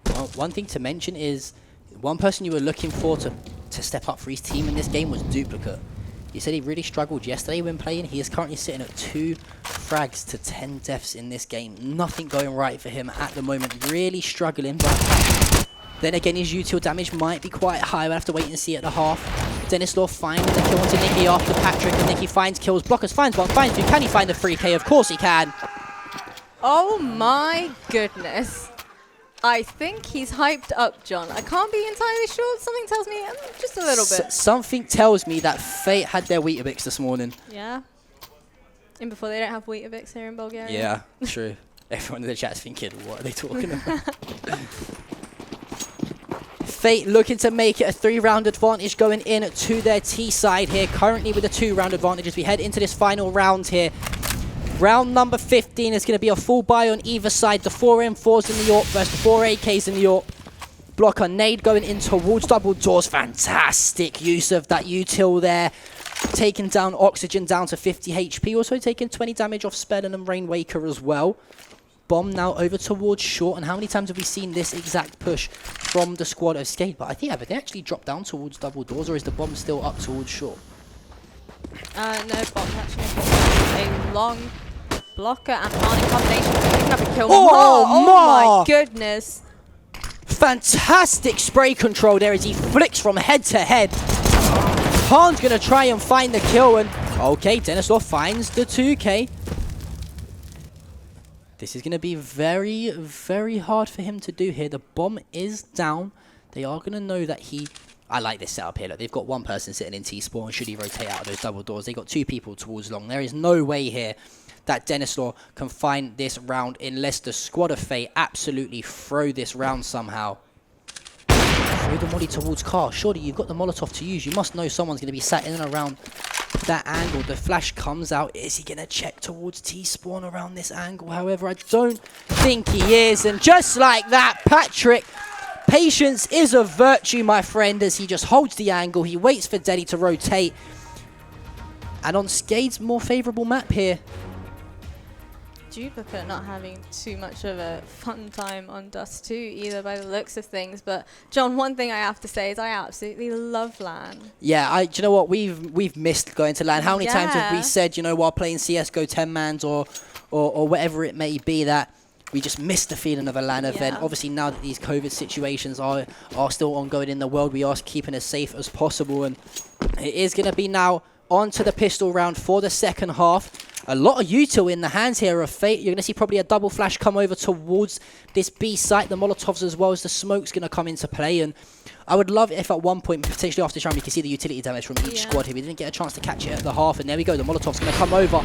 Well, one thing to mention is one person you were looking for to step up for his team in this game was Duplicate. He said he really struggled yesterday when playing. He is currently sitting at 2 frags to 10 deaths in this game. Nothing going right for him at the moment. Really struggling, but then again, his util damage might be quite high. We'll have to wait and see at the half. Dennis Law finding the kill onto Nicky after Patrick, and Nicky finds kills. Blockers finds one, finds 2. Can he find the 3K? Of course he can. Oh my goodness. I think he's hyped up, John. I can't be entirely sure. Something tells me just a little bit. Something tells me that Fate had their Weetabix this morning. Yeah. And before they don't have Weetabix here in Bulgaria. Yeah, true. Everyone in the chat's thinking, what are they talking about? Fate looking to make it a 3-round advantage going in to their T side here. Currently with a 2-round advantage as we head into this final round here. Round number 15 is going to be a full buy on either side. The 4 M4s in the AWP versus the 4 AKs in the AWP. Blocker nade going in towards double doors. Fantastic use of that util there. Taking down Oxygen down to 50 HP. Also taking 20 damage off Spellin and Rainwaker as well. Bomb now over towards short. And how many times have we seen this exact push from the squad of Skade? But I think they actually dropped down towards double doors, or is the bomb still up towards short? No, Bomb's actually a long blocker and Han in combination picking up a kill. Oh my goodness. Fantastic spray control there as he flicks from head to head. Han's going to try and find the kill, and okay, Denislaw finds the 2K. This is going to be very, very hard for him to do here. The bomb is down. They are going to know that he... I like this setup here. Look, they've got one person sitting in T-spawn. Should he rotate out of those double doors? They've got 2 people towards long. There is no way here that Denislaw can find this round unless the squad of Fate absolutely throw this round somehow. 3 With the molly towards Car. Surely you've got the Molotov to use. You must know someone's going to be sat in and around that angle. The flash comes out. Is he going to check towards T-spawn around this angle? However, I don't think he is. And just like that, Patrick, patience is a virtue, my friend, as he just holds the angle. He waits for Denny to rotate. And on Skade's more favourable map here, Duplicate not having too much of a fun time on Dust 2 either by the looks of things. But John, one thing I have to say is I absolutely love LAN. yeah, do you know what? We've missed going to LAN. How many times have we Yeah. said, you know, while playing CSGO 10-mans or whatever it may be, that we just missed the feeling of a LAN event. Yeah. Obviously, now that these COVID situations are still ongoing in the world, we are keeping as safe as possible. And it is going to be now on to the pistol round for the second half. A lot of util in the hands here of Fate. You're going to see probably a double flash come over towards this B site. The Molotovs as well as the smoke's going to come into play. And I would love if at one point, potentially after this round, we can see the utility damage from each squad here. We didn't get a chance to catch it at the half. And there we go. The Molotov's going to come over.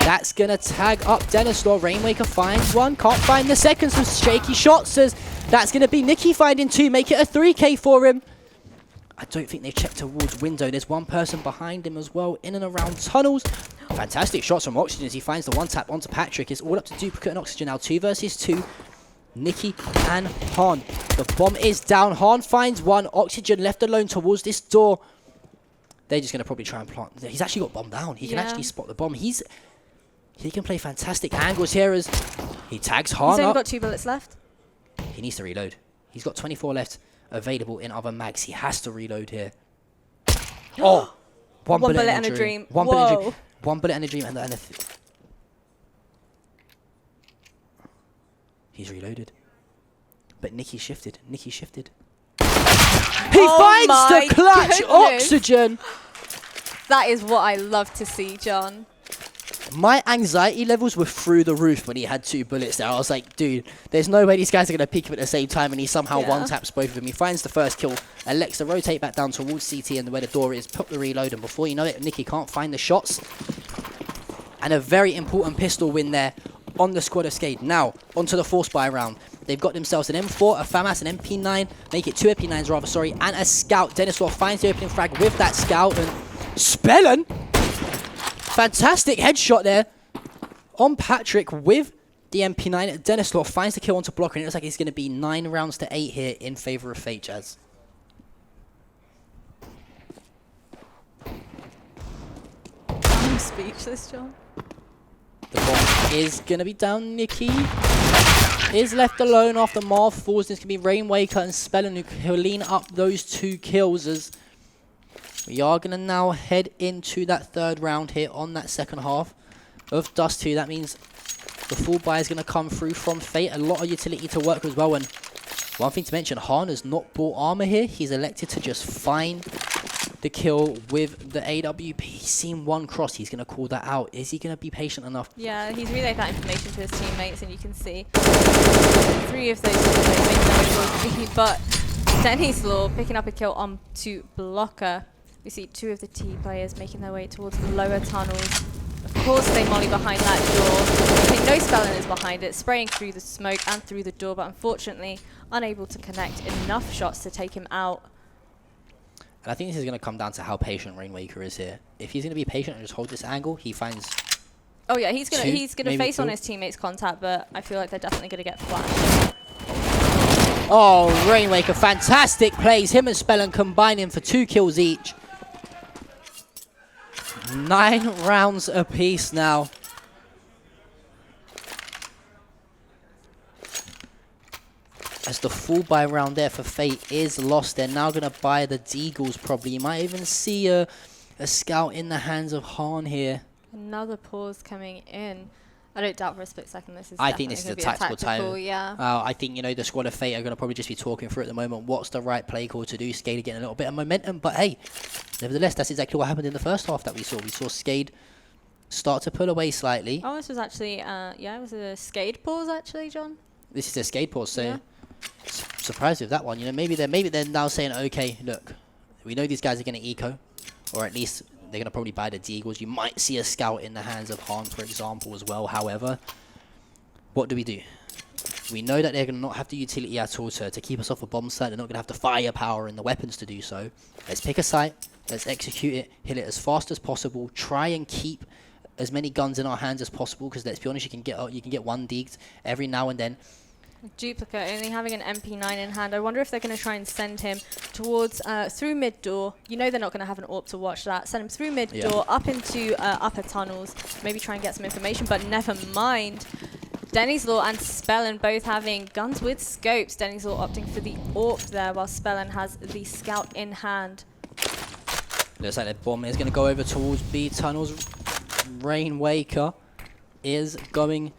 That's going to tag up Denislaw. Rainmaker finds one. Can't find the second. Some shaky shots as that's going to be Nicky finding two. Make it a 3K for him. I don't think they checked towards window. There's one person behind him as well, in and around tunnels. Fantastic shots from Oxygen as he finds the one tap onto Patrick. It's all up to Duplicate and Oxygen now. 2 versus 2. Nicky and Han. The bomb is down. Han finds one. Oxygen left alone towards this door. They're just going to probably try and plant. He's actually got bomb down. He can actually spot the bomb. He can play fantastic angles here as he tags Han He's only up. got 2 bullets left. He needs to reload. He's got 24 left available in other mags. He has to reload here. Oh! One bullet and a dream. One bullet and a dream. One bullet and a dream. He's reloaded. But Nicky shifted. Nicky shifted. He finds my the clutch goodness. Oxygen. That is what I love to see, John. My anxiety levels were through the roof when he had 2 bullets there. I was like, dude, there's no way these guys are going to pick him at the same time, and he somehow one-taps both of them. He finds the first kill, elects to rotate back down towards CT and where the door is, put the reload, and before you know it, Nicky can't find the shots. And a very important pistol win there on the squad of Skade. Now, onto the force buy round. They've got themselves an M4, a FAMAS, an MP9, make it 2 MP9s rather, sorry, and a Scout. Denislaw finds the opening frag with that Scout, and Spellen! Fantastic headshot there on Patrick with the MP9. Denislaw finds the kill onto Blocker, and it looks like it's going to be 9 rounds to 8 here in favour of Fate, Jazz. I'm speechless, John. The bomb is going to be down. Nicky is left alone after Marv falls. It's going to be Rainwaker and Spellen who clean up those 2 kills as we are going to now head into that 3rd round here on that second half of Dust 2. That means the full buy is going to come through from Fate. A lot of utility to work with as well. And one thing to mention, Han has not bought armor here. He's elected to just find the kill with the AWP. He's seen one cross. He's going to call that out. Is he going to be patient enough? Yeah, he's relayed that information to his teammates, and you can see 3 of those teammates making their way towards B, but Denislaw picking up a kill onto Blocker. We see 2 of the T players making their way towards the lower tunnels. Of course, they molly behind that door. They know Spellen is behind it, spraying through the smoke and through the door, but unfortunately unable to connect enough shots to take him out. And I think this is going to come down to how patient Rainwaker is here. If he's going to be patient and just hold this angle, he finds... Oh yeah, he's gonna 2, face on maybe his teammates' contact, but I feel like they're definitely gonna get flashed. Oh, Rainwaker, fantastic plays. Him and Spellen combining for 2 kills each. 9 rounds apiece now. As the full buy round there for Fate is lost, they're now going to buy the Deagles probably. You might even see a Scout in the hands of Han here. Another pause coming in. I don't doubt for a split second this is I think this is a tactical time. Yeah. I think, you know, the squad of Fate are going to probably just be talking through at the moment. What's the right play call to do? Skade getting a little bit of momentum. But hey, nevertheless, that's exactly what happened in the first half that we saw. We saw Skade start to pull away slightly. Oh, this was actually, yeah, it was a Skade pause actually, John. This is a Skade pause, so Yeah. surprised with that one. You know, maybe they're now saying, okay, look, we know these guys are going to eco, or at least they're going to probably buy the Deagles. You might see a Scout in the hands of Han, for example, as well. However, what do we do? We know that they're going to not have the utility at all to keep us off a bomb site. They're not going to have the firepower and the weapons to do so. Let's pick a site. Let's execute it. Hit it as fast as possible. Try and keep as many guns in our hands as possible, because let's be honest, you can get one deked every now and then. Duplicate only having an MP9 in hand. I wonder if they're going to try and send him towards through mid door. You know they're not going to have an AWP to watch that. Send him through mid door, up into upper tunnels. Maybe try and get some information, but never mind. Denny's Law and Spellin both having guns with scopes. Denny's Law opting for the AWP there, while Spellin has the scout in hand. Looks like the bomb is going to go over towards B tunnels. Rainwaker is going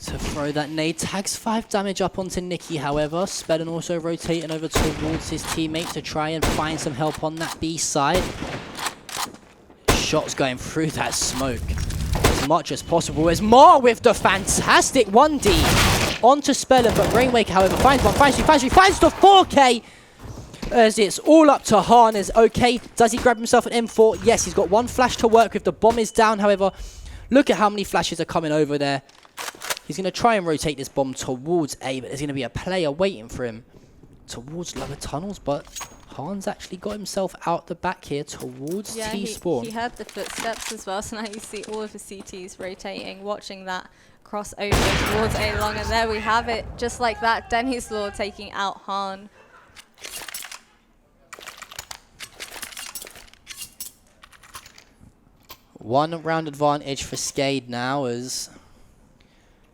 to throw that nade. Tags 5 damage up onto Nikki, however. Spellin also rotating over towards his teammate to try and find some help on that B side. Shots going through that smoke as much as possible. As Mar with the fantastic 1D onto Spellin, but Rainwaker, however, finds the 4K. As it's all up to Han. Is okay. Does he grab himself an M4? Yes, he's got one flash to work with. The bomb is down, however. Look at how many flashes are coming over there. He's going to try and rotate this bomb towards A, but there's going to be a player waiting for him towards lower tunnels, but Han's actually got himself out the back here towards T-spawn. He heard the footsteps as well, so now you see all of the CTs rotating, watching that cross over towards A long, and there we have it. Just like that, Denny's Law taking out Han. One round advantage for Skade now, as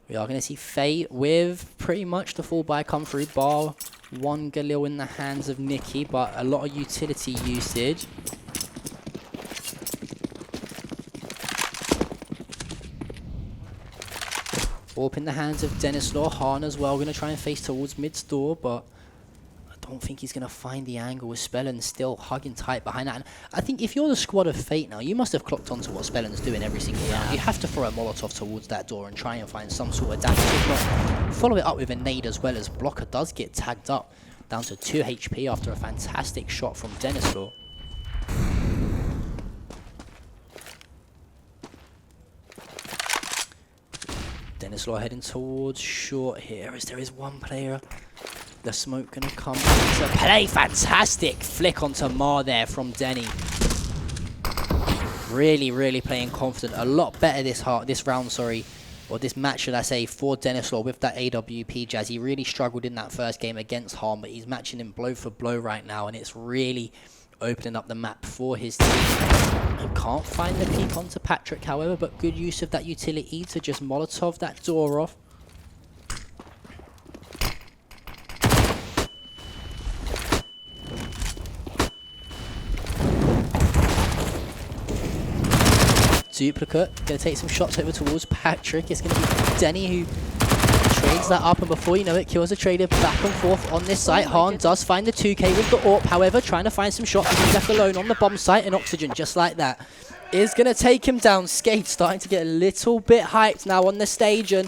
we are going to see Fate with pretty much the full buy come through, bar one Galil in the hands of Nikki, but a lot of utility usage. Warp in the hands of Dennis Law. Han as well, going to try and face towards mid-store, but I don't think he's going to find the angle with Spellin still hugging tight behind that. And I think if you're the squad of Fate now, you must have clocked onto what Spellin's doing every single round. You have to throw a Molotov towards that door and try and find some sort of damage. If not, follow it up with a nade as well, as Blocker does get tagged up down to 2 HP after a fantastic shot from Dennis Law. Dennis Law heading towards short here, as there is one player. The smoke going to come into play. Fantastic flick onto Mar there from Denny. Really, really playing confident. A lot better this round, or this match, should I say, for Dennis Law with that AWP Jazz. He really struggled in that first game against Han, but he's matching him blow for blow right now, and it's really opening up the map for his team. Can't find the peek onto Patrick, however, but good use of that utility to just Molotov that door off. Duplicate, going to take some shots over towards Patrick. It's going to be Denny who trades that up, and before you know it, kills a trader back and forth on this site. Han does find the 2K with the AWP, however, trying to find some shots. He's left alone on the bomb site, and Oxygen, just like that, is going to take him down. Skade starting to get a little bit hyped now on the stage, and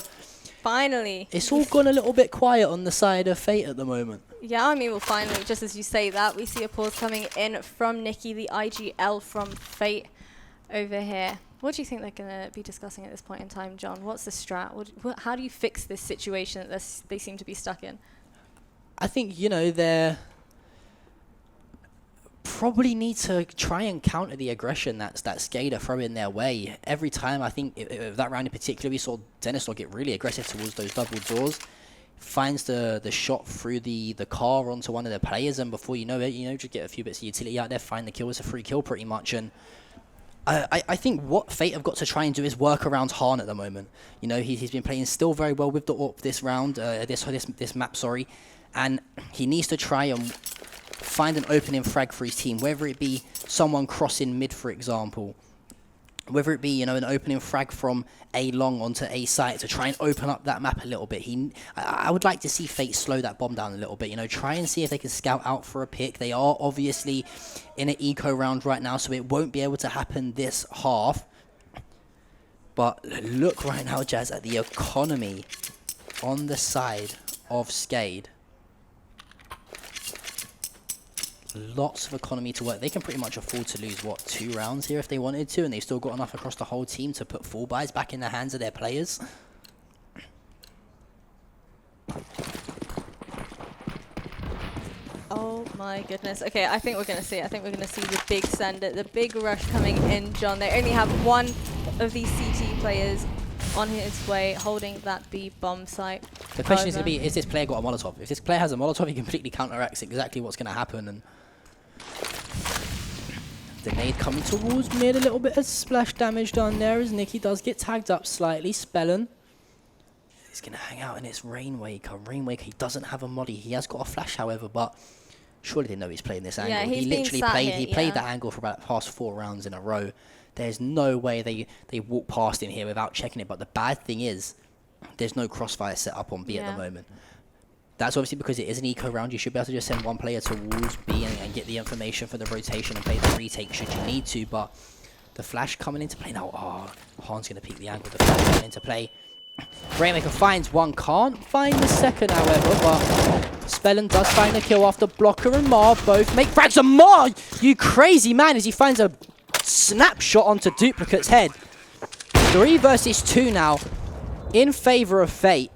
finally, it's all gone a little bit quiet on the side of Fate at the moment. Yeah, I mean, well, finally, just as you say that, we see a pause coming in from Nikki, the IGL from Fate over here. What do you think they're going to be discussing at this point in time, John? What's the strat? How do you fix this situation that they seem to be stuck in? I think, you know, they're probably need to try and counter the aggression that Skade are throwing their way. Every time, I think, that round in particular, we saw Dennis Law get really aggressive towards those double doors. Finds the shot through the car onto one of the players, and before you know it, just get a few bits of utility out there, find the kill. It's a free kill pretty much, and I think what Fate have got to try and do is work around Han at the moment. You know, he's been playing still very well with the AWP this round, this map, sorry, and he needs to try and find an opening frag for his team, whether it be someone crossing mid, for example, whether it be, you know, an opening frag from A long onto A site to try and open up that map a little bit. I would like to see Fate slow that bomb down a little bit, you know, try and see if they can scout out for a pick. They are obviously in an eco round right now, so it won't be able to happen this half. But look right now, Jazz, at the economy on the side of Skade. Lots of economy to work. They can pretty much afford to lose, what, 2 rounds here if they wanted to, and they've still got enough across the whole team to put full buys back in the hands of their players. Oh my goodness. Okay, I think we're going to see it. I think we're going to see the big sender, the big rush coming in, John. They only have one of these CT players on his way, holding that B bomb site. The question is going to be, is this player got a Molotov? If this player has a Molotov, he completely counteracts exactly what's going to happen. And the nade coming towards mid, a little bit of splash damage done there as Nicky does get tagged up slightly. Spellen is going to hang out in its Rainwaker. Rainwaker, he doesn't have a molly. He has got a flash, however, but surely they know he's playing this angle. Yeah, He literally played that angle for about the past 4 rounds in a row. There's no way they walk past him here without checking it. But the bad thing is, there's no crossfire set up on B at the moment. That's obviously because it is an eco round. You should be able to just send one player towards B and get the information for the rotation and play the retake should you need to. But the flash coming into play now. Oh, Han's going to peek the angle. The flash coming into play. Rainmaker finds one, can't find the second, however, but Spellen does find the kill after Blocker and Mar both make frags. And Mar, you crazy man, as he finds a snapshot onto Duplicate's head. 3 versus 2 now in favor of Fate.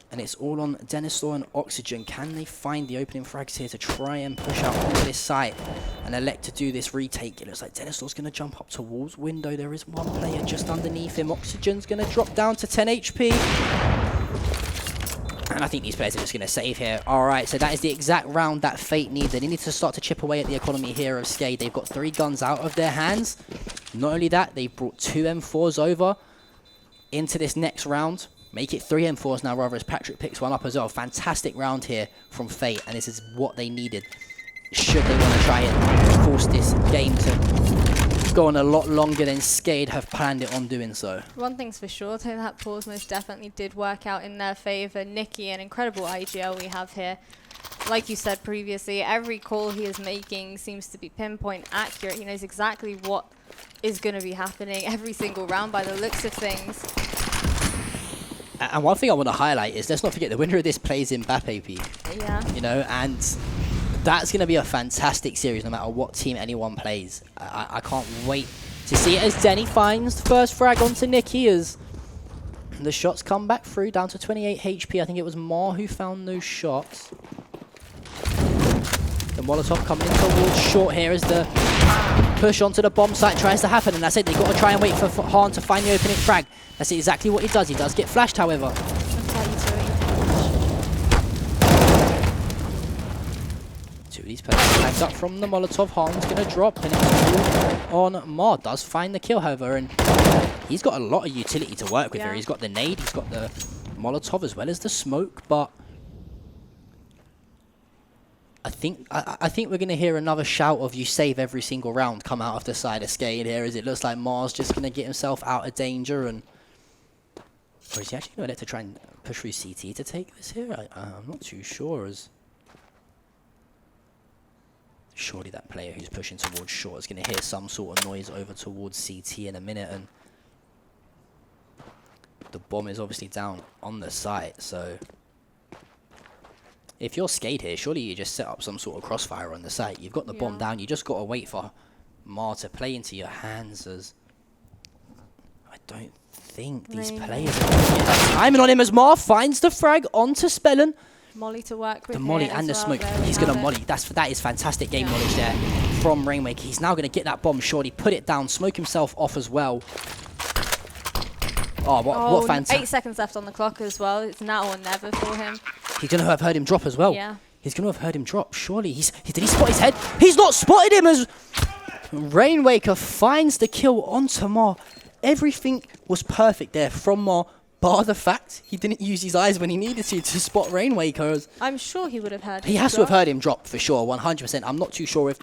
And it's all on Denislaw and Oxygen. Can they find the opening frags here to try and push out onto this site and elect to do this retake? It looks like Denislaw's going to jump up towards window. There is one player just underneath him. Oxygen's going to drop down to 10 HP. And I think these players are just going to save here. All right, so that is the exact round that Fate needed. They need to start to chip away at the economy here of Skade. They've got 3 guns out of their hands. Not only that, they've brought 2 M4s over into this next round. Make it 3 M4s now, rather, as Patrick picks one up as well. Fantastic round here from Fate, and this is what they needed. Should they want to try and force this game to go on a lot longer than Skade have planned it on doing so. One thing's for sure, though, that pause most definitely did work out in their favour. Nicky, an incredible IGL we have here. Like you said previously, every call he is making seems to be pinpoint accurate. He knows exactly what is going to be happening every single round by the looks of things. And one thing I want to highlight is, let's not forget, the winner of this plays Mbappe. Yeah. You know, and that's going to be a fantastic series no matter what team anyone plays. I can't wait to see it as Denny finds the first frag onto Nicky as the shots come back through down to 28 HP. I think it was Mar who found those shots. The Molotov coming in towards short here as the push onto the bomb site tries to happen, and that's it. They've got to try and wait for Han to find the opening frag. That's exactly what he does. He does get flashed, however. Two of these players tagged up from the Molotov. Han's going to drop, and it's all on Mar. Does find the kill, however, and he's got a lot of utility to work with here. He's got the nade, he's got the Molotov as well as the smoke, but I think we're going to hear another shout of "you save every single round" come out of the side of Skade here, as it looks like Mar's just going to get himself out of danger. And or is he actually going to try and push through CT to take this here? I'm not too sure. As surely that player who's pushing towards short is going to hear some sort of noise over towards CT in a minute, and the bomb is obviously down on the site, so if you're Skade here, surely you just set up some sort of crossfire on the site. You've got the bomb down. You just got to wait for Mar to play into your hands. As I don't think these players are going to get that timing on him as Mar finds the frag onto Spellen. Molly to work with. The molly and the smoke. He's going to molly. That is fantastic game knowledge there from Rainwake. He's now going to get that bomb shortly, put it down, smoke himself off as well. Oh, what fantastic. 8 seconds left on the clock as well. It's now or never for him. He's going to have heard him drop as well. Yeah. He's going to have heard him drop. Surely. Did he spot his head? He's not spotted him as Rainwaker finds the kill onto Mar. Everything was perfect there from Mar, bar the fact he didn't use his eyes when he needed to spot Rainwaker. I'm sure he would have heard him He has to have heard him drop for sure, 100%. I'm not too sure if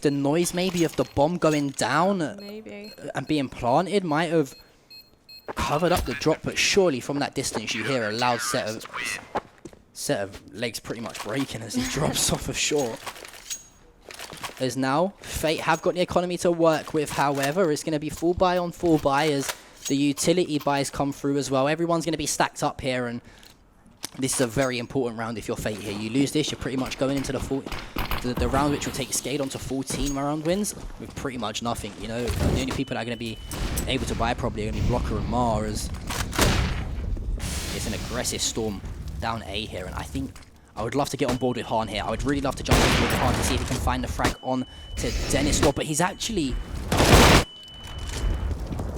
the noise maybe of the bomb going down and being planted might have covered up the drop, but surely from that distance you hear a loud set of legs pretty much breaking as he drops off of shore. As now Fate have got the economy to work with, however it's going to be full buy on full buy as the utility buys come through as well. Everyone's going to be stacked up here, and this is a very important round if you're Fate here. You lose this, you're pretty much going into the round which will take Skade onto 14 round wins with pretty much nothing. You know, the only people that are going to be able to buy probably are going to be Blocker and Mar, as it's an aggressive storm down A here, and I think I would love to get on board with Han here. I would really love to jump on board with Han to see if he can find the frag on to Dennis Law, but he's actually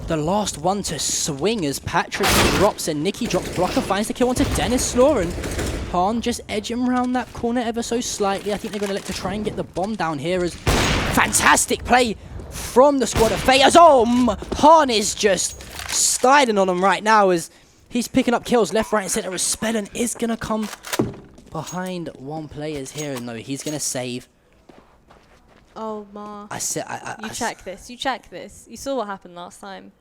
the last one to swing as Patrick drops and Nikki drops blocker, finds the kill onto Dennis Law, and Han just edging around that corner ever so slightly. I think they're going to look to try and get the bomb down here as fantastic play from the squad of Fate as Han is just styling on him right now as he's picking up kills left, right and center as Spellen is going to come behind one players here, and no, he's going to save. Oh, Ma. You check this. You check this. You saw what happened last time.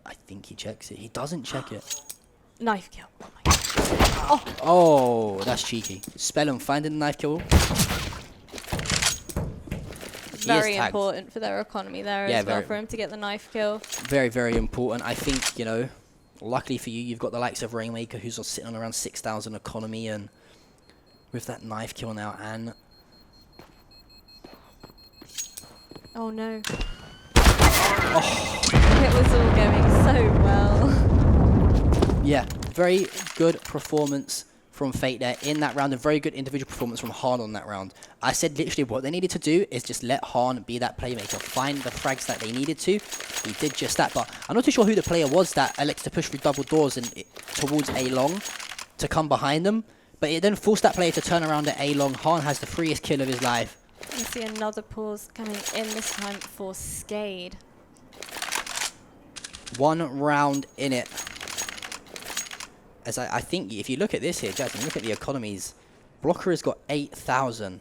I think he checks it. He doesn't check it. Knife kill. Oh, my God. Oh, that's cheeky. Spellen finding the knife kill. Very important for their economy there as well, for him to get the knife kill. Very, very important. I think, you know, luckily for you, you've got the likes of Rainmaker who's sitting on around 6,000 economy, and with that knife kill now, and oh no. Oh. It was all going so well. Yeah, very good performance from Fate there in that round. A very good individual performance from Han on that round. I said literally what they needed to do is just let Han be that playmaker, find the frags that they needed to. He did just that, but I'm not too sure who the player was that elected to push through double doors and towards A-Long to come behind them. But it then forced that player to turn around at A-Long. Han has the freest kill of his life. You see another pause coming in, this time for Skade. 1 round in it. As I think if you look at this here, Jasmine, look at the economies. Blocker has got 8,000.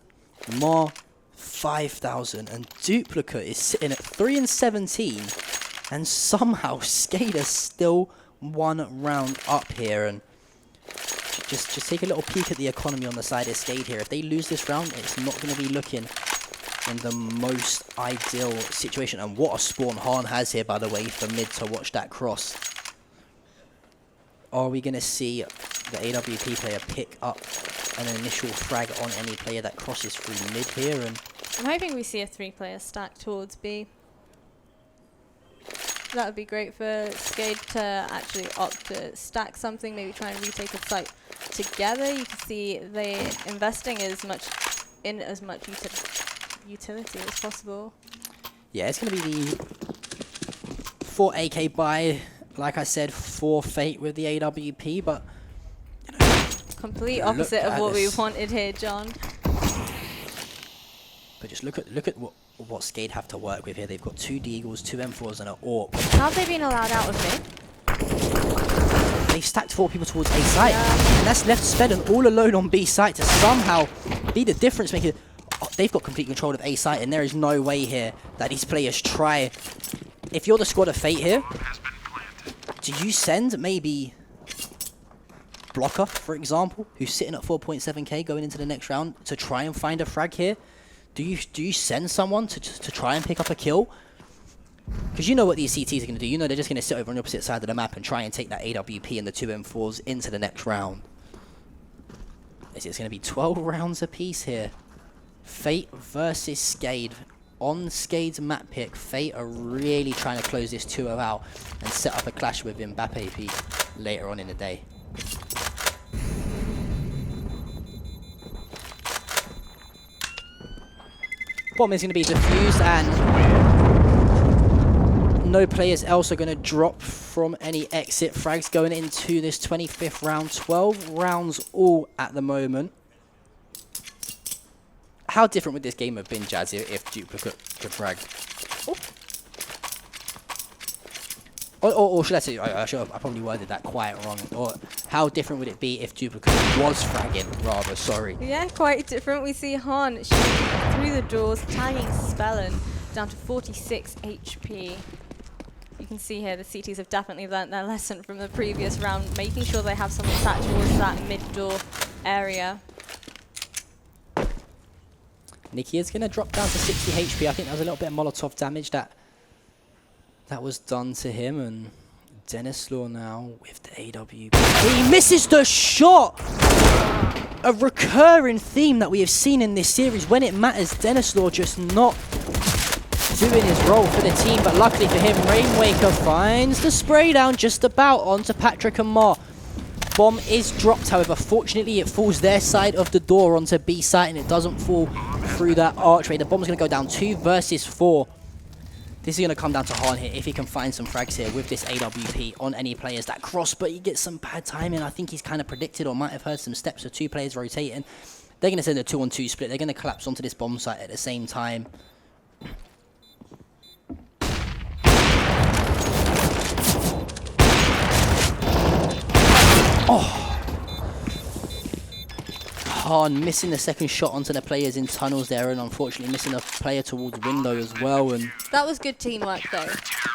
Mar 5,000. And Duplicate is sitting at 3 and 17. And somehow Skade is still 1 round up here. And just take a little peek at the economy on the side of Skade here. If they lose this round, it's not going to be looking in the most ideal situation. And what a spawn Han has here, by the way, for mid to watch that cross. Are we going to see the AWP player pick up an initial frag on any player that crosses through mid here? And I'm hoping we see a 3-player stack towards B. That would be great for Skade to actually opt to stack something, maybe try and retake a site together. You can see they're investing as much utility as possible. Yeah, it's going to be the 4 AK buy, like I said, for Fate with the AWP, but you know, complete opposite of what we wanted here, John. But just look at what Skade have to work with here. They've got 2 Deagles, 2 M4s and an AWP. How have they been allowed out of mid? They've stacked 4 people towards A site, and that's left Spellen all alone on B site to somehow be the difference maker. They've got complete control of A site, and there is no way here that these players try. If you're the squad of Fate here, do you send maybe Blocker, for example, who's sitting at 4.7k going into the next round to try and find a frag here? Do you send someone to try and pick up a kill? Because you know what these CTs are going to do. You know they're just going to sit over on the opposite side of the map and try and take that AWP and the 2 M4s into the next round. It's going to be 12 rounds apiece here. Fate versus Skade. On Skade's map pick, Fate are really trying to close this 2-0 out and set up a clash with Mbappe later on in the day. Bomb is going to be defused, and no players else are going to drop from any exit frags going into this 25th round. 12 rounds all at the moment. How different would this game have been, Jazz, if Duplicate could frag? Or should I say, I probably worded that quite wrong. Or how different would it be if Duplicate was fragging, rather, sorry. Yeah, quite different. We see Han shooting through the doors, tagging Spellen down to 46 HP. You can see here the CTs have definitely learnt their lesson from the previous round, making sure they have someone sat towards that mid-door area. Nikki is going to drop down to 60 HP. I think that was a little bit of Molotov damage that was done to him. And Dennis Law now with the AWP. He misses the shot! A recurring theme that we have seen in this series. When it matters, Dennis Law just not doing his role for the team. But luckily for him, Rainmaker finds the spray down just about onto Patrick and Mar. bomb is dropped, however, fortunately it falls their side of the door onto B site and it doesn't fall through that archway. The bomb's going to go down 2 versus 4. This is going to come down to Han here if he can find some frags here with this AWP on any players that cross, but he gets some bad timing. I think he's kind of predicted or might have heard some steps of 2 players rotating. They're going to send a 2-on-2 split. They're going to collapse onto this bomb site at the same time. Oh! Han missing the second shot onto the players in tunnels there, and unfortunately missing a player towards window as well. And That was good teamwork, though.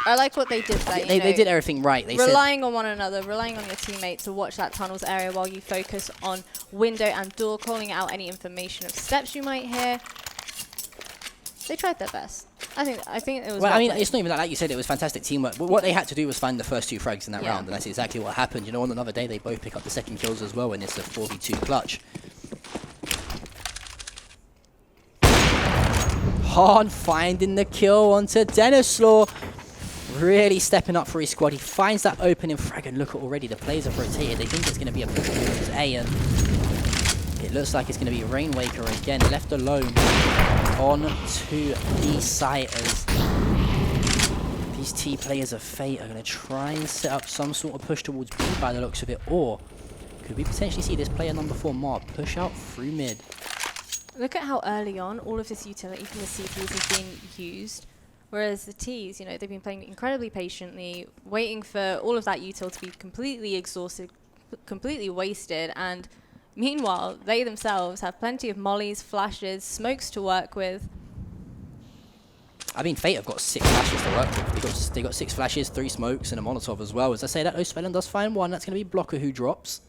I like what they did there. they did everything right. They relying on one another, relying on your teammate to watch that tunnels area while you focus on window and door, calling out any information of steps you might hear. They tried their best. I think it was. Well, I mean, it's not even like you said. It was fantastic teamwork. But what they had to do was find the first 2 frags in that round, and that's exactly what happened. You know, on another day they both pick up the second kills as well, and it's a 4v2 clutch. Han finding the kill onto Denislaw. Really stepping up for his squad. He finds that opening frag, and look at already the players have rotated. They think it's going to be a push towards A, and it looks like it's going to be Rainwaker again, left alone on to B site as these T players of Fate are going to try and set up some sort of push towards B by the looks of it, or could we potentially see this player number 4, Mar, push out through mid? Look at how early on all of this utility from the CTs has been used, whereas the Ts, you know, they've been playing incredibly patiently, waiting for all of that util to be completely exhausted, completely wasted, and meanwhile, they themselves have plenty of mollies, flashes, smokes to work with. I mean, Fate have got 6 flashes to work with. They got 6 flashes, 3 smokes, and a Molotov as well. As I say that, Ospelin does find one. That's going to be Blocker who drops.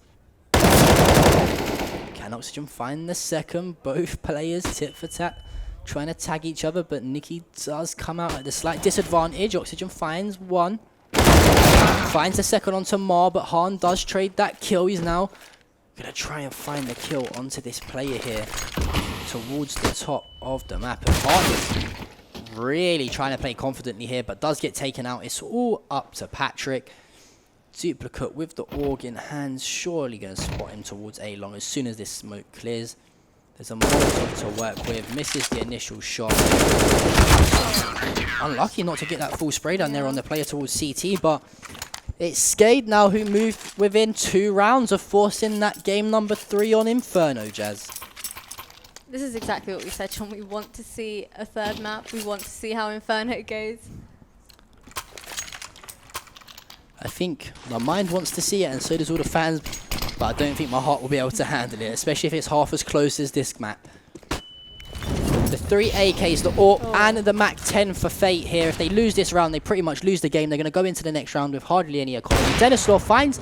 Can Oxygen find the second? Both players tit for tat, trying to tag each other, but Nikki does come out at the slight disadvantage. Oxygen finds one. Finds the second onto Mar, but Han does trade that kill. He's now going to try and find the kill onto this player here towards the top of the map. And Han is really trying to play confidently here, but does get taken out. It's all up to Patrick. Duplicate with the org in hands, surely going to spot him towards A long as soon as this smoke clears. There's a Molotov to work with, misses the initial shot. Unlucky not to get that full spray down there on the player towards CT, but it's Skade now who moved within 2 rounds of forcing that game number 3 on Inferno, Jazz. This is exactly what we said, John. We want to see a 3rd map. We want to see how Inferno goes. I think my mind wants to see it, and so does all the fans, but I don't think my heart will be able to handle it, especially if it's half as close as this map. The 3 AKs, the AWP, and the MAC-10 for Fate here. If they lose this round, they pretty much lose the game. They're going to go into the next round with hardly any economy. Denislaw finds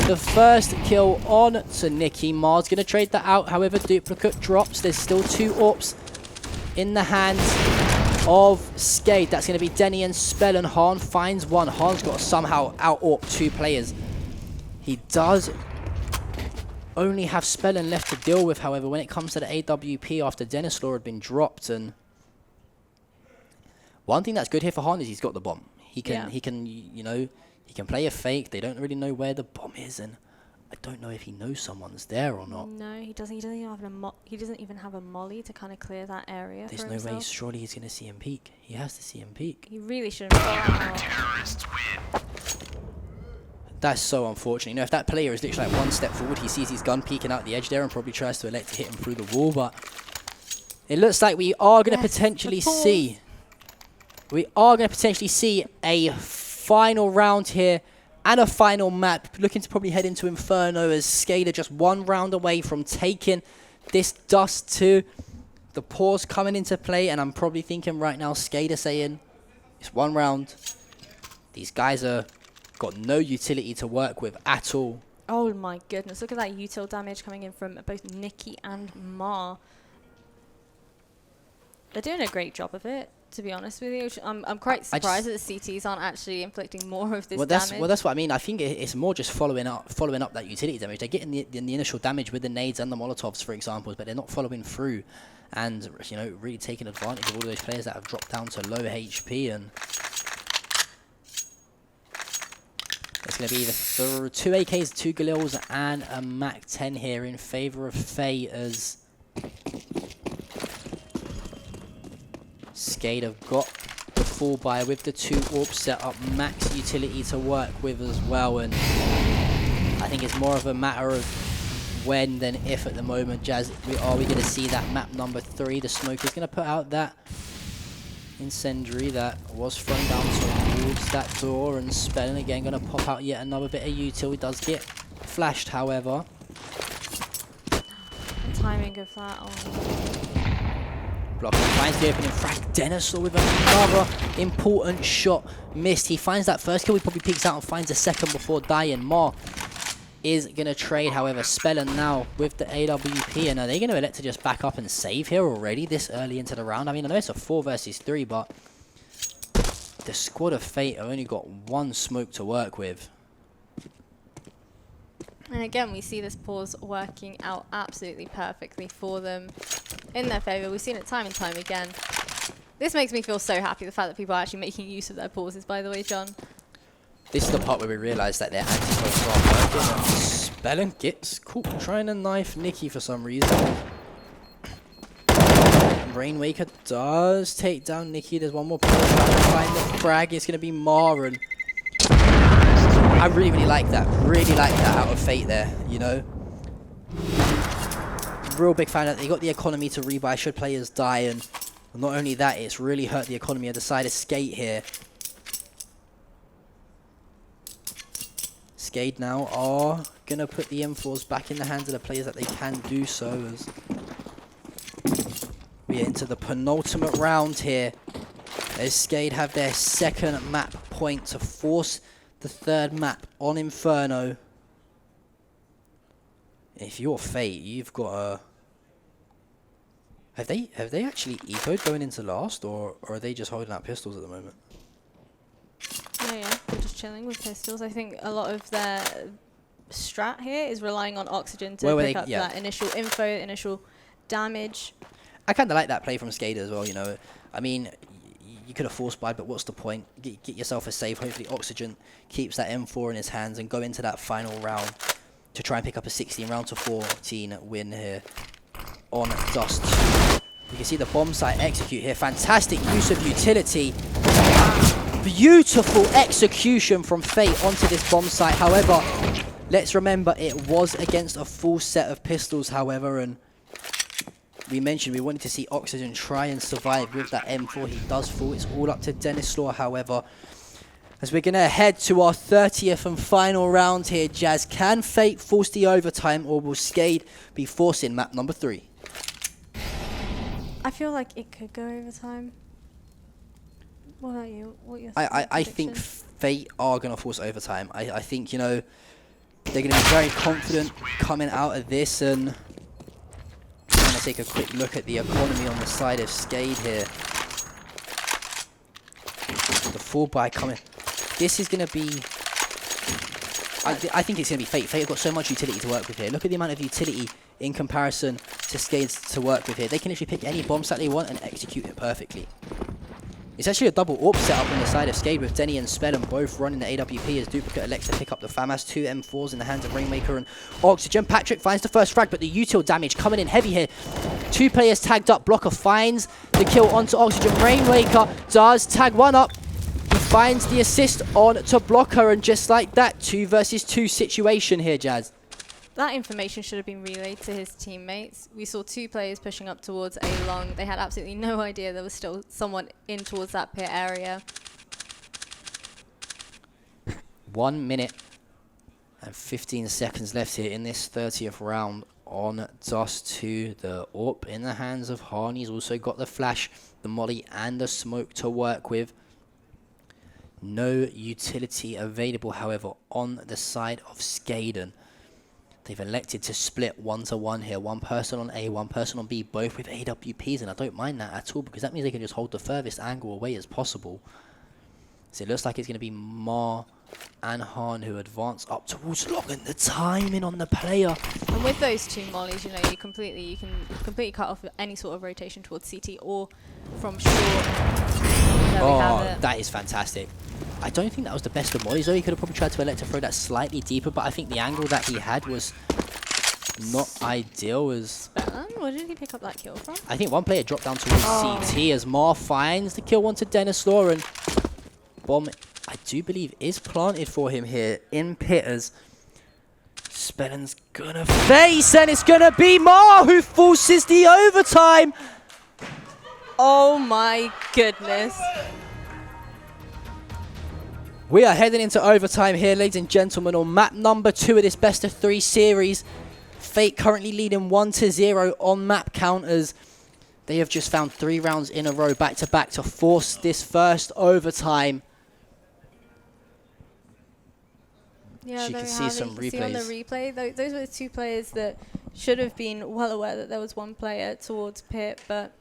the first kill on to Nikki. Mar's going to trade that out. However, Duplicate drops. There's still 2 AWPs in the hands of Skade. That's going to be Denny and Spell, and Han finds one. Han's got to somehow out-AWP 2 players. He does only have Spellin left to deal with, however, when it comes to the AWP after Denislaw had been dropped. And one thing that's good here for Han is he's got the bomb. He can, you know, he can play a fake. They don't really know where the bomb is, and I don't know if he knows someone's there or not. No, he doesn't. He doesn't even have a molly to kind of clear that area. There's for no himself. way. Surely he's going to see him peek. He has to see him peek. He really shouldn't. That's so unfortunate. You know, if that player is literally like 1 step forward, he sees his gun peeking out the edge there and probably tries to elect to hit him through the wall. But it looks like we are going to potentially see. We are going to potentially see a final round here and a final map. Looking to probably head into Inferno as Skade just 1 round away from taking this Dust 2. The pause coming into play, and I'm probably thinking right now, Skade saying, it's 1 round. These guys are got no utility to work with at all. Oh my goodness, look at that util damage coming in from both Nikki and Mar. They're doing a great job of it, to be honest with you. I'm quite surprised that the CTs aren't actually inflicting more of this damage. Well, that's what I mean. I think it's more just following up that utility damage. They're getting the initial damage with the nades and the Molotovs, for example, but they're not following through and, you know, really taking advantage of all those players that have dropped down to low HP. And It's going to be the 2 AKs, 2 Galils, and a Mac 10 here in favor of Faye as Skade have got the full buy with the 2 AWP set up, max utility to work with as well, and I think it's more of a matter of when than if at the moment. Jazz, are we going to see that map number 3? The smoke is going to put out that incendiary that was thrown down towards that door, and Spellin again going to pop out yet another bit of util. He does get flashed, however. The timing of that. Oh. Blocker finds the opening frag. Denislaw with another important shot missed. He finds that first kill. He probably peeks out and finds a second before dying. Mar is going to trade, however. Spellin now with the AWP. And are they going to elect to just back up and save here already this early into the round? I mean, I know it's a 4 versus 3, but the squad of Fate have only got 1 smoke to work with. And again, we see this pause working out absolutely perfectly for them in their favour. We've seen it time and time again. This makes me feel so happy, the fact that people are actually making use of their pauses, by the way, John. This is the part where we realise that their anti-pokes are working, and Spellin gets caught trying to knife Nikki for some reason. Rainwaker does take down Nikki. There's one more player trying to find the frag. It's going to be Mar, and I really, really like that. Really like that out of Fate there, you know. Real big fan that they got the economy to rebuy should players die, and not only that, it's really hurt the economy of the side of Skate here. Skade now are going to put the M4s back in the hands of the players that they can do so, as we get into the penultimate round here, as Skade have their second map point to force the 3rd map on Inferno. If you're Fate, you've got a... Have they actually ecoed going into last, or are they just holding out pistols at the moment? Yeah, they're just chilling with pistols. I think a lot of their strat here is relying on Oxygen to pick up that initial info, initial damage. I kind of like that play from Skade as well, you know. I mean, you could have force buyed, but what's the point? Get yourself a save. Hopefully Oxygen keeps that M4 in his hands and go into that final round to try and pick up a 16 round to 14 win here on Dust 2. You can see the bomb site execute here. Fantastic use of utility. Beautiful execution from Fate onto this bomb site. However, let's remember it was against a full set of pistols, however, and we mentioned we wanted to see Oxygen try and survive with that M4. He does fall. It's all up to Denislaw, however. As we're going to head to our 30th and final round here, Jazz. Can Fate force the overtime, or will Skade be forcing map number 3? I feel like it could go overtime. What about you? What your I think Fate are going to force overtime. I think, you know, they're going to be very confident coming out of this, and I'm going to take a quick look at the economy on the side of Skade here. The full buy coming. This is going to be... I think it's going to be Fate. Fate have got so much utility to work with here. Look at the amount of utility in comparison to Skade's to work with here. They can literally pick any bomb set they want and execute it perfectly. It's actually a double AWP setup on the side of Skade, with Denny and Spellin both running the AWP as duplicate elects to pick up the FAMAS. 2 M4s in the hands of Rainmaker and Oxygen. Patrick finds the first frag, but the util damage coming in heavy here. 2 players tagged up. Blocker finds the kill onto Oxygen. Rainmaker does tag one up. He finds the assist on to Blocker, and just like that, 2 versus 2 situation here, Jazz. That information should have been relayed to his teammates. We saw 2 players pushing up towards A long. They had absolutely no idea there was still someone in towards that pit area. 1 minute and 15 seconds left here in this 30th round on Dust 2. The AWP in the hands of Han. He's also got the flash, the molly, and the smoke to work with. No utility available, however, on the side of Skaden. They've elected to split 1-to-1 here. 1 person on A, 1 person on B, both with AWPs, and I don't mind that at all, because that means they can just hold the furthest angle away as possible. So it looks like it's going to be Mar and Han who advance up towards long, and the timing on the player. And with those 2 mollies, you know, you can completely cut off any sort of rotation towards CT or from short. There we have it. That is fantastic. I don't think that was the best of mollies, though. He could have probably tried to elect to throw that slightly deeper, but I think the angle that he had was not ideal. Where did he pick up that kill from? I think one player dropped down towards CT as Mar finds the kill onto Denislaw, and bomb, I do believe, is planted for him here in pit as Spellen's gonna face, and it's gonna be Mar who forces the overtime. Oh my goodness. We are heading into overtime here, ladies and gentlemen, on map number 2 of this best of 3 series. Fate currently leading 1-0 on map counters. They have just found 3 rounds in a row back to back to force this first overtime. Yeah, You there can we see have it. some You can see on the replay, those were the 2 players that should have been well aware that there was 1 player towards pit, but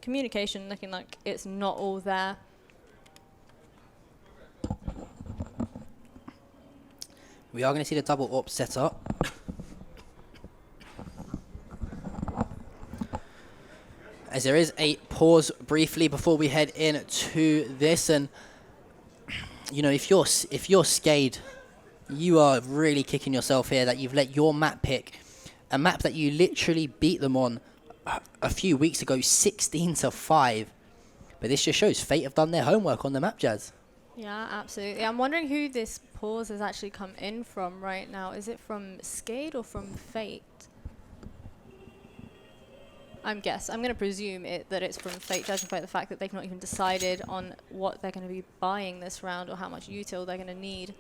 communication looking like it's not all there. We are going to see the double AWP set up. As there is a pause briefly before we head into this, and you know, if you're Skade, you are really kicking yourself here that you've let your map pick a map that you literally beat them on a few weeks ago, 16-5. But this just shows Fate have done their homework on the map, Jazz. Yeah, absolutely. I'm wondering who this pause has actually come in from right now. Is it from Skade or from Fate? I'm going to presume that it's from Fate, judging by the fact that they've not even decided on what they're going to be buying this round or how much util they're going to need.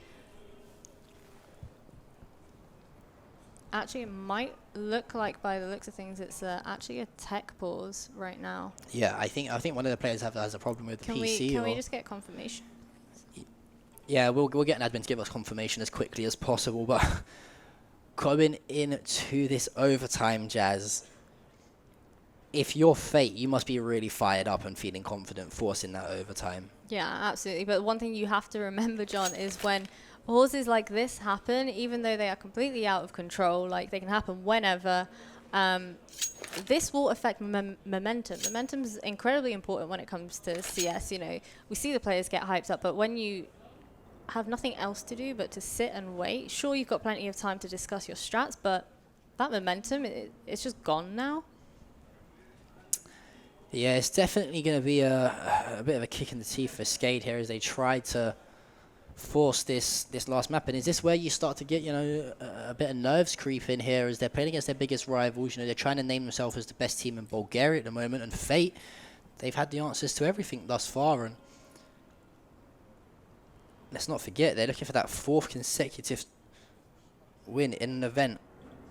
Actually, it might look like, by the looks of things, it's actually a tech pause right now. Yeah, I think one of the players has a problem with the PC. Can we just get confirmation? Yeah, we'll get an admin to give us confirmation as quickly as possible. But going into this overtime, Jazz, if you're Fate, you must be really fired up and feeling confident forcing that overtime. Yeah, absolutely. But one thing you have to remember, John, is when pauses like this happen, even though they are completely out of control, like they can happen whenever, this will affect momentum. Momentum is incredibly important when it comes to CS. You know, we see the players get hyped up, but when you have nothing else to do but to sit and wait, sure, you've got plenty of time to discuss your strats, but that momentum, it's just gone now. Yeah, it's definitely going to be a bit of a kick in the teeth for Skade here as they try to force this last map. And is this where you start to get, you know, a bit of nerves creep in here as they're playing against their biggest rivals? You know, they're trying to name themselves as the best team in Bulgaria at the moment, and Fate, they've had the answers to everything thus far. And let's not forget, they're looking for that 4th consecutive win in an event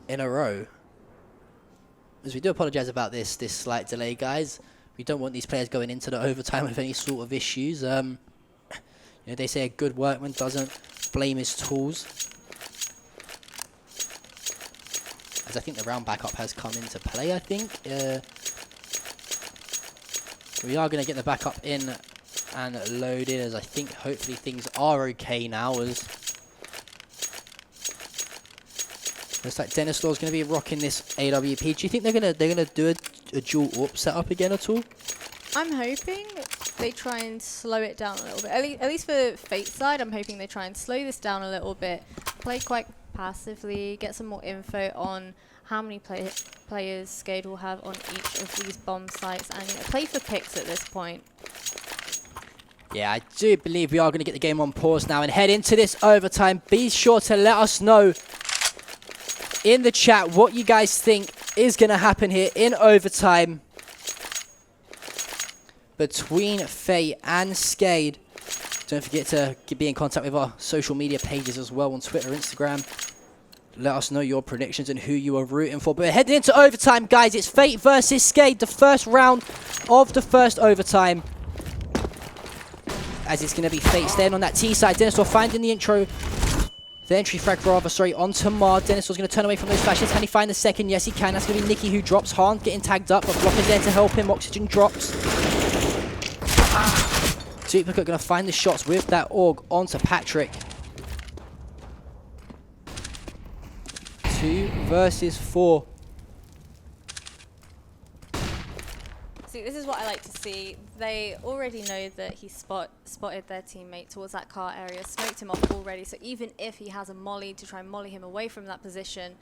in a row. As we do apologize about this slight delay, guys. We don't want these players going into the overtime with any sort of issues. You know, they say a good workman doesn't blame his tools. As I think the round backup has come into play, I think. We are going to get the backup in and loaded, as I think hopefully things are okay now. As looks like Denislaw is going to be rocking this AWP. Do you think they're gonna do a dual AWP setup again at all? I'm hoping they try and slow it down a little bit. At least for Fate's side, I'm hoping they try and slow this down a little bit, play quite passively, get some more info on how many players Skade will have on each of these bomb sites, and you know, play for picks at this point. Yeah, I do believe we are going to get the game on pause now and head into this overtime. Be sure to let us know in the chat what you guys think is going to happen here in overtime between Fate and Skade. Don't forget to be in contact with our social media pages as well on Twitter, Instagram. Let us know your predictions and who you are rooting for. But we're heading into overtime, guys. It's Fate versus Skade, the first round of the first overtime. As it's going to be Fate staying on that T side. Denislaw finding the intro. The entry frag rather, sorry, onto Mar. Denislaw's going to turn away from those flashes. Can he find the second? Yes, he can. That's going to be Nikki who drops. Han getting tagged up, but Block is there to help him. Oxygen drops. Duplicate going to find the shots with that AUG onto Patrick. 2 versus 4. See, this is what I like to see. They already know that he spotted their teammate towards that car area, smoked him off already. So even if he has a molly to try and molly him away from that position,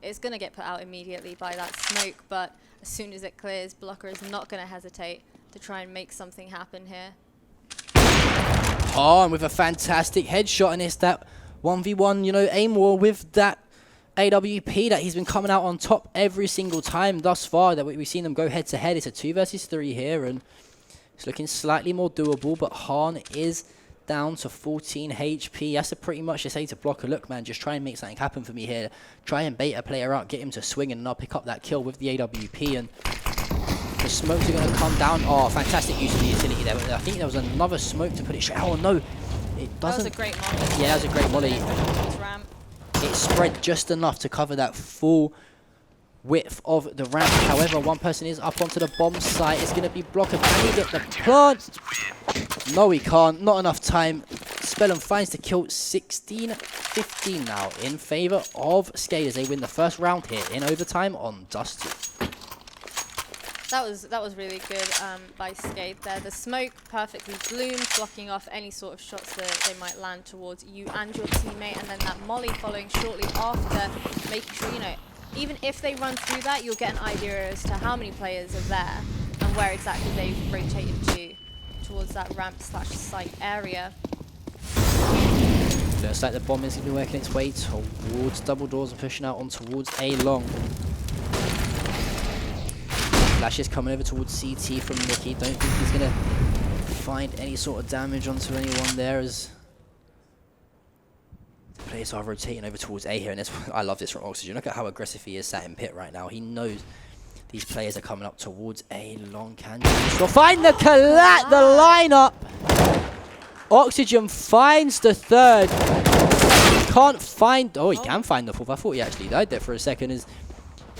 it's going to get put out immediately by that smoke. But as soon as it clears, Blocker is not going to hesitate to try and make something happen here. Han with a fantastic headshot, and it's that 1v1, you know, aim war with that AWP that he's been coming out on top every single time thus far that we've seen them go head to head. It's a 2 versus 3 here, and it's looking slightly more doable, but Han is down to 14 HP. That's pretty much to say to Blocker, look man, just try and make something happen for me here. Try and bait a player out, get him to swing, and I'll pick up that kill with the AWP, and the smokes are going to come down. Oh, fantastic use of the utility there. I think there was another smoke to put it straight. Oh no, it doesn't. That was a great molly. Yeah, that was a great molly. It spread just enough to cover that full width of the ramp. However, one person is up onto the bomb site. It's going to be Blocker. Can he get the plant? No, he can't. Not enough time. Spellum finds the kill. 16-15 now in favor of Skade as they win the first round here in overtime on Dusty. That was really good by Skade there. The smoke perfectly bloomed, blocking off any sort of shots that they might land towards you and your teammate, and then that molly following shortly after, making sure, you know, even if they run through that, you'll get an idea as to how many players are there and where exactly they've rotated towards that ramp/site area. Looks like the bomb is going to be working its way towards double doors and pushing out on towards A long. Flash is coming over towards CT from Nicky. Don't think he's going to find any sort of damage onto anyone there as the players are rotating over towards A here. And I love this from Oxygen. Look at how aggressive he is sat in pit right now. He knows these players are coming up towards A long. Can still find the lineup. Oxygen finds the third. Can't find. Oh, he can find the fourth. I thought he actually died there for a second.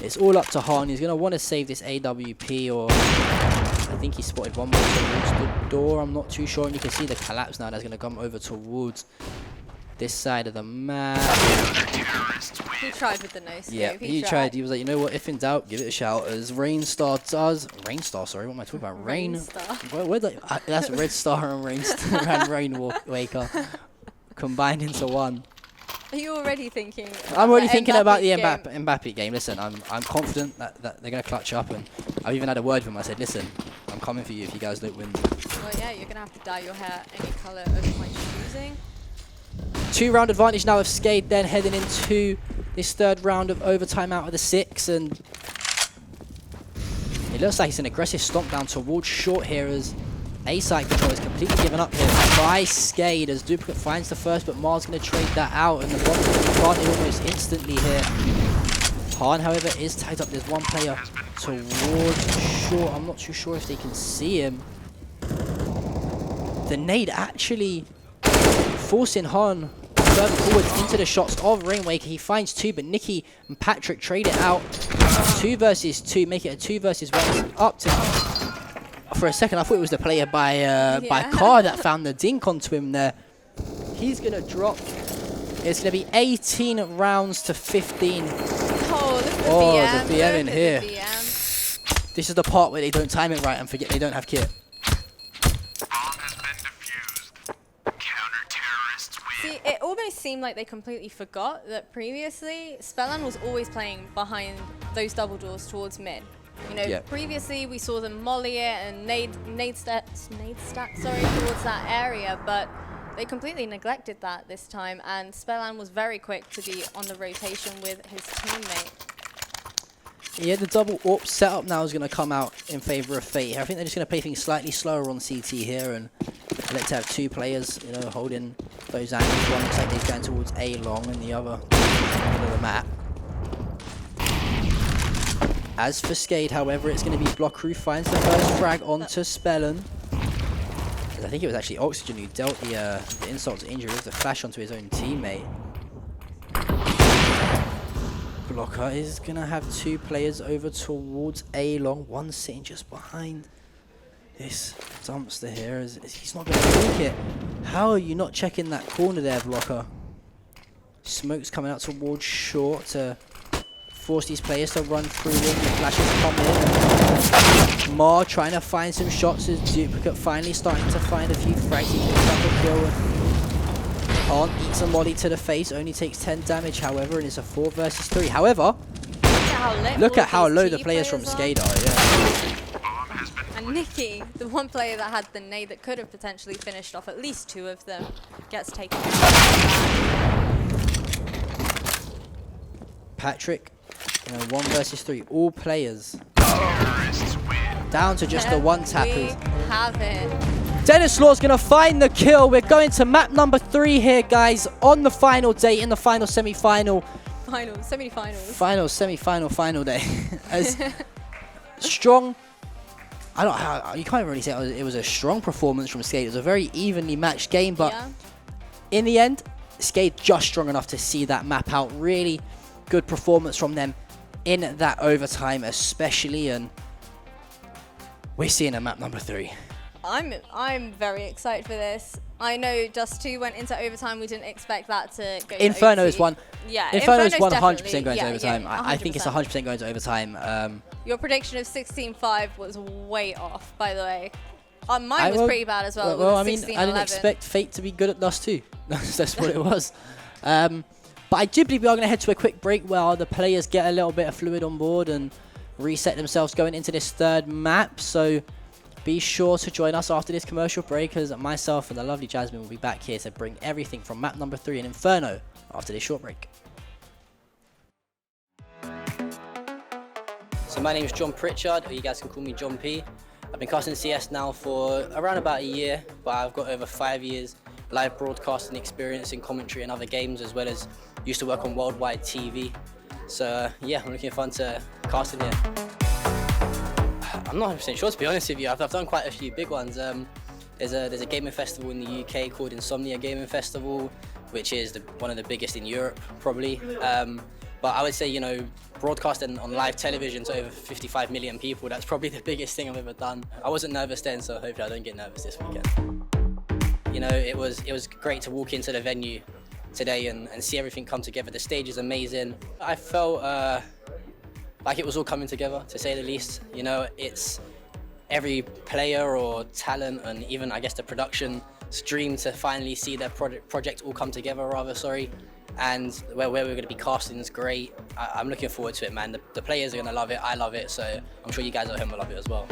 It's all up to Han. He's going to want to save this AWP, or I think he spotted one more towards the door. I'm not too sure. And you can see the collapse now that's going to come over towards this side of the map. He tried with the no scope. Yeah, he tried. He was like, you know what, if in doubt, give it a shout. As Rainstar does. Rainstar, sorry. What am I talking about? That's Red Star and Rainstar and Rainwaker combined into one. Are you already thinking? I'm already thinking about the Mbappe game. Listen, I'm confident that they're going to clutch up, and I've even had a word with him. I said, listen, I'm coming for you if you guys don't win. Well, yeah, you're going to have to dye your hair any colour of my choosing. 2-round advantage now of Skade, then heading into this third round of overtime out of the 6, and it looks like it's an aggressive stomp down towards short here as A-side control is completely given up here by Skade as Duplicate finds the first, but Mars going to trade that out, and the bomb is planted almost instantly here. Han, however, is tied up. There's one player towards short. I'm not too sure if they can see him. The nade actually forcing Han further forwards into the shots of Rainwaker. He finds 2, but Nicky and Patrick trade it out. 2 versus 2, make it a 2 versus 1. Up to... For a second, I thought it was the player by Car that found the dink onto him there. He's going to drop. It's going to be 18 rounds to 15. Oh, the BM in here. This is the part where they don't time it right and forget they don't have kit. See, it almost seemed like they completely forgot that previously Spellun was always playing behind those double doors towards mid. You know, previously we saw them molly it and nade stat towards that area, but they completely neglected that this time, and Spellun was very quick to be on the rotation with his teammate. Yeah, the double AWP setup now is going to come out in favor of Fate. I think they're just going to play things slightly slower on CT here and elect to have 2 players, you know, holding those angles. One looks like they're going towards A long and the other in the middle of the map. As for Skade, however, it's going to be Blocker who finds the first frag onto Spellun. I think it was actually Oxygen who dealt the insult to injury with the flash onto his own teammate. Blocker is going to have 2 players over towards A long, one sitting just behind this dumpster here. He's not going to take it. How are you not checking that corner there, Blocker? Smoke's coming out towards short to force these players to run through them. The flashes come in. Mar trying to find some shots as Duplicate finally starting to find a few frags. He picks up a kill and can't eat some molly to the face. Only takes 10 damage, however, and it's a 4 versus 3. However, look at how low the players from Skade are. Yeah. And Nikki, the one player that had the nade that could have potentially finished off at least 2 of them, gets taken out. Patrick, 1 versus 3. All players down to just the one tappers. We have it. Dennis Law's going to find the kill. We're going to map number 3 here, guys, on the final day in the final semi-final. Final day. As strong, you can't really say it was a strong performance from Skade. It was a very evenly matched game, but in the end, Skade just strong enough to see that map out. Really good performance from them in that overtime, especially, and we're seeing a map number 3. I'm very excited for this. I know Just 2 went into overtime. We didn't expect that to go Inferno is one. Yeah, Inferno is 100% definitely- going to overtime. Yeah, I think it's 100% going to overtime. Your prediction of 16-5 was way off, by the way. Mine was pretty bad as well. Well, I mean, I didn't expect Fate to be good at Dust 2. That's what it was. But I do believe we are going to head to a quick break while the players get a little bit of fluid on board and reset themselves going into this 3rd map. So be sure to join us after this commercial break, as myself and the lovely Jasmine will be back here to bring everything from map number 3 in Inferno after this short break. So my name is John Pritchard, or you guys can call me John P. I've been casting CS now for around about a year, but I've got over 5 years live broadcasting experience in commentary and other games, as well as used to work on worldwide TV. So yeah, I'm looking forward to casting here. I'm not 100% sure, to be honest with you. I've done quite a few big ones. There's a gaming festival in the UK called Insomnia Gaming Festival, which is one of the biggest in Europe, probably. But I would say, broadcasting on live television to over 55 million people, that's probably the biggest thing I've ever done. I wasn't nervous then, so hopefully I don't get nervous this weekend. It was great to walk into the venue today and see everything come together. The stage is amazing. I felt like it was all coming together, to say the least. It's every player or talent, and even I guess the production's dream to finally see their project all come together, and where we're going to be casting is great. I'm looking forward to it, man. The players are going to love it, I love it, so I'm sure you guys at home will love it as well.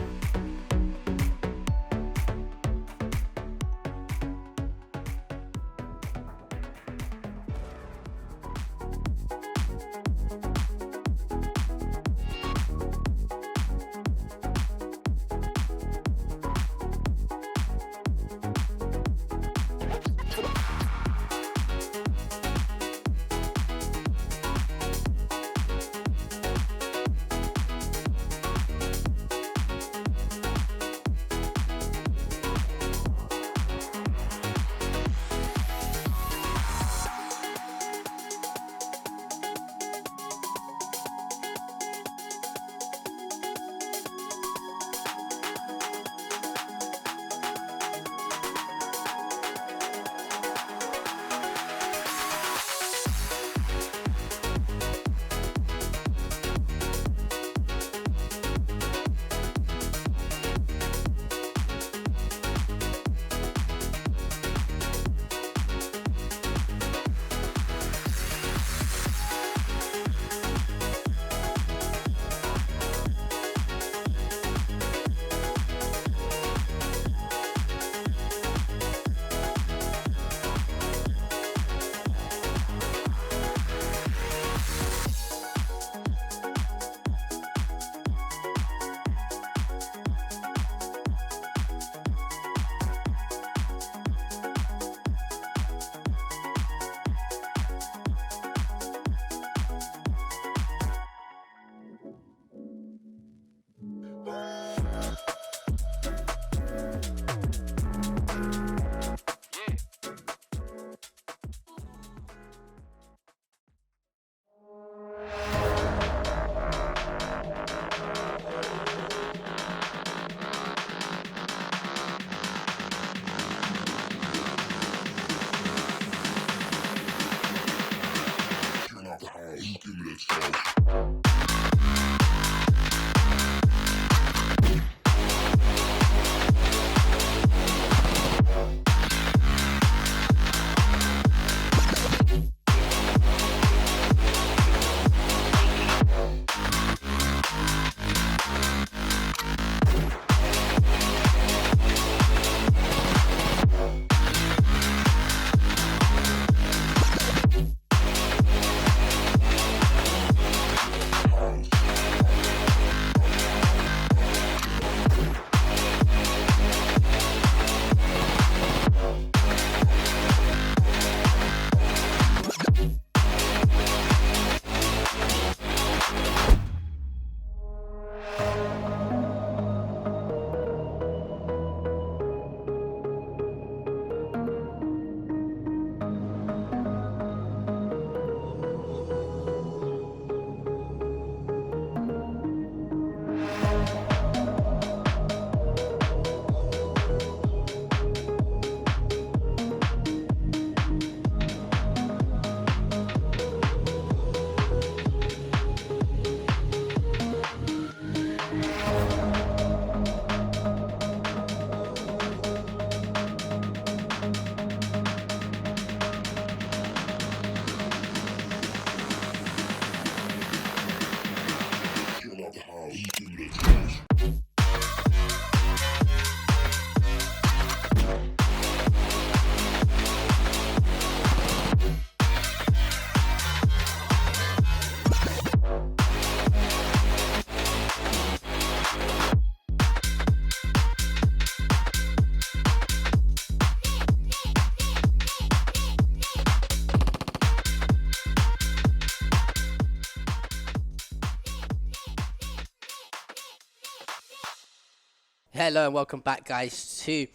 Hello and welcome back, guys, to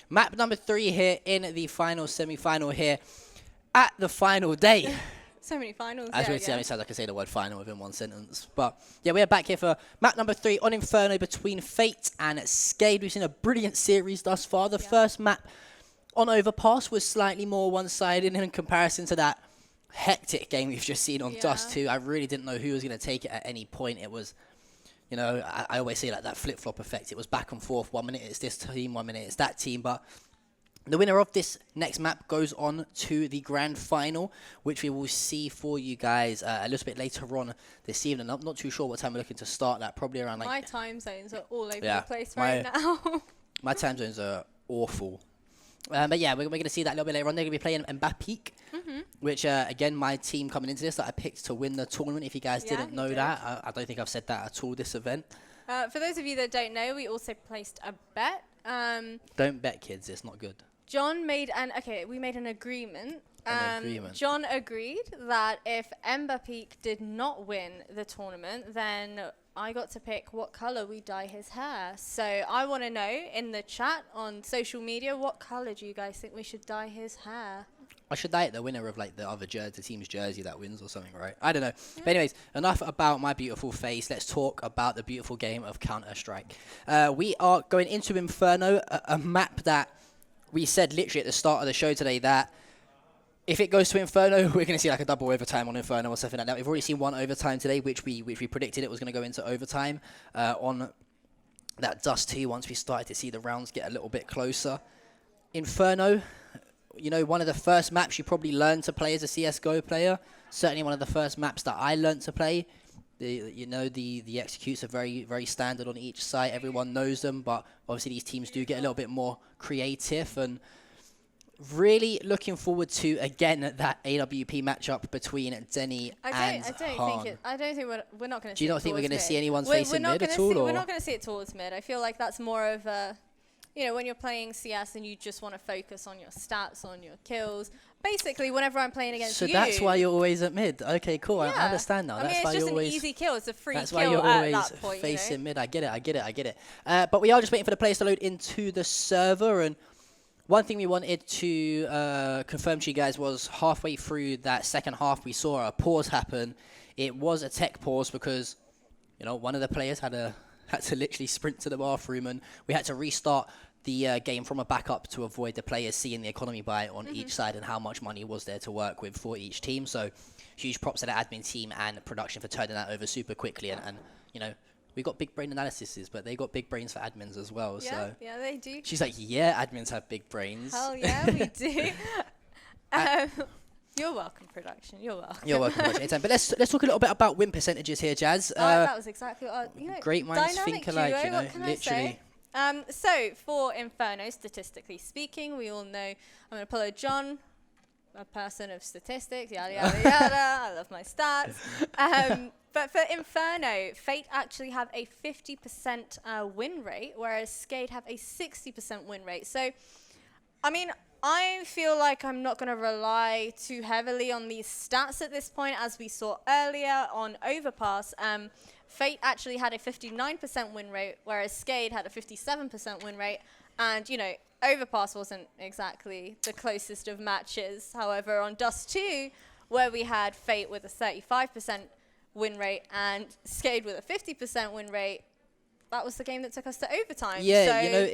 map number 3 here in the final semi-final here at the final day. So many finals. As we see, it sounds like I say the word final within one sentence. But yeah, we are back here for map number 3 on Inferno between Fate and Skade. We've seen a brilliant series thus far. The first map on Overpass was slightly more one-sided in comparison to that hectic game we've just seen on Dust 2. I really didn't know who was going to take it at any point. It was, you know, I always say like that flip-flop effect. It was back and forth. 1 minute it's this team, 1 minute it's that team. But the winner of this next map goes on to the grand final, which we will see for you guys a little bit later on this evening. I'm not too sure what time we're looking to start that. Probably around like... My time zones are all over the place right now. My time zones are awful. But yeah, we're going to see that a little bit later on. They're going to be playing Mbappé, which, again, my team coming into this that I picked to win the tournament. If you guys didn't know that, I don't think I've said that at all this event. For those of you that don't know, we also placed a bet. Don't bet, kids. It's not good. John made we made an agreement. John agreed that if Mbappé did not win the tournament, then I got to pick what color we dye his hair. So I want to know in the chat on social media, what color do you guys think we should dye his hair? I should dye it the winner of like the other the team's jersey that wins or something, right? I don't know. But anyways, enough about my beautiful face. Let's talk about the beautiful game of Counter-Strike. We are going into Inferno, a map that we said literally at the start of the show today that if it goes to Inferno, we're going to see like a double overtime on Inferno or something like that. We've already seen one overtime today, which we predicted it was going to go into overtime on that Dust 2 once we started to see the rounds get a little bit closer. Inferno, you know, one of the first maps you probably learned to play as a CSGO player. Certainly one of the first maps that I learned to play. The executes are very, very standard on each site. Everyone knows them, but obviously these teams do get a little bit more creative. And really looking forward to, again, that AWP matchup between Denny and Han. I don't think we're not going to see it. Do you not think we're going to see anyone's we're facing mid at all? We're not going to see it towards mid. I feel like that's more of a, you know, when you're playing CS and you just want to focus on your stats, on your kills. Basically, whenever I'm playing against you. So that's why you're always at mid. Okay, cool. Yeah. I understand now. I mean, it's just an easy kill. It's a free kill. That's why you're always at that point, facing mid. I get it. But we are just waiting for the players to load into the server. And one thing we wanted to confirm to you guys was halfway through that second half, we saw a pause happen. It was a tech pause because, you know, one of the players had to literally sprint to the bathroom, and we had to restart the game from a backup to avoid the players seeing the economy buy on each side and how much money was there to work with for each team. So huge props to the admin team and production for turning that over super quickly. And you know, we got big brain analyses, but they got big brains for admins as well. Yeah, so yeah, they do. She's like, yeah, admins have big brains. Hell yeah, we do. You're welcome, production. You're welcome. You're welcome, production. Anytime. But let's talk a little bit about win percentages here, Jazz. That was exactly what you know. Great minds think alike, duo, you know, what can literally. I say? So for Inferno, statistically speaking, we all know I'm going to pull a John, a person of statistics, yada yada yada. I love my stats. But for Inferno, Fate actually have a 50% win rate, whereas Skade have a 60% win rate. So, I mean, I feel like I'm not going to rely too heavily on these stats at this point, as we saw earlier on Overpass. Fate actually had a 59% win rate, whereas Skade had a 57% win rate. And, you know, Overpass wasn't exactly the closest of matches. However, on Dust 2, where we had Fate with a 35% win rate and Skade with a 50% win rate, that was the game that took us to overtime. Yeah, so you know,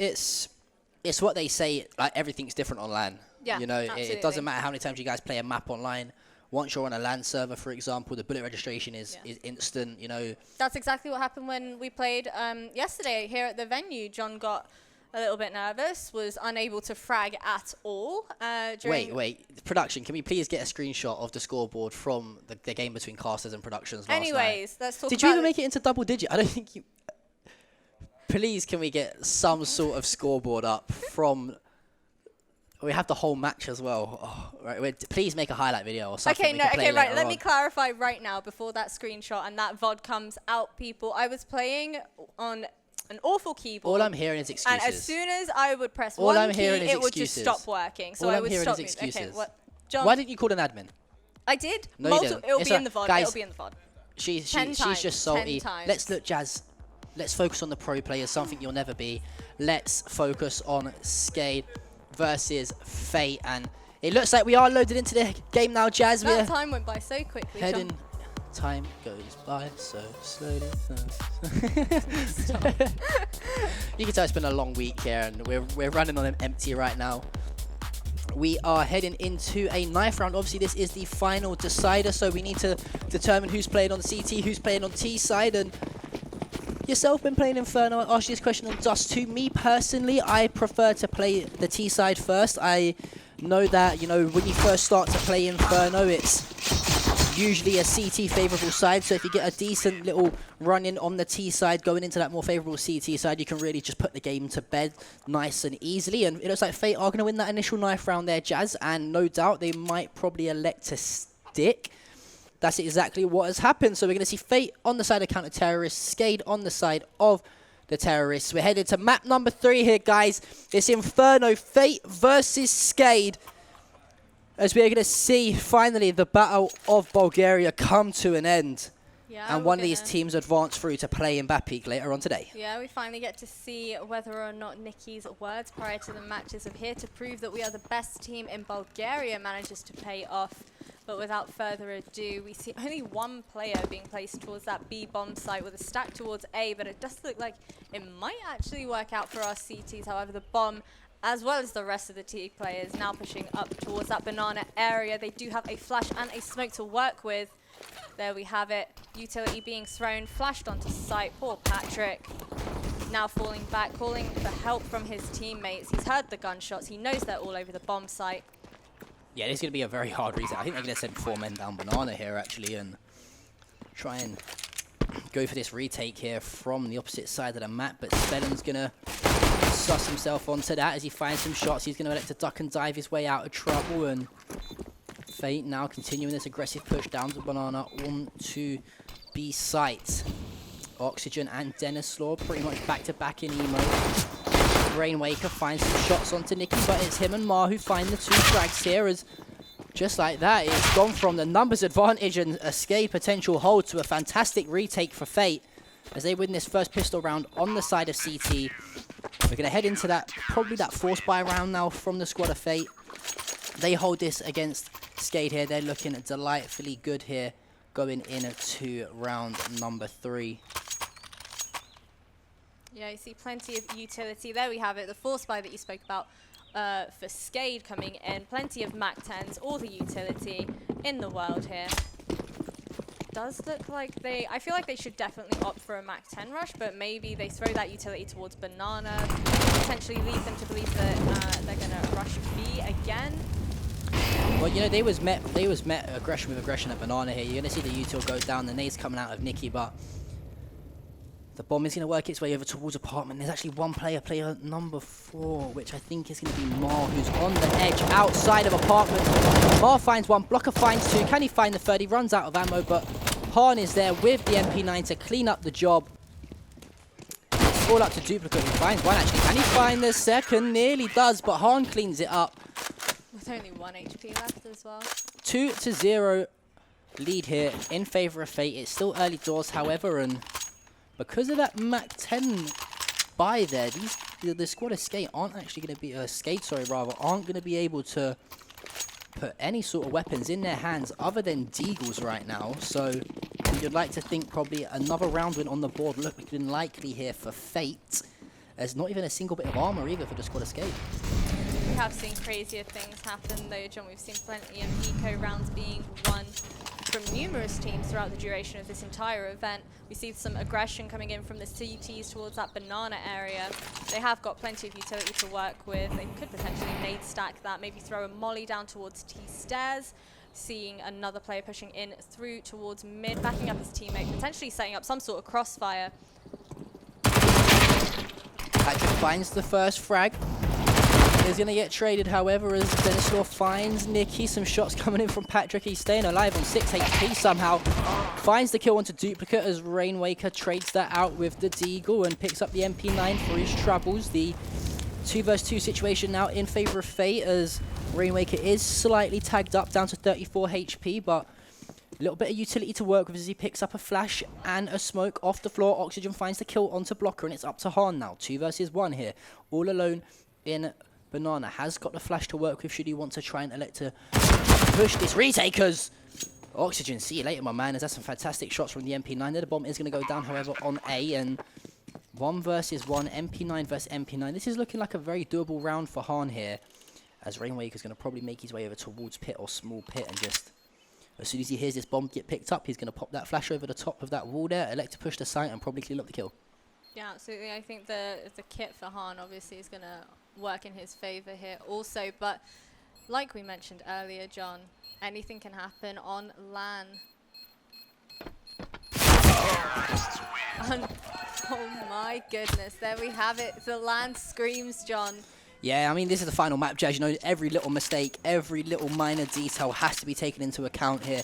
it's what they say, like everything's different on LAN. Yeah, you know, absolutely. it doesn't matter how many times you guys play a map online. Once you're on a LAN server, for example, the bullet registration is instant, you know. That's exactly what happened when we played yesterday here at the venue. John got a little bit nervous, was unable to frag at all. Wait. Production, can we please get a screenshot of the scoreboard from the game between Casters and Productions last night? Anyways, let's talk about... Did you even make it into double digit? I don't think you... Please, can we get some sort of scoreboard up from... We have the whole match as well. Oh, right, please make a highlight video or something. Right. Let me clarify right now before that screenshot and that VOD comes out, people. I was playing on an awful keyboard. All I'm hearing is excuses. And as soon as I would press one key, it would just stop working. So all I would I'm hearing stop is excuses. Okay, what? John, why didn't you call an admin? I did. No, you didn't. It'll be in the VOD. Guys, It'll be in the VOD. She's just salty. Let's look, Jazz. let's focus on the pro players, something you'll never be. Let's focus on Skade versus Fate. And it looks like we are loaded into the game now, Jazz. That time went by so quickly. Heading. Time goes by so slowly. You can tell it's been a long week here, and we're running on empty right now. We are heading into a ninth round. Obviously, this is the final decider, so we need to determine who's playing on the CT, who's playing on T side. And yourself been playing Inferno. I asked you this question on Dust 2. Me personally, I prefer to play the T side first. I know that, you know, when you first start to play Inferno, it's usually a CT favourable side, so if you get a decent little run in on the T side going into that more favourable CT side, you can really just put the game to bed nice and easily. And it looks like Fate are going to win that initial knife round there, Jazz, and no doubt they might probably elect to stick. That's exactly what has happened. So we're going to see Fate on the side of counter-terrorists, Skade on the side of the terrorists. We're headed to map number 3 here, guys. It's Inferno, Fate versus Skade, as we're going to see, finally, the Battle of Bulgaria come to an end. Yeah, and one of these teams advance through to play in Bapik later on today. Yeah, we finally get to see whether or not Nikki's words prior to the matches of here to prove that we are the best team in Bulgaria manages to pay off. But without further ado, we see only one player being placed towards that B bomb site with a stack towards A, but it does look like it might actually work out for our CTs. However, the bomb, as well as the rest of the T players, now pushing up towards that banana area. They do have a flash and a smoke to work with. There we have it. Utility being thrown, flashed onto site. Poor Patrick. Now falling back, calling for help from his teammates. He's heard the gunshots. He knows they're all over the bomb site. Yeah, this is going to be a very hard reset. I think they're going to send 4 men down banana here, actually, and try and go for this retake here from the opposite side of the map. But Spellen's going to suss himself onto that as he finds some shots. He's going to elect to duck and dive his way out of trouble. And Fate now continuing this aggressive push down to banana onto B site. Oxygen and Dennis Law pretty much back-to-back in emo. Rainwaker finds some shots onto Nikki, but it's him and Ma who find the 2 frags here, as just like that, it's gone from the numbers advantage and escape potential hold to a fantastic retake for Fate as they win this first pistol round on the side of CT. We're going to head into that, probably that force buy round now from the squad of Fate. They hold this against Skade here. They're looking delightfully good here going into round number 3. Yeah, you see plenty of utility. There we have it, the force buy that you spoke about for Skade coming in. Plenty of Mac 10s, all the utility in the world here. Does look like I feel like they should definitely opt for a Mac 10 rush, but maybe they throw that utility towards banana, potentially lead them to believe that they're going to rush B again. Well, you know, they was met aggression with aggression at banana here. You're going to see the util go down, the nades coming out of Nikki, but the bomb is going to work its way over towards apartment. There's actually one player number 4, which I think is going to be Mar, who's on the edge outside of apartment. Mar finds 1, Blocker finds 2. Can he find the 3rd? He runs out of ammo, but Han is there with the MP9 to clean up the job. It's all up to Duplicate, who finds 1 actually. Can he find the 2nd? Nearly does, but Han cleans it up. With only 1 HP left as well. 2-0 lead here in favour of Fate. It's still early doors, however, and because of that Mac 10 buy there, the squad of Skate aren't actually going to be aren't going to be able to put any sort of weapons in their hands other than deagles right now. So you'd like to think probably another round win on the board looking likely here for Fate. There's not even a single bit of armor either for the squad of Skate. We have seen crazier things happen though, John. We've seen plenty of eco rounds being won from numerous teams throughout the duration of this entire event. We see some aggression coming in from the CTs towards that banana area. They have got plenty of utility to work with. They could potentially nade stack that, maybe throw a molly down towards T stairs. Seeing another player pushing in through towards mid, backing up his teammate, potentially setting up some sort of crossfire. Patrick finds the first frag. He's going to get traded, however, as Denislaw finds Nikki. Some shots coming in from Patrick. He's staying alive on 6 HP somehow. Finds the kill onto Duplicate as Rainwaker trades that out with the Deagle and picks up the MP9 for his troubles. The 2 vs 2 situation now in favour of Fate as Rainwaker is slightly tagged up down to 34 HP, but A little bit of utility to work with as he picks up a flash and a smoke off the floor. Oxygen finds the kill onto Blocker, and it's up to Han now. 2 versus 1 here. All alone in Banana. Has got the flash to work with should he want to try and elect to push this. Retakers! Oxygen, see you later, my man. As that's some fantastic shots from the MP9 there. The bomb is going to go down, however, on A. And 1 versus 1, MP9 versus MP9. This is looking like a very doable round for Han here. As Rainwaker's going to probably make his way over towards Pit or Small Pit, and just as soon as he hears this bomb get picked up, he's going to pop that flash over the top of that wall there, elect to push the site, and probably clean up the kill. Yeah, absolutely. I think the kit for Han obviously is going to work in his favour here also. But like we mentioned earlier, John, anything can happen on LAN. Oh my goodness, there we have it. The LAN screams, John. Yeah, I mean, this is the final map, Jazz. You know, every little mistake, every little minor detail has to be taken into account here.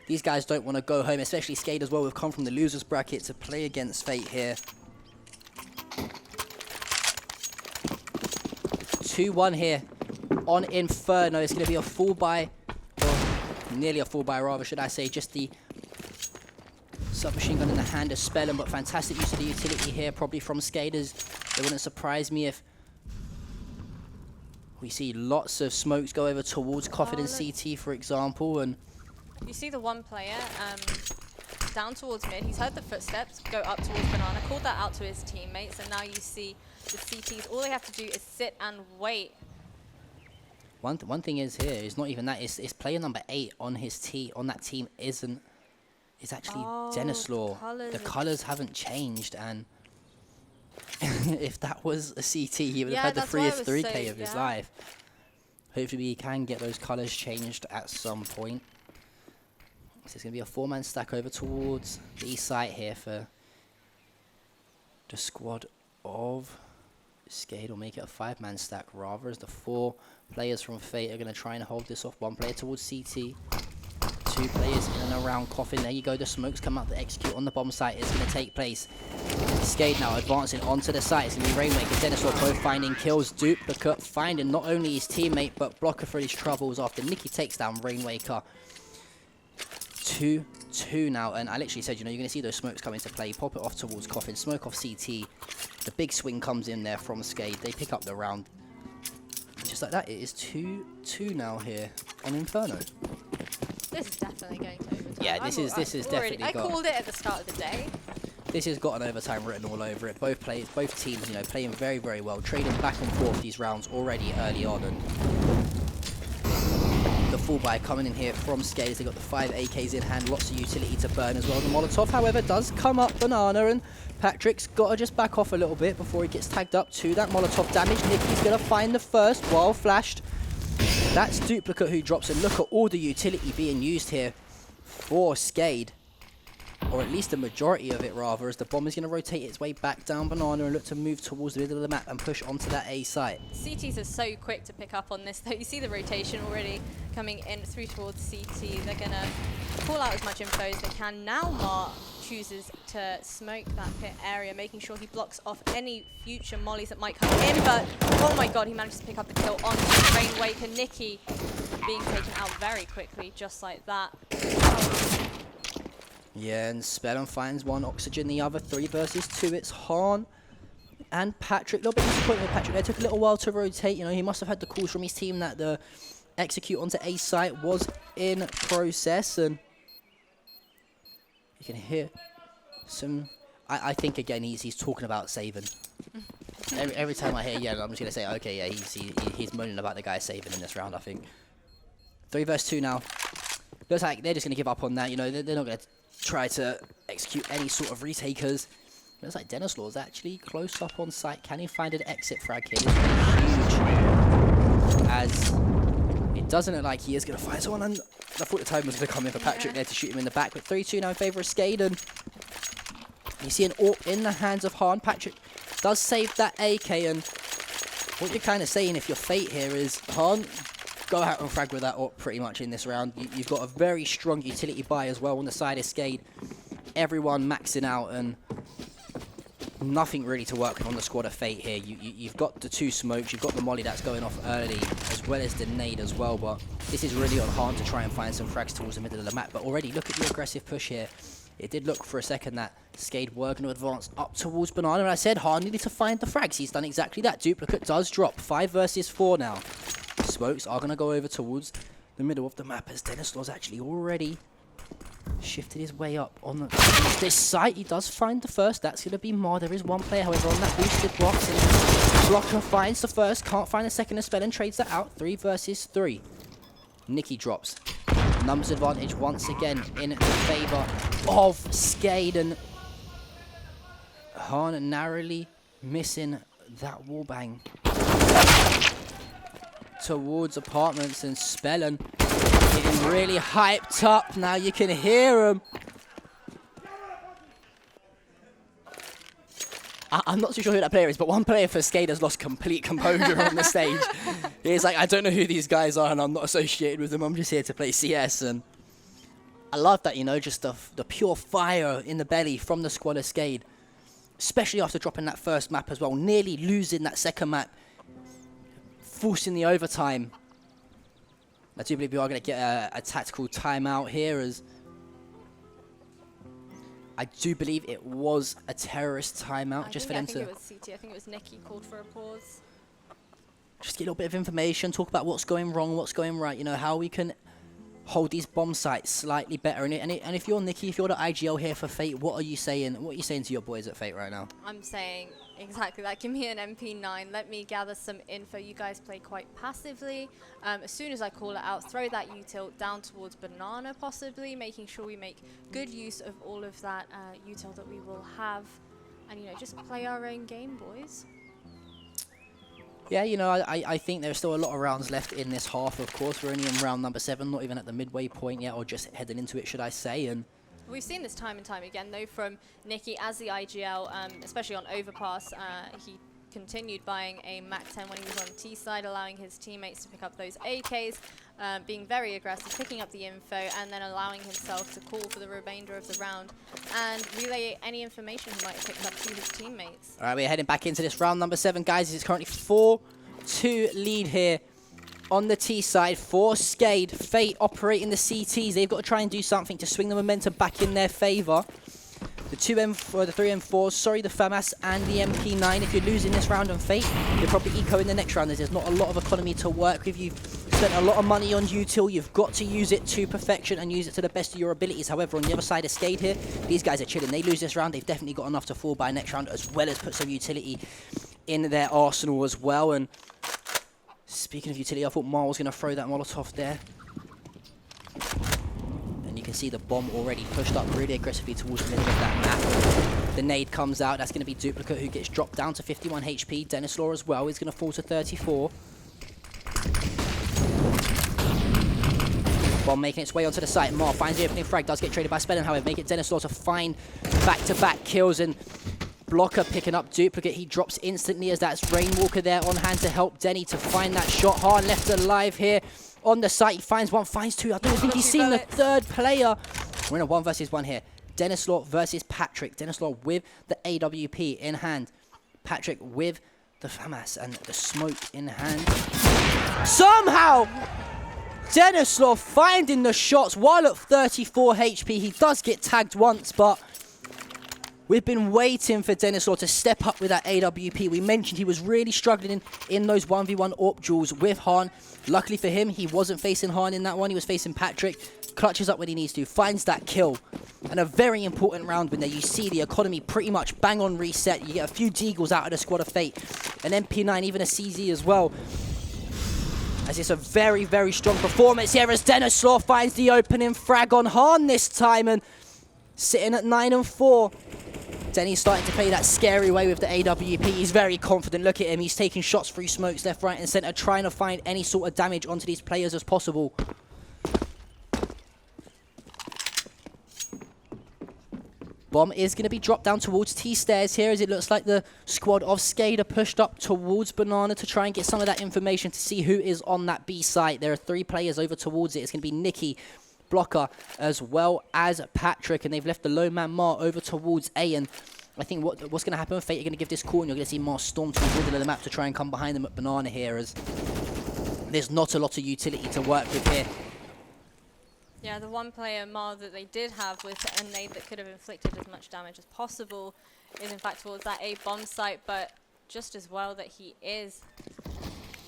These guys don't want to go home, especially Skade as well. We've come from the losers bracket to play against Fate here. 2-1 here on Inferno. It's going to be a full buy, or nearly a full buy rather, should I say. Just the submachine gun in the hand of Spellum, but fantastic use of the utility here, probably from Skaders. It wouldn't surprise me if we see lots of smokes go over towards Coffin and CT, for example. And you see the one player down towards mid. He's heard the footsteps go up towards Banana, called that out to his teammates, and now you see the CTs. All they have to do is sit and wait. One thing is here, it's not even that. It's player number 8 on his on that team isn't. It's actually Denislaw. The colours haven't changed, and if that was a CT, he would have had the freest 3K of his life. Hopefully he can get those colours changed at some point. So it's going to be a 4-man stack over towards the east side here for the squad of Skade. Will make it a 5-man stack rather, as the 4 players from Fate are going to try and hold this off. 1 player towards CT. 2 players in and around Coffin. There you go. The smokes come out. The execute on the bomb site is going to take place. Skade now advancing onto the site. It's going to be Rainwaker, Denislaw both finding kills. Duplicate finding not only his teammate, but Blocker for his troubles after Nicky takes down Rainwaker. 2-2 now. And I literally said, you know, you're going to see those smokes come into play. Pop it off towards Coffin. Smoke off CT. The big swing comes in there from Skade. They pick up the round. Just like that, it is 2-2 now here on Inferno. This is definitely going to overtime. Yeah, this is definitely. I called it at the start of the day. This has got an overtime written all over it. Both teams, you know, playing very, very well, trading back and forth these rounds already early on, and the full buy coming in here from Skade. They got the 5 AKs in hand, lots of utility to burn as well. The Molotov, however, does come up Banana, and Patrick's got to just back off a little bit before he gets tagged up to that Molotov damage. Nicky's going to find the first while flashed. That's Duplicate who drops, and look at all the utility being used here for Skade. Or at least the majority of it, rather, as the bomb is going to rotate its way back down Banana and look to move towards the middle of the map and push onto that A site. CTs are so quick to pick up on this, though. You see the rotation already coming in through towards CT. They're going to call out as much info as they can. Now Mark chooses to smoke that pit area, making sure he blocks off any future mollies that might come in. But, oh my god, he managed to pick up the kill on Rainwaker. Nicky being taken out very quickly, just like that. Yeah, and Spellum finds 1, Oxygen the other. 3 versus 2. It's Han and Patrick. A little bit disappointed with Patrick there. Took a little while to rotate. You know, he must have had the calls from his team that the execute onto A site was in process, and you can hear some. I think again he's talking about saving. every time I hear I'm just gonna say okay, yeah, he's moaning about the guy saving in this round. I think 3 versus 2 now. Looks like they're just gonna give up on that. You know, they're not gonna try to execute any sort of retakers. Looks like Denislaw is actually close up on site. Can he find an exit frag here? This is huge, as it doesn't look like he is going to find someone. And I thought the time was going to come in for Patrick there to shoot him in the back. But 3-2 now in favour of Skade. And you see an AWP in the hands of Han. Patrick does save that AK. And what you're kind of saying, if your fate here is Han, go out and frag with that AWP pretty much in this round. You've got a very strong utility buy as well on the side of Skade. Everyone maxing out, and nothing really to work with on the squad of Fate here. You've got the 2 smokes, you've got the molly that's going off early, as well as the nade as well, but this is really on Han to try and find some frags towards the middle of the map. But already, look at the aggressive push here. It did look for a second that Skade were going to advance up towards Banana, and I said Han needed to find the frags. He's done exactly that. Duplicate does drop. 5 versus 4 now. Smokes are going to go over towards the middle of the map as Denislaw's actually already shifted his way up on this site. He does find the first. That's going to be more. There is one player, however, on that boosted box. And Blocker finds the first. Can't find the second as spell and trades that out. 3 versus 3. Nikki drops. Numbers advantage once again in favor of Skade. And Han narrowly missing that wallbang towards apartments, and Spellen getting really hyped up. Now you can hear him. I'm not too sure who that player is, but one player for Skade has lost complete composure on the stage. He's like, I don't know who these guys are, and I'm not associated with them. I'm just here to play CS. And I love that, you know, just the pure fire in the belly from the squad of Skade, especially after dropping that first map as well, nearly losing that second map, forcing the overtime. I do believe we are going to get a tactical timeout here, as I do believe it was a terrorist timeout, just for them to... I think it was CT. I think it was Nikki called for a pause. Just get a little bit of information, talk about what's going wrong, what's going right, you know, how we can hold these bomb sites slightly better. And if you're Nikki, if you're the IGL here for Fate, what are you saying? What are you saying to your boys at Fate right now? I'm saying exactly that. Give me an MP9. Let me gather some info. You guys play quite passively. As soon as I call it out, throw that util down towards Banana, possibly, making sure we make good use of all of that util that we will have. And, you know, just play our own game, boys. Yeah, you know, I think there's still a lot of rounds left in this half, of course. We're only in round number 7, not even at the midway point yet, or just heading into it, should I say. And we've seen this time and time again, though, from Nikki as the IGL, especially on Overpass. He continued buying a MAC-10 when he was on T side, allowing his teammates to pick up those AKs, being very aggressive, picking up the info, and then allowing himself to call for the remainder of the round and relay any information he might have picked up to his teammates. all right, we're heading back into this round number 7, guys. It's currently 4-2 lead here on the T side for Skade. Fate operating the CTs. They've got to try and do something to swing the momentum back in their favor. The 2M4, the 3M4s, sorry, the FAMAS and the MP9. If you're losing this round on Fate, you're probably eco in the next round. There's not a lot of economy to work with. You've spent a lot of money on util. You've got to use it to perfection and use it to the best of your abilities. However, on the other side of Skade here, these guys are chilling. They lose this round, they've definitely got enough to fall by next round, as well as put some utility in their arsenal as well. And speaking of utility, I thought Mar was going to throw that Molotov there. And you can see the bomb already pushed up really aggressively towards the middle of that map. The nade comes out. That's going to be Duplicate, who gets dropped down to 51 HP. Denislaw as well is going to fall to 34. Bomb making its way onto the site. Mar finds the opening frag. Does get traded by Spellen, however. Make it Denislaw to find back-to-back kills. And Blocker picking up Duplicate. He drops instantly as that's Rainwalker there on hand to help Denny to find that shot. Han left alive here on the site. He finds one, finds two. I don't think he's seen the third player. We're in a 1 versus 1 here. Denislaw versus Patrick. Denislaw with the AWP in hand. Patrick with the FAMAS and the smoke in hand. Somehow, Denislaw finding the shots while at 34 HP. He does get tagged once, but we've been waiting for Denislaw to step up with that AWP. We mentioned he was really struggling in those 1v1 AWP duels with Han. Luckily for him, he wasn't facing Han in that one. He was facing Patrick. Clutches up when he needs to, finds that kill. And a very important round win there. You see the economy pretty much bang on reset. You get a few Deagles out of the squad of Fate. An MP9, even a CZ as well. As it's a very, very strong performance here as Denislaw finds the opening frag on Han this time. And sitting at 9 and 4. Denny's starting to play that scary way with the AWP. He's very confident. Look at him. He's taking shots through smokes left, right, and center, trying to find any sort of damage onto these players as possible. Bomb is going to be dropped down towards T-stairs here, as it looks like the squad of Skade are pushed up towards Banana to try and get some of that information to see who is on that B site. There are 3 players over towards it. It's going to be Nikki, Blocker, as well as Patrick, and they've left the low man Mar over towards A. And I think what's going to happen, Fate are going to give this call, and you're going to see Mars storm to the middle of the map to try and come behind them at Banana here, as there's not a lot of utility to work with here. Yeah, the one player Mar that they did have with a nade that could have inflicted as much damage as possible is in fact towards that A bomb site, but just as well that he is.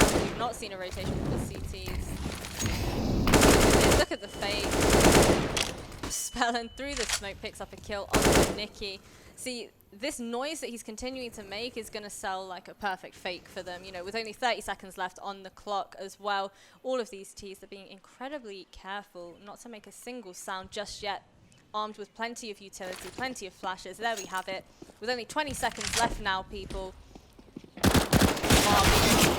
We've not seen a rotation for the CTs. Look at the fake. Spellin through the smoke picks up a kill on Nikki. See, this noise that he's continuing to make is going to sell like a perfect fake for them. You know, with only 30 seconds left on the clock as well. All of these Ts are being incredibly careful not to make a single sound just yet. Armed with plenty of utility, plenty of flashes. There we have it. With only 20 seconds left now, people.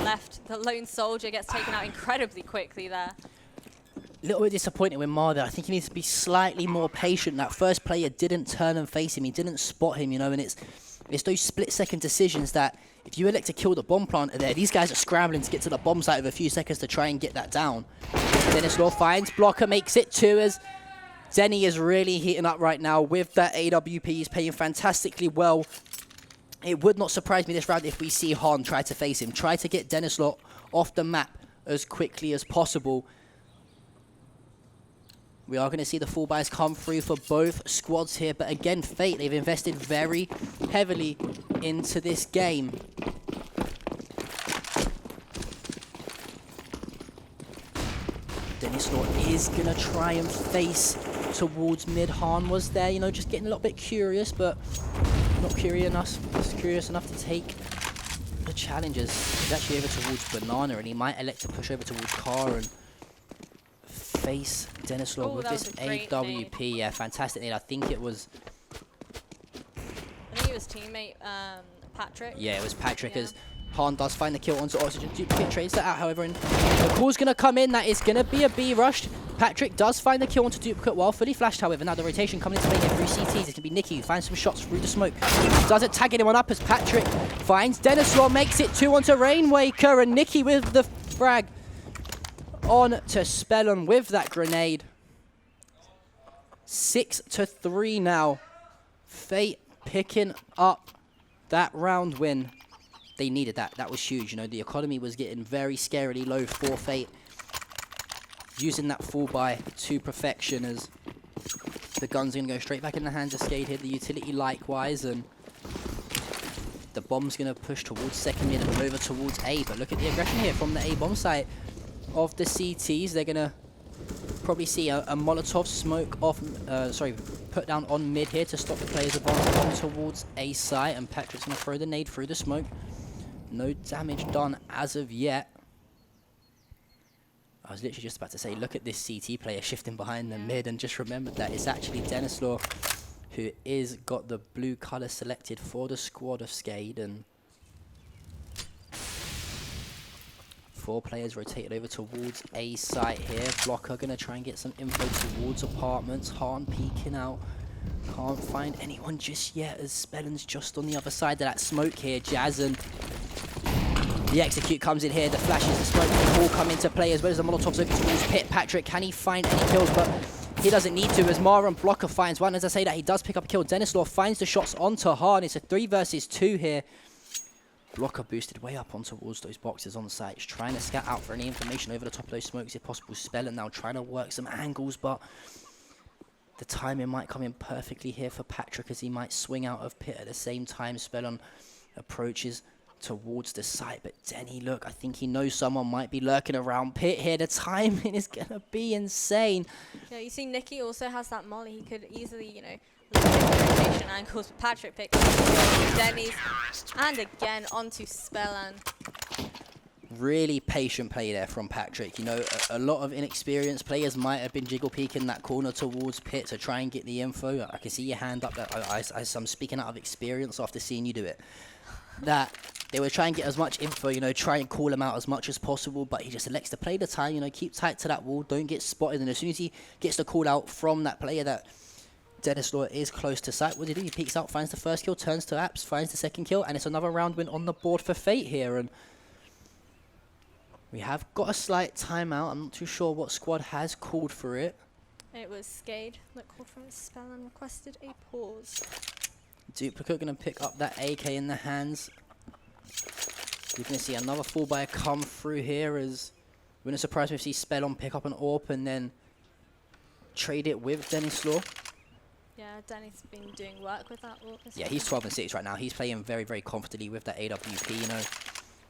Left. The lone soldier gets taken out incredibly quickly there. A little bit disappointed with Mar there. I think he needs to be slightly more patient. That first player didn't turn and face him. He didn't spot him, you know, and it's those split-second decisions that if you elect to kill the bomb planter there, these guys are scrambling to get to the bomb site with a few seconds to try and get that down. Dennis Law finds Blocker, makes it 2 as Denny is really heating up right now with that AWP. He's playing fantastically well. It would not surprise me this round if we see Han try to face him, try to get Dennis Law off the map as quickly as possible. We are going to see the full buys come through for both squads here. But again, Fate, they've invested very heavily into this game. Dennis Law is going to try and face towards mid. Han was there, you know, just getting a little bit curious, but not curious enough to take the challenges. He's actually over towards Banana, and he might elect to push over towards Car and face Dennis Law with this AWP. Nade. Yeah, fantastic nade. I think it was his teammate Patrick. Yeah, it was Patrick, as Han does find the kill onto Oxygen. Duplicate trades that out, however, and the call's going to come in. That is going to be a B rush. Patrick does find the kill onto Duplicate while fully flashed, however. Now the rotation coming into play here through CTs. It's going to be Nikki who finds some shots through the smoke. Doesn't tag anyone up as Patrick finds Dennis Law, makes it 2 onto Rainwaker, and Nikki with the frag on to Spellon with that grenade. 6-3 now. Fate picking up that round win. They needed that. That was huge. You know, the economy was getting very scarily low for Fate. Using that full buy to perfection, as the gun's going to go straight back in the hands of Skade here. The utility likewise, and the bomb's going to push towards second mid and over towards A. But look at the aggression here from the A bomb site of the CTs. They're going to probably see a Molotov smoke off, put down on mid here to stop the players advancing towards A site, and Patrick's going to throw the nade through the smoke. No damage done as of yet. I was literally just about to say, look at this CT player shifting behind the mid, and just remembered that it's actually Dennis Law who is got the blue colour selected for the squad of Skade, and 4 players rotated over towards A site here. Blocker going to try and get some info towards apartments. Han peeking out. Can't find anyone just yet, as Spellon's just on the other side of that smoke here. Jazz and the execute comes in here. The flashes, the smoke, they all come into play, as well as the Molotovs over towards Pit. Patrick, can he find any kills? But he doesn't need to, as Mara and Blocker finds one. As I say that, he does pick up a kill. Dennis Law finds the shots onto Han. It's a 3 versus 2 here. Blocker boosted way up on towards those boxes on the site. He's trying to scout out for any information over the top of those smokes if possible. Spellon now trying to work some angles, but the timing might come in perfectly here for Patrick, as he might swing out of Pit at the same time. Spellon approaches towards the site, but Denny, look, I think he knows someone might be lurking around Pit here. The timing is going to be insane. Yeah, you see Nikki also has that molly. He could easily, you know, look at the rotation angles, but Patrick picks up Denny's, and again onto Spellon. Really patient play there from Patrick. You know, a lot of inexperienced players might have been jiggle peeking that corner towards Pit to try and get the info. I can see your hand up there. I'm speaking out of experience after seeing you do it. That they were trying to get as much info, you know, try and call him out as much as possible, but he just elects to play the time, you know, keep tight to that wall, don't get spotted, and as soon as he gets the call out from that player that Dennis Law is close to sight, what does he do? He peeks out, finds the first kill, turns to Apps, finds the second kill, and it's another round win on the board for Fate here. And we have got a slight timeout. I'm not too sure what squad has called for it. It was Skade that called from Spellon, requested a pause. Duplicate going to pick up that AK in the hands. You're going to see another full buy come through here as wouldn't surprise me if you see Spellon pick up an AWP and then trade it with Dennis Law. Yeah, Dennis been doing work with that AWP. Yeah, he's 12 and 6 right now. He's playing very, very confidently with that AWP, you know.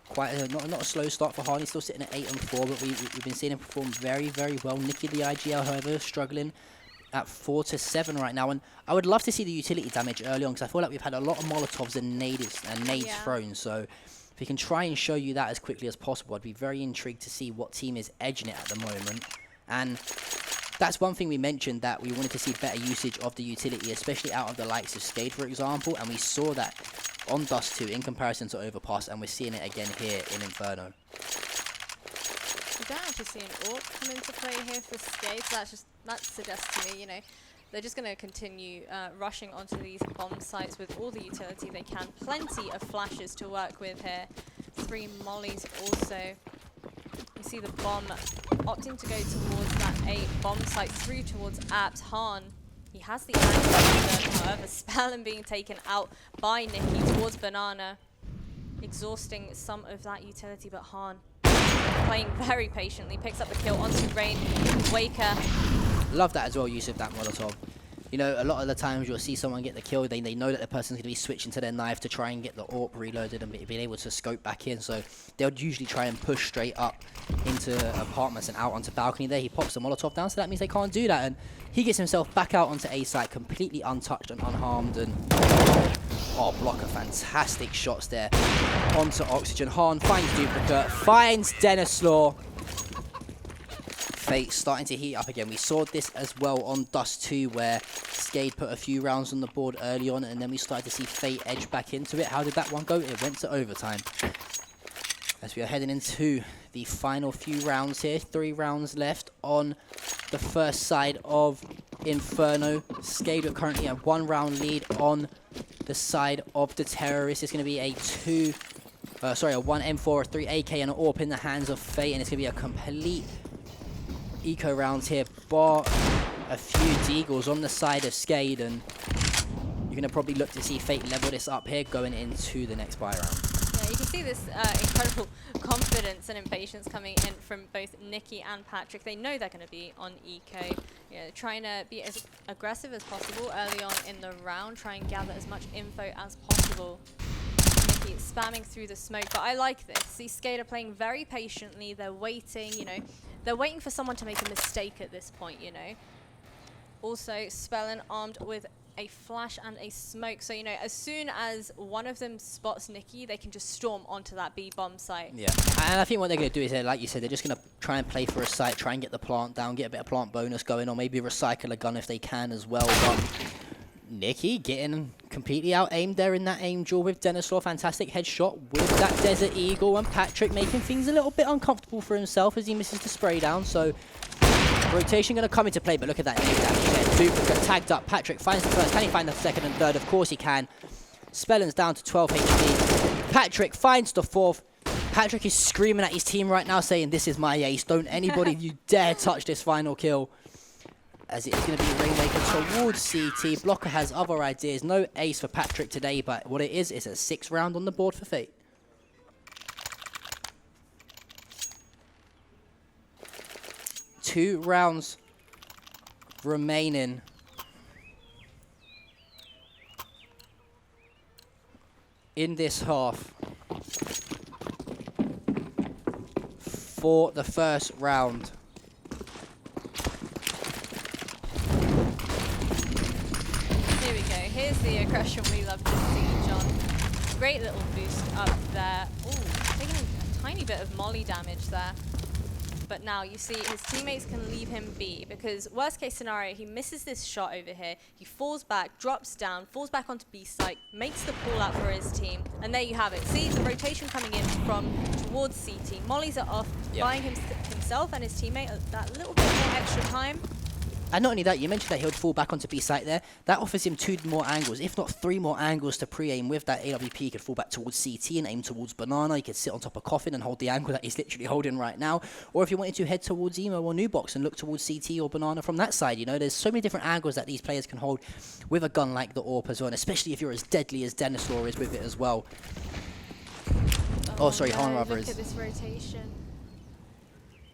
Quite not a slow start for Han. He's still sitting at 8 and 4, but we've been seeing him perform very, very well. Nicky the IGL, however, struggling at 4 to 7 right now. And I would love to see the utility damage early on because I feel like we've had a lot of Molotovs and nades thrown. So if we can try and show you that as quickly as possible, I'd be very intrigued to see what team is edging it at the moment. And that's one thing we mentioned, that we wanted to see better usage of the utility, especially out of the likes of Skade, for example. And we saw that on Dust 2 in comparison to Overpass, and we're seeing it again here in Inferno. We don't actually see an AWP come into play here for Skade, so that suggests to me, you know, they're just going to continue rushing onto these bomb sites with all the utility they can. Plenty of flashes to work with here. 3 mollies also. You see the bomb opting to go towards that 8 bomb site through towards Apt. Han, he has the angle, however, Spellon being taken out by Nicky towards Banana, exhausting some of that utility, but Han playing very patiently, picks up the kill onto Rain Waker. Love that as well, use of that Molotov. You know, a lot of the times you'll see someone get the kill, they know that the person's going to be switching to their knife to try and get the AWP reloaded and being able to scope back in. So they'll usually try and push straight up into apartments and out onto balcony there. He pops the Molotov down, so that means they can't do that. And he gets himself back out onto A site completely untouched and unharmed. And oh, Blocker, fantastic shots there onto Oxygen. Han finds Duplicate, finds Dennis Law. Fate starting to heat up again. We saw this as well on Dust 2 where Skade put a few rounds on the board early on and then we started to see Fate edge back into it. How did that one go? It went to overtime. As we are heading into the final few rounds here. 3 rounds left on the first side of Inferno. Skade are currently a 1 round lead on the side of the Terrorists. It's going to be a 1 M4, a 3 AK and an AWP in the hands of Fate, and it's going to be a complete eco rounds here, bar a few deagles on the side of Skade, and you're going to probably look to see Fate level this up here going into the next buy round. Yeah, you can see this incredible confidence and impatience coming in from both Nicky and Patrick. They know they're going to be on eco, you know, trying to be as aggressive as possible early on in the round, try and gather as much info as possible. Nicky spamming through the smoke, but I like this. These Skade are playing very patiently. They're waiting, you know, they're waiting for someone to make a mistake at this point, you know. Also, Spellon armed with a flash and a smoke. So, you know, as soon as one of them spots Nicky, they can just storm onto that B bomb site. Yeah, and I think what they're going to do is, like you said, they're just going to try and play for a site, try and get the plant down, get a bit of plant bonus going, or maybe recycle a gun if they can as well. But Nicky getting completely out-aimed there in that aim duel with Dennis Law. Fantastic headshot with that Desert Eagle, and Patrick making things a little bit uncomfortable for himself as he misses the spray down. So rotation going to come into play, but look at that nade damage there. Duplicate tagged up. Patrick finds the first. Can he find the second and third? Of course he can. Spellon's down to 12 HP. Patrick finds the 4th. Patrick is screaming at his team right now saying, "This is my ace. Don't anybody you dare touch this final kill." As it's going to be Rainmaker towards CT. Blocker has other ideas. No ace for Patrick today, but what it is a 6 round on the board for Fate. Two rounds remaining. In this half. For the first round. Here's the aggression we love to see, John. Great little boost up there. Ooh, taking a tiny bit of molly damage there. But now you see his teammates can leave him be, because worst case scenario, he misses this shot over here. He falls back, drops down, falls back onto B site, makes the pull out for his team. And there you have it. See the rotation coming in from towards CT. Mollies are off, buying himself and his teammate that little bit more extra time. And not only that, you mentioned that he would fall back onto B site there. That offers him 2 more angles, if not 3 more angles to pre-aim with that AWP. He could fall back towards CT and aim towards Banana. He could sit on top of Coffin and hold the angle that he's literally holding right now. Or if you wanted to head towards Emo or New Box and look towards CT or Banana from that side, you know, there's so many different angles that these players can hold with a gun like the AWP as well, and especially if you're as deadly as Denislaw is with it as well. Oh, sorry, Han rather Look is. at this rotation.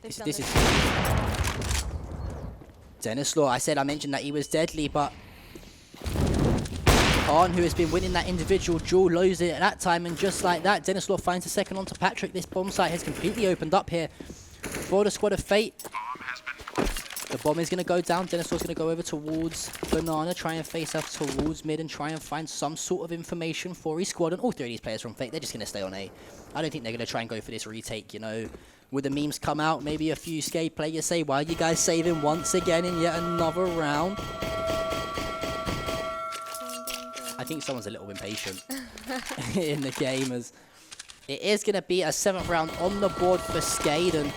This is Denislaw. I mentioned that he was deadly, but Han, who has been winning that individual duel, loses it at that time, and just like that, Denislaw finds a second onto Patrick. This bomb site has completely opened up here for the squad of Fate. The bomb is going to go down. Denislaw's going to go over towards Banana, try and face off towards mid and try and find some sort of information for his squad. And all 3 of these players from Fate, they're just going to stay on A. I don't think they're going to try and go for this retake, you know. Would the memes come out? Maybe a few Skade players say, why are you guys saving once again in yet another round? I think someone's a little impatient in the game, as it is going to be a 7th round on the board for Skade. And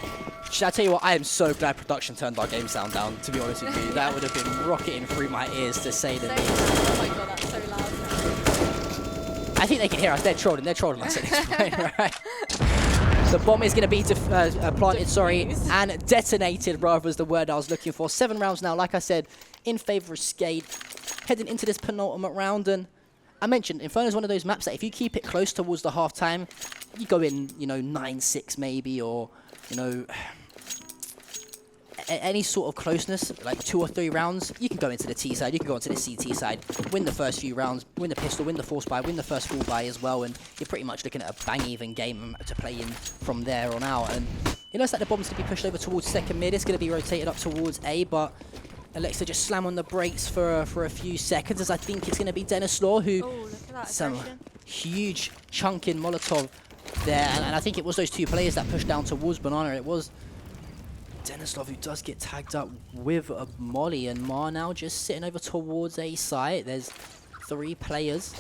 should I tell you what, I am so glad production turned our game sound down, to be honest with you. That would have been rocketing through my ears, to say the least. Oh my god, that's so loud. I think they can hear us. They're trolling us at this point, right? The bomb is going to be planted, and detonated, rather, is the word I was looking for. 7 rounds now, like I said, in favour of Skade, heading into this penultimate round. And I mentioned, Inferno is one of those maps that if you keep it close towards the half-time, you go in, you know, 9-6 maybe, or, you know, any sort of closeness, like 2 or 3 rounds, you can go into the T side, you can go into the CT side, win the first few rounds, win the pistol, win the force buy, win the first full buy as well, and you're pretty much looking at a bang-even game to play in from there on out. And it looks like the bomb's going to be pushed over towards second mid. It's going to be rotated up towards A, but Alexa just slam on the brakes for a few seconds, as I think it's going to be Denislaw who Look at that some aggression. huge chunk in Molotov there, and I think it was those 2 players that pushed down towards Banana. It was Denislaw who does get tagged up with a molly, and Mar now just sitting over towards A site. There's 3 players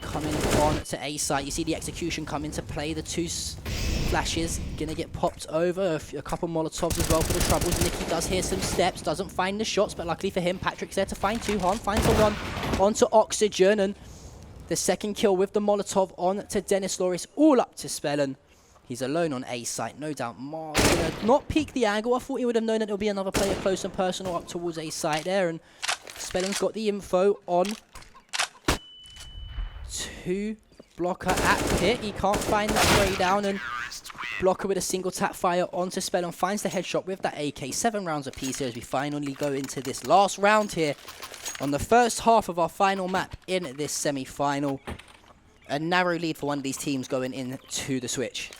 coming on to A site. You see the execution come into play. The 2 flashes gonna get popped over. A couple Molotovs as well for the troubles. Nicky does hear some steps, doesn't find the shots, but luckily for him, Patrick's there to find 2. Han finds the 1 onto Oxygen, and the second kill with the Molotov on to Denislaw. It's all up to Spellen. He's alone on A site, no doubt. Mar's gonna not peek the angle. I thought he would have known that there'll be another player close and personal up towards A site there, and Spellen's got the info on 2 Blocker at pit. He can't find that spray down, and Blocker with a single tap fire onto Spellen finds the headshot with that AK. 7 rounds apiece here as we finally go into this last round here on the first half of our final map in this semi-final. A narrow lead for one of these teams going into the switch.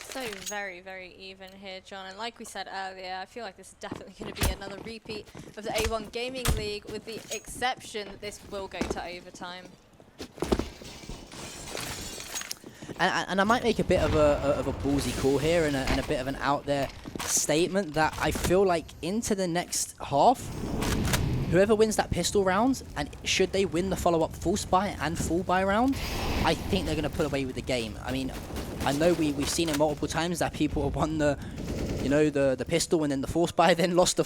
So very, very even here, John. And like we said earlier, I feel like this is definitely going to be another repeat of the A1 Gaming League, with the exception that this will go to overtime. And I might make a bit of a ballsy call here, and a bit of an out there statement, that I feel like into the next half, whoever wins that pistol round, and should they win the follow-up full spy and full buy round, I think they're going to put away with the game. I mean, I know we've seen it multiple times that people have won the, you know, the pistol and then the force buy, then lost the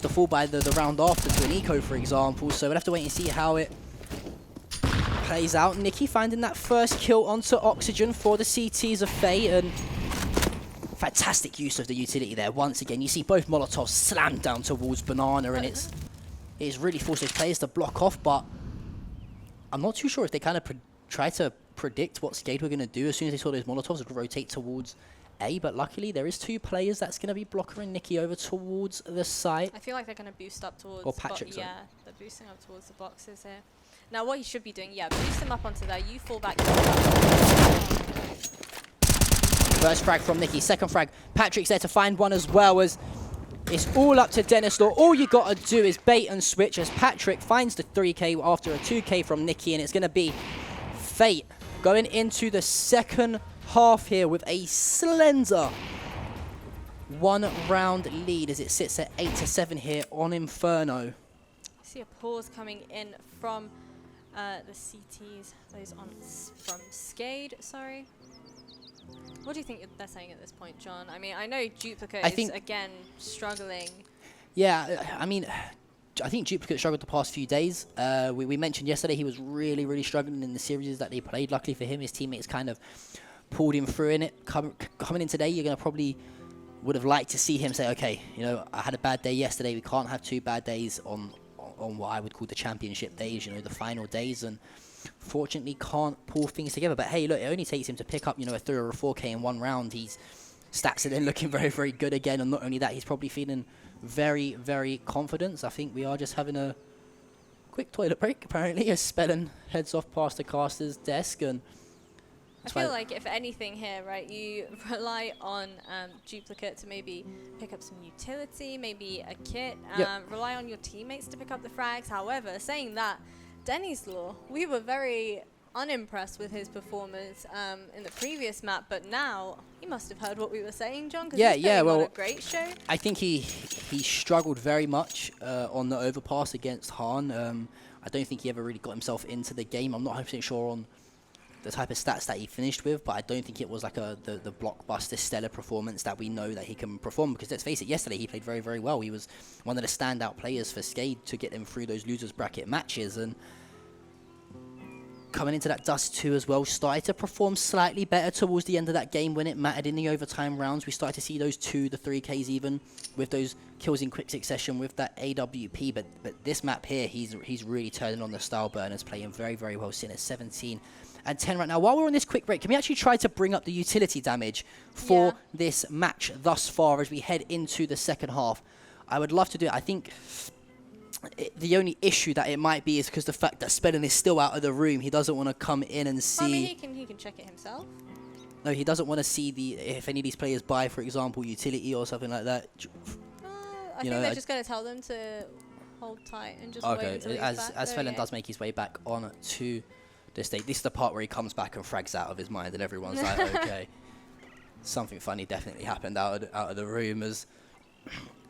full buy the round after to an eco, for example. So we'll have to wait and see how it plays out. Nicky finding that first kill onto Oxygen for the CTs of Fate, and fantastic use of the utility there. Once again, you see both Molotovs slammed down towards Banana, and it's really forced those players to block off, but I'm not too sure if they kind of try to predict what Skade were going to do as soon as they saw those Molotovs would rotate towards A, but luckily there is 2 players. That's going to be Blocker and Nicky over towards the site. I feel like they're going to boost up towards... Or Patrick, yeah, they're boosting up towards the boxes here. Now what you should be doing, boost them up onto there. You fall back. First frag from Nicky, second frag. Patrick's there to find one as well, as it's all up to Denislaw. All you got to do is bait and switch as Patrick finds the 3K after a 2K from Nicky, and it's going to be Fate going into the second half here with a slender 1 round lead as it sits at 8-7 here on Inferno. I see a pause coming in from the CTs, those on from Skade, sorry. What do you think they're saying at this point, John? I mean, I know Duplicate I is, think- again, struggling. Yeah, I mean, I think Duplicate struggled the past few days. We mentioned yesterday he was really, really struggling in the series that they played. Luckily for him, his teammates kind of pulled him through in it. Coming in today, you're going to probably would have liked to see him say, okay, you know, I had a bad day yesterday. We can't have 2 bad days on what I would call the championship days, you know, the final days. And fortunately can't pull things together. But hey, look, it only takes him to pick up, you know, a 3 or a 4K in 1 round. His stats are then looking very, very good again. And not only that, he's probably feeling very, very confident. I think we are just having a quick toilet break, apparently, as Spellin heads off past the caster's desk. And I feel like if anything here, right, you rely on Duplicate to maybe pick up some utility, maybe a kit, rely on your teammates to pick up the frags. However, saying that, Denny's Law, we were very unimpressed with his performance in the previous map, but now he must have heard what we were saying, John, because he's putting on a great show. I think he struggled very much on the overpass against Han. I don't think he ever really got himself into the game. I'm not 100% sure on the type of stats that he finished with, but I don't think it was like the blockbuster stellar performance that we know that he can perform, because let's face it, yesterday he played very, very well. He was one of the standout players for Skade to get them through those losers bracket matches, and coming into that Dust 2 as well, started to perform slightly better towards the end of that game when it mattered in the overtime rounds. We started to see those 2, the 3Ks even, with those kills in quick succession with that AWP, but this map here, he's really turning on the style burners, playing very, very well, sitting at 17 and 10 right now. While we're on this quick break, can we actually try to bring up the utility damage for this match thus far as we head into the second half? I would love to do it. I think the only issue that it might be is because the fact that Spellin is still out of the room. He doesn't want to come in and see. I mean, he can check it himself. No, he doesn't want to see if any of these players buy, for example, utility or something like that. I think they're just going to tell them to hold tight and just wait until he's back. As Felon does make his way back on to the stage. This is the part where he comes back and frags out of his mind, and everyone's like, okay, something funny definitely happened out of the room. As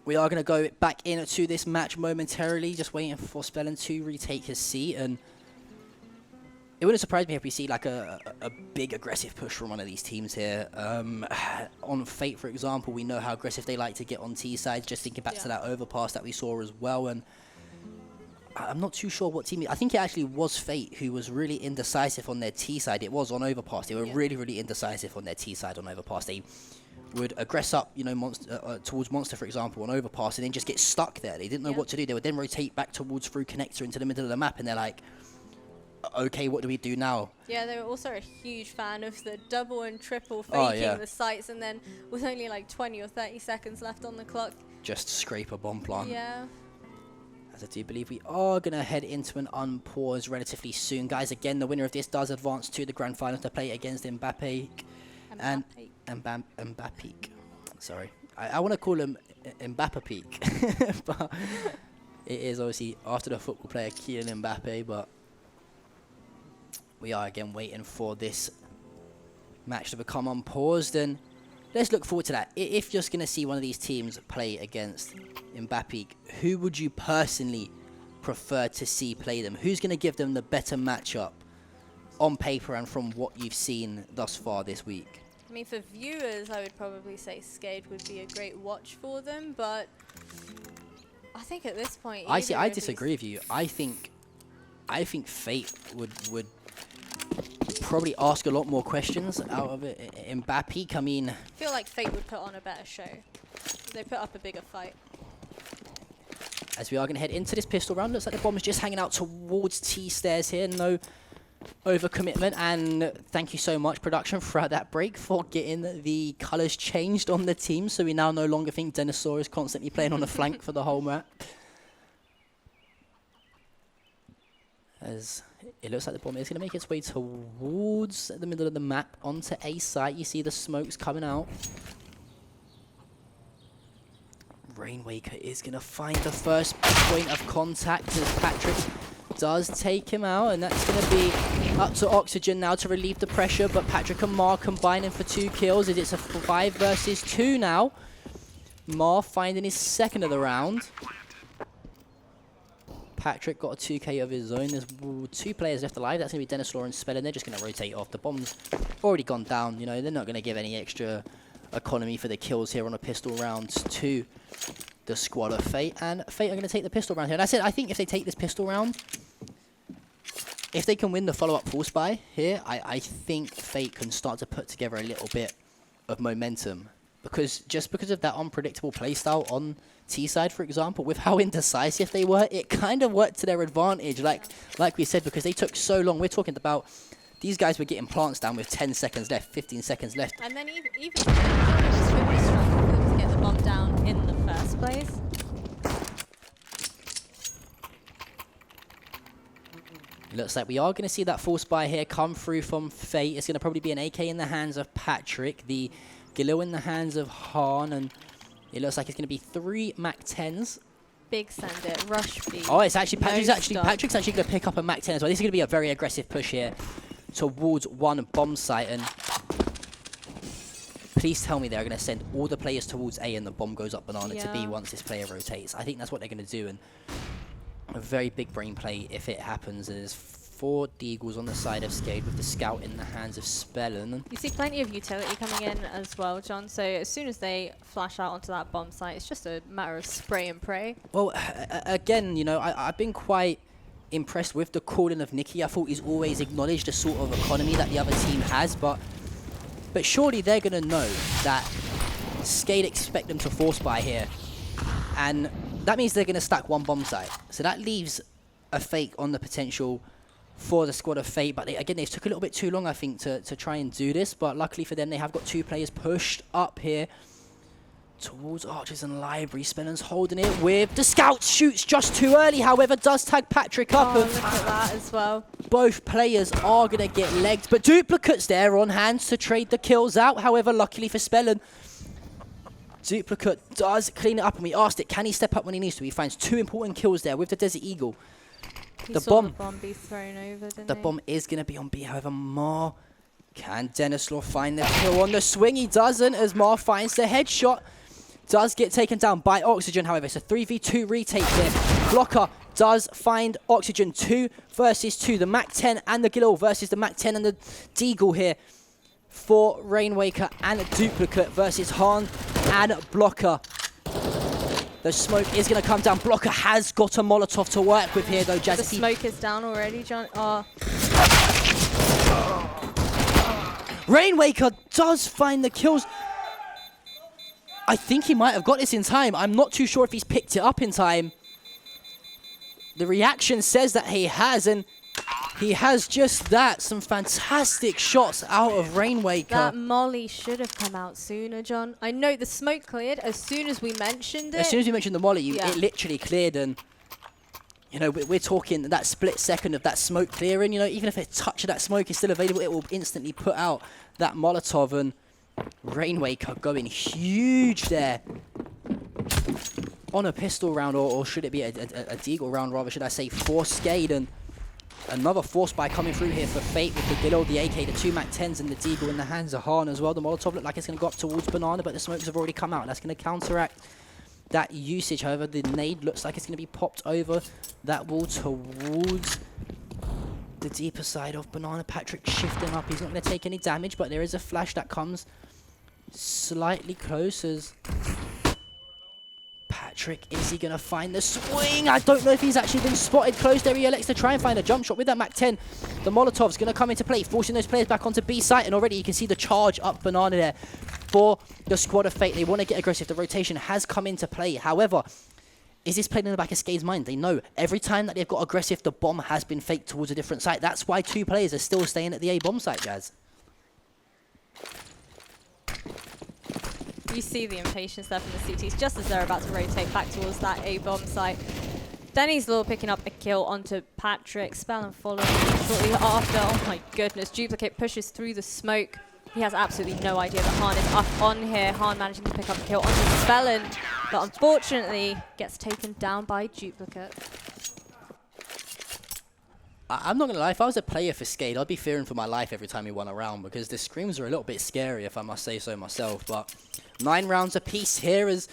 we are going to go back into this match momentarily, just waiting for Spellin to retake his seat. And it wouldn't surprise me if we see like a big aggressive push from one of these teams here. On Fate, for example, we know how aggressive they like to get on T sides. Just thinking back to that overpass that we saw as well. And I'm not too sure what team. I think it actually was Fate who was really indecisive on their T side. It was on overpass. They were really, really indecisive on their T side on overpass. They would aggress up, you know, towards Monster, for example, on overpass, and then just get stuck there. They didn't know what to do. They would then rotate back towards through connector into the middle of the map, and they're like, okay, what do we do now? Yeah, they were also a huge fan of the double and triple faking the sites, and then with only like 20 or 30 seconds left on the clock, just scrape a bomb plant. Yeah. As I do believe we are going to head into an unpause relatively soon. Guys, again, the winner of this does advance to the grand final to play against Mbappe. And Mbappe. Sorry. I want to call him Mbappe, but it is obviously after the football player Kylian Mbappe, but we are again waiting for this match to become unpaused, and let's look forward to that. If you're going to see one of these teams play against Mbappe, who would you personally prefer to see play them? Who's going to give them the better matchup on paper and from what you've seen thus far this week? I mean, for viewers, I would probably say Skade would be a great watch for them, but I think at this point, I disagree with you. I think Fate would probably ask a lot more questions out of it. Mbappe, I mean, I feel like Fate would put on a better show. They put up a bigger fight. As we are going to head into this pistol round, looks like the bomb is just hanging out towards T stairs here. No overcommitment, and thank you so much, production, throughout that break for getting the colours changed on the team, so we now no longer think Dinosaur is constantly playing on the flank for the whole map. As it looks like the bomb is going to make its way towards the middle of the map onto A site. You see the smokes coming out. Rainwaker is going to find the first point of contact as Patrick does take him out, and that's going to be up to Oxygen now to relieve the pressure, but Patrick and Mar combining for 2 kills as it's a 5 versus 2 now. Mar finding his second of the round. Patrick got a 2k of his own. There's 2 players left alive. That's going to be Denislaw and Spell, and they're just going to rotate off. The bomb's already gone down. You know, they're not going to give any extra economy for the kills here on a pistol round to the squad of Fate. And Fate are going to take the pistol round here. And I said, I think if they take this pistol round, if they can win the follow-up full spy here, I think Fate can start to put together a little bit of momentum. Because of that unpredictable playstyle on T side, for example, with how indecisive they were, it kind of worked to their advantage. Like we said, because they took so long. We're talking about these guys were getting plants down with 10 seconds left, 15 seconds left. And then even it was really struggle for them to get the bomb down in the first place. It looks like we are going to see that full spy here come through from Fate. It's going to probably be an AK in the hands of Patrick, the Galil in the hands of Han, and it looks like it's going to be 3 MAC-10s. Big send it, rush B. Oh, it's actually Patrick's No actually going to pick up a MAC-10 as well. This is going to be a very aggressive push here towards one bomb site, and please tell me they're going to send all the players towards A and the bomb goes up banana to B once this player rotates. I think that's what they're going to do, and a very big brain play if it happens. There's 4 Deagles on the side of Skade with the scout in the hands of Spellen. You see plenty of utility coming in as well, John. So as soon as they flash out onto that bomb site, it's just a matter of spray and pray. Well, again, you know, I've been quite impressed with the calling of Nikki. I thought he's always acknowledged the sort of economy that the other team has, but surely they're going to know that Skade expect them to force buy here, and that means they're going to stack 1 bomb site. So that leaves a Fake on the potential for the squad of Fate, but again, they took a little bit too long, I think, to try and do this, but luckily for them, they have got 2 players pushed up here towards Archers and Library. Spellen's holding it with the scout, shoots just too early, however, does tag Patrick up. Oh, look at that as well. Both players are going to get legged, but Duplicate's there on hand to trade the kills out. However, luckily for Spellen, Duplicate does clean it up, and we asked it, can he step up when he needs to? He finds 2 important kills there with the Desert Eagle. He The saw bomb. the bomb be thrown over, didn't The he? bomb is going to be on B, however, Mar. Can Denislaw find the kill on the swing? He doesn't, as Mar finds the headshot. Does get taken down by Oxygen, however. It's a 3v2 retake here. Blocker does find Oxygen. 2 versus 2. The MAC-10 and the Gilil versus the MAC-10 and the Deagle here for Rainwaker and Duplicate versus Han and Blocker. The smoke is going to come down. Blocker has got a Molotov to work with here, though, Jazz. The smoke is down already, John. Oh. Rainwaker does find the kills. I think he might have got this in time. I'm not too sure if he's picked it up in time. The reaction says that he has, and he has just that. Some fantastic shots out of Rainwaker. That molly should have come out sooner, John. I know the smoke cleared as soon as we mentioned it. As soon as you mentioned the molly, Yeah. it literally cleared, and you know, we're talking that split second of that smoke clearing. You know, even if a touch of that smoke is still available, it will instantly put out that Molotov, and Rainwaker going huge there on a pistol round, or should it be a Deagle round rather, should I say, for Skade. And another force buy coming through here for Fate with the Gilil, the AK, the 2 MAC-10s and the Deagle in the hands of Han as well. The Molotov looked like it's going to go up towards Banana, but the smokes have already come out. That's going to counteract that usage. However, the nade looks like it's going to be popped over that wall towards the deeper side of Banana. Patrick shifting up. He's not going to take any damage, but there is a flash that comes slightly close as Patrick, is he going to find the swing? I don't know if he's actually been spotted close there. He elects to try and find a jump shot with that MAC-10. The Molotov's going to come into play, forcing those players back onto B site, and already you can see the charge up Banana there for the squad of Fate. They want to get aggressive. The rotation has come into play. However, is this played in the back of Skade's mind? They know every time that they've got aggressive, the bomb has been faked towards a different site. That's why 2 players are still staying at the A bomb site, Jazz. You see the impatience there from the CTs just as they're about to rotate back towards that A bomb site. Denny's Law picking up a kill onto Patrick. Spell and follow shortly after. Oh my goodness. Duplicate pushes through the smoke. He has absolutely no idea that Han is up on here. Han managing to pick up a kill onto Spellen, but unfortunately gets taken down by Duplicate. I'm not going to lie, if I was a player for Skade, I'd be fearing for my life every time he won a round, because the screams are a little bit scary, if I must say so myself. But 9 rounds apiece here as,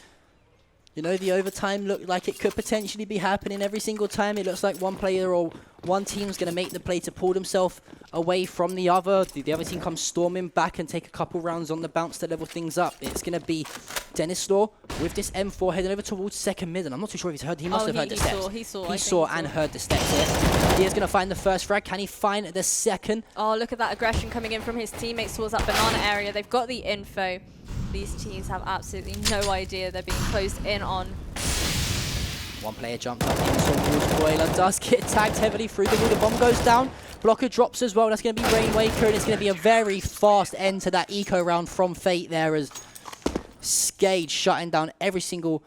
You know, the overtime looked like it could potentially be happening every single time. It looks like one player or one team's going to make the play to pull themselves away from the other. The other team comes storming back and take a couple rounds on the bounce to level things up. It's going to be Dennis Law with this M4 heading over towards second mid. And I'm not too sure if he's heard. He must have heard the steps. He saw and heard the steps here. He is going to find the first frag. Can he find the second? Oh, look at that aggression coming in from his teammates towards that banana area. They've got the info. These teams have absolutely no idea they're being closed in on. One player jumps up into Boiler, does get tagged heavily through the wall. The bomb goes down. Blocker drops as well. That's going to be Rainwaker, and it's going to be a very fast end to that eco round from Fate there as Skade shutting down every single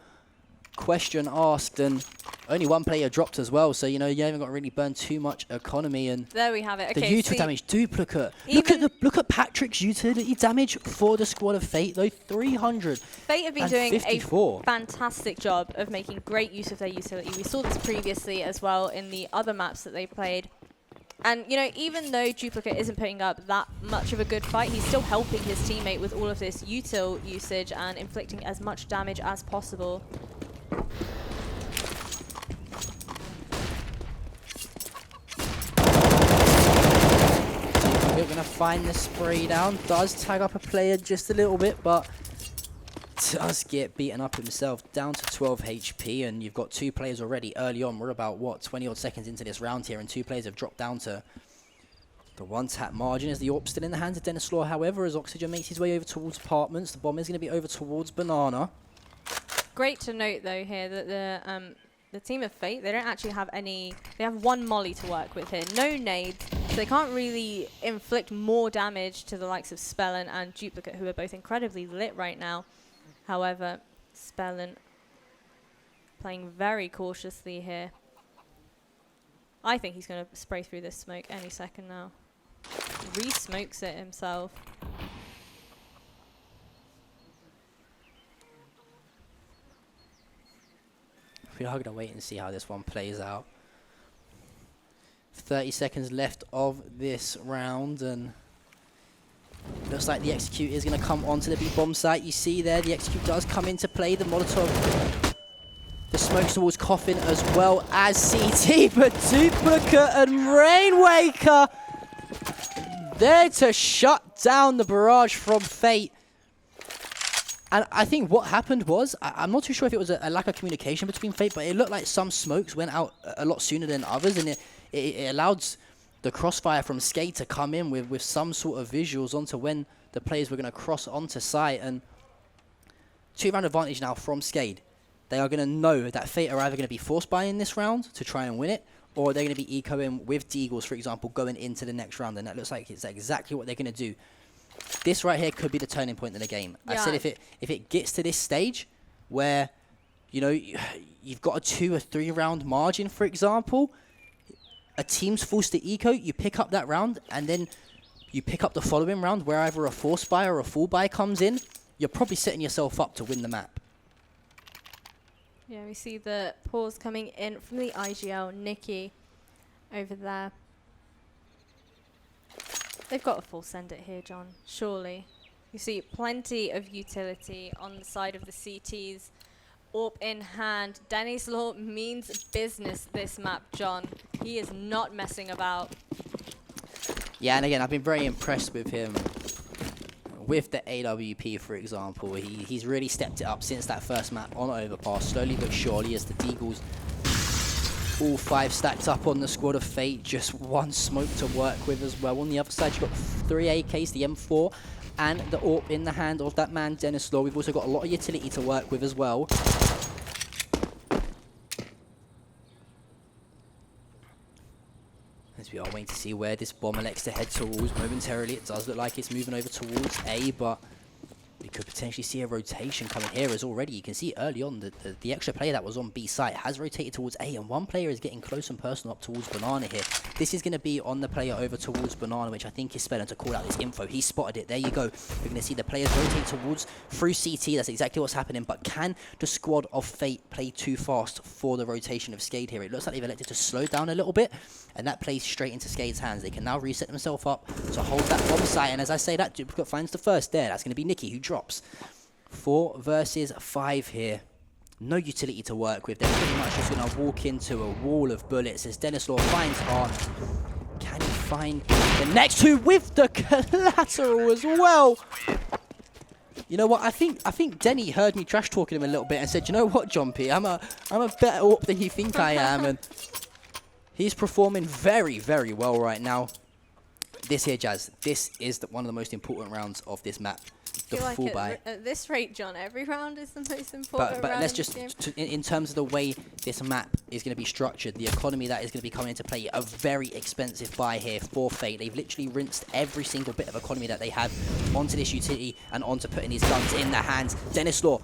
question asked, and only one player dropped as well, so you know you haven't got to really burn too much economy. And there we have it. The okay, utility damage duplicate. Look at Patrick's utility damage for the squad of Fate though. 300. Fate have been doing 54. a fantastic job of making great use of their utility. We saw this previously as well in the other maps that they played. And, you know, even though Duplicate isn't putting up that much of a good fight, he's still helping his teammate with all of this util usage and inflicting as much damage as possible. We're going to find the spray down. Does tag up a player just a little bit, but does get beaten up himself, down to 12 HP, and you've got two players already early on. We're about, what, 20 odd seconds into this round here, and two players have dropped down to the one-tap margin. As the AWP still in the hands of Dennis Law, however, as Oxygen makes his way over towards Apartments, the bomb is going to be over towards Banana. Great to note, though, here that the team of Fate, they don't actually have any... They have one molly to work with here. No nades, so they can't really inflict more damage to the likes of Spellin and Duplicate, who are both incredibly lit right now. However, Spellin playing very cautiously here. I think he's going to spray through this smoke any second now. Re-smokes it himself. We are going to wait and see how this one plays out. 30 seconds left of this round, and looks like the Execute is going to come onto the B-bomb site. You see there, the Execute does come into play. The Molotov, the smokes towards Coffin as well as CT, but Duplicate and Rainwaker there to shut down the barrage from Fate. And I think what happened was, I'm not too sure if it was a lack of communication between Fate, but it looked like some smokes went out a lot sooner than others, and it allowed the crossfire from Skade to come in with some sort of visuals onto when the players were going to cross onto site. And 2-round advantage now from Skade. They are going to know that Fate are either going to be force buying this round to try and win it, or they're going to be ecoing with Deagles, for example, going into the next round. And that looks like it's exactly what they're going to do. This right here could be the turning point in the game. Yeah. I said if it gets to this stage where, you know, you've got a 2 or 3 round margin, for example, a team's forced to eco, you pick up that round, and then you pick up the following round where either a force buy or a full buy comes in, you're probably setting yourself up to win the map. Yeah, we see the pause coming in from the IGL, Nikki over there. They've got to full send it here, John, surely. You see plenty of utility on the side of the CTs. AWP in hand. Dennis Law means business this map, John. He is not messing about. Yeah, and again, I've been very impressed with him. With the AWP, for example, he's really stepped it up since that first map on Overpass, slowly but surely, as the Deagles all 5 stacked up on the squad of Fate, just 1 smoke to work with as well. On the other side, you've got 3 AKs, the M4, and the AWP in the hand of that man, Dennis Law. We've also got a lot of utility to work with as well. As we are waiting to see where this bomb elects to head towards momentarily. It does look like it's moving over towards A, but we could potentially see a rotation coming here, as already you can see early on that the extra player that was on B site has rotated towards A, and one player is getting close and personal up towards Banana here. This is going to be on the player over towards Banana, which I think is Spellin to call out this info. He spotted it. There you go. We're going to see the players rotate towards through CT. That's exactly what's happening. But can the squad of Fate play too fast for the rotation of Skade here? It looks like they've elected to slow down a little bit, and that plays straight into Skade's hands. They can now reset themselves up to hold that bomb site, and as I say, that Duplicate finds the first there. That's going to be Nikki, who drops. 4 versus 5 here. no utility to work with. They're pretty much just going to walk into a wall of bullets as Denislaw finds Hahn. Can he find the next two with the collateral as well? You know what? I think Denny heard me trash talking him a little bit and said, "You know what, John P? I'm a better AWP than you think I am." And he's performing very, very well right now. This here, Jazz, this is one of the most important rounds of this map. The I full feel buy. like at this rate, John, every round is the most important But round let's in just, this game. in terms of the way this map is going to be structured, the economy that is going to be coming into play, a very expensive buy here for Fate. They've literally rinsed every single bit of economy that they have onto this utility and onto putting these guns in their hands. Denislaw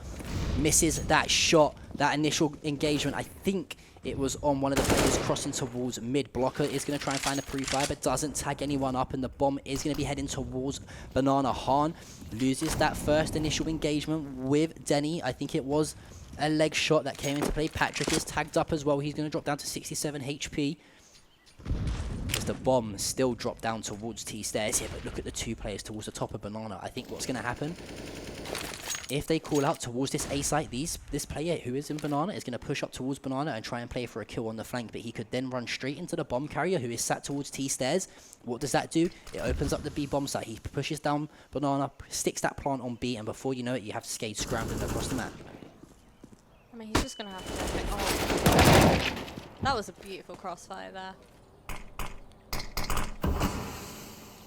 misses that shot, that initial engagement. I think it was on one of the players crossing towards mid. Blocker is going to try and find a pre-fire, but doesn't tag anyone up, and the bomb is going to be heading towards Banana. Hahn loses that first initial engagement with Denny. I think it was a leg shot that came into play. Patrick is tagged up as well. He's going to drop down to 67 HP. As the bomb still dropped down towards T-Stairs here, but look at the two players towards the top of Banana. I think what's going to happen, if they call out towards this A site, this player who is in Banana is going to push up towards Banana and try and play for a kill on the flank, but he could then run straight into the bomb carrier who is sat towards T-Stairs. What does that do? It opens up the B bomb site. He pushes down Banana, sticks that plant on B, and before you know it, you have Skade scrambling across the map. I mean, he's just going to have to... Oh, that was a beautiful crossfire there.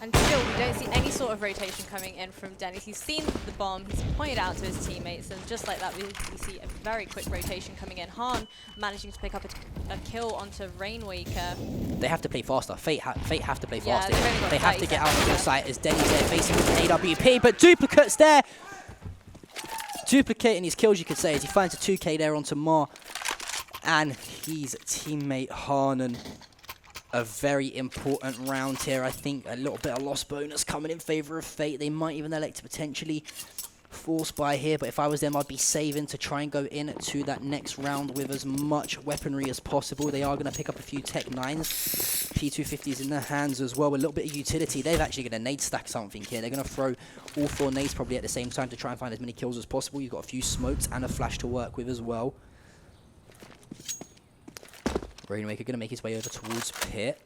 And still, we don't see any sort of rotation coming in from Dennis. He's seen the bomb, he's pointed out to his teammates, and just like that, we see a very quick rotation coming in. Hahn managing to pick up a kill onto Rainwaker. They have to play faster. Fate have to play Yeah, faster. they've only got They have to 30 get out of the seconds site as Denny's there facing with an AWP, but Duplicate's there. Duplicating his kills, you could say, as he finds a 2K there onto Mar. And his teammate Hahn. A very important round here. I think a little bit of loss bonus coming in favor of Fate. They might even elect to potentially force buy here, but if I was them, I'd be saving to try and go in to that next round with as much weaponry as possible. They are going to pick up a few Tech 9s. P250s in their hands as well. A little bit of utility. They're actually going to nade stack something here. They're going to throw all 4 nades probably at the same time to try and find as many kills as possible. You've got a few smokes and a flash to work with as well. Rainwaker going to make his way over towards Pit.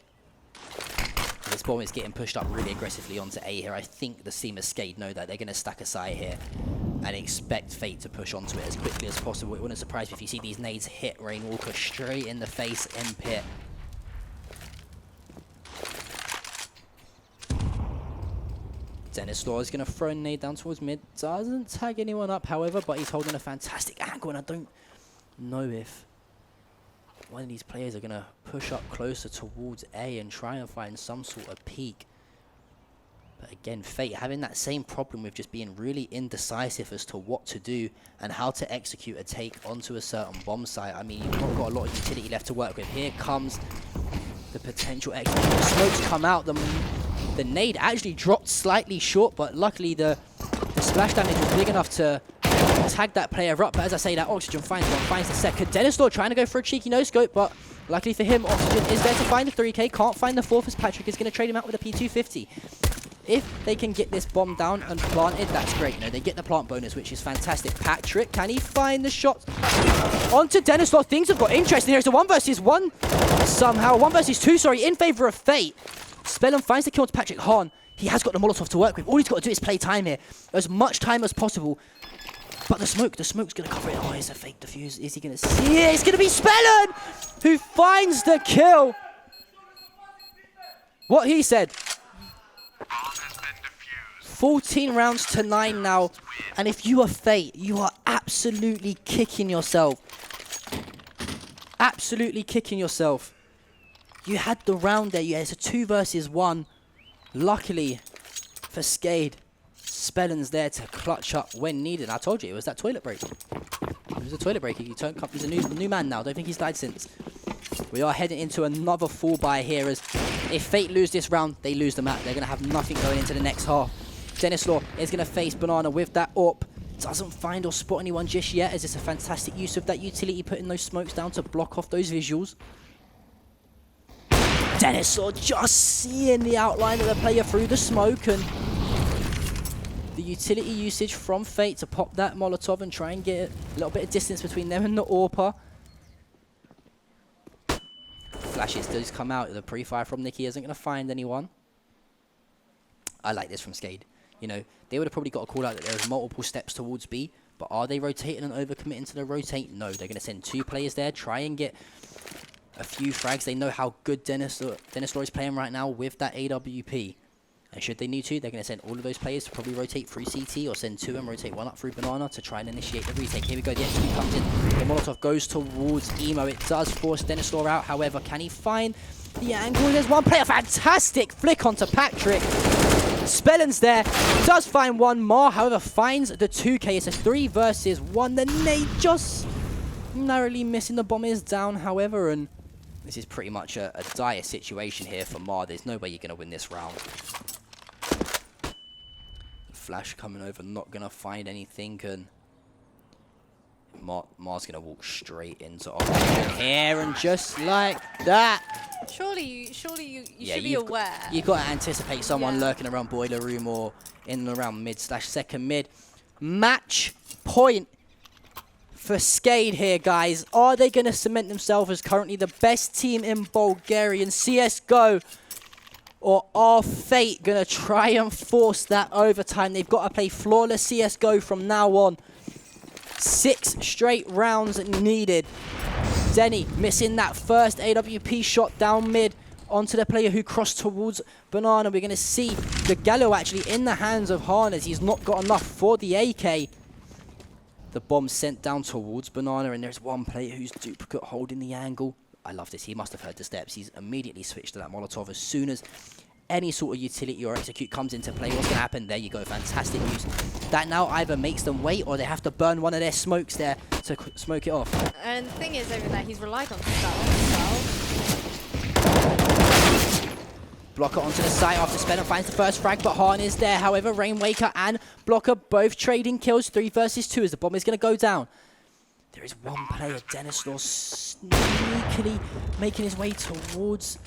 This bomb is getting pushed up really aggressively onto A here. I think the team of Skade know that they're going to stack a side here and expect Fate to push onto it as quickly as possible. It wouldn't surprise me if you see these nades hit Rainwalker straight in the face in Pit. Denislaw is going to throw a nade down towards mid. Doesn't tag anyone up, however, but he's holding a fantastic angle, and I don't know if one of these players are going to push up closer towards A and try and find some sort of peak. But again, Fate having that same problem with just being really indecisive as to what to do and how to execute a take onto a certain bomb site. I mean, you've not got a lot of utility left to work with. Here comes the potential execution. The smokes come out. The nade actually dropped slightly short, but luckily the splash damage was big enough to tag that player up. But as I say, that Oxygen finds the second. Denislaw trying to go for a cheeky no-scope, but luckily for him, Oxygen is there to find the 3K. Can't find the 4th as Patrick is going to trade him out with a P250. If they can get this bomb down and planted, that's great. You know, they get the plant bonus, which is fantastic. Patrick, can he find the shot? Onto Denislaw. Things have got interesting here. It's a 1 versus 1 somehow. 1 versus 2, sorry, in favor of Fate. Spellum finds the kill onto Patrick. Hahn, he has got the Molotov to work with. All he's got to do is play time here. As much time as possible. But the smoke's going to cover it. Oh, it's a fake defuse. Is he going to see it? It's going to be Spellum who finds the kill. What he said. 14 rounds to 9 now. And if you are Fate, you are absolutely kicking yourself. Absolutely kicking yourself. You had the round there. It's a 2 versus 1. Luckily for Skade, Spellum's there to clutch up when needed. I told you, it was that toilet break. It was a toilet break. He's a new man now. I don't think he's died since. We are heading into another full buy here, as if Fate lose this round, they lose the map. They're going to have nothing going into the next half. Denislaw is going to face Banana with that AWP. Doesn't find or spot anyone just yet, as it's a fantastic use of that utility, putting those smokes down to block off those visuals. Denislaw just seeing the outline of the player through the smoke, and the utility usage from Fate to pop that Molotov and try and get a little bit of distance between them and the AWPer. Flashes does come out. The pre-fire from Nikki isn't going to find anyone. I like this from Skade. You know, they would have probably got a call out that there's multiple steps towards B, but are they rotating and overcommitting to the rotate? No, they're going to send 2 players there, try and get a few frags. They know how good Dennis Law is playing right now with that AWP. And should they need to, they're going to send all of those players to probably rotate through CT or send 2 and rotate 1 up through Banana to try and initiate the retake. Here we go, the XP comes in. The Molotov goes towards Emo. It does force Dennis Law out. However, can he find the angle? There's one player. Fantastic flick onto Patrick. Spellen's there. Does find one more. However, finds the 2K. It's a 3 versus 1. The nade just narrowly missing. The bomb is down, however, and this is pretty much a dire situation here for Mar. There's no way you're going to win this round. Flash coming over, not going to find anything, and Mar's going to walk straight into Oxygen here, and just like that. Surely you should be aware. You've got to anticipate someone lurking around Boiler Room or in and around mid/second mid. Match point for Skade here, guys. Are they going to cement themselves as currently the best team in Bulgarian CSGO? Or are Fate going to try and force that overtime? They've got to play flawless CSGO from now on. 6 straight rounds needed. Denny missing that first AWP shot down mid onto the player who crossed towards Banana. We're going to see the Gallo actually in the hands of Harness. He's not got enough for the AK. The bomb sent down towards Banana, and there's one player who's duplicate holding the angle. I love this. He must have heard the steps. He's immediately switched to that Molotov as soon as any sort of utility or execute comes into play. What's going to happen? There you go. Fantastic news. That now either makes them wait or they have to burn one of their smokes there to smoke it off. And the thing is over there, he's relied on that as well. Blocker onto the site after Spelling finds the first frag, but Harn is there. However, Rainwaker and Blocker both trading kills. 3 versus 2 as the bomb is going to go down. There is one player, Dennis Law, sneakily making his way towards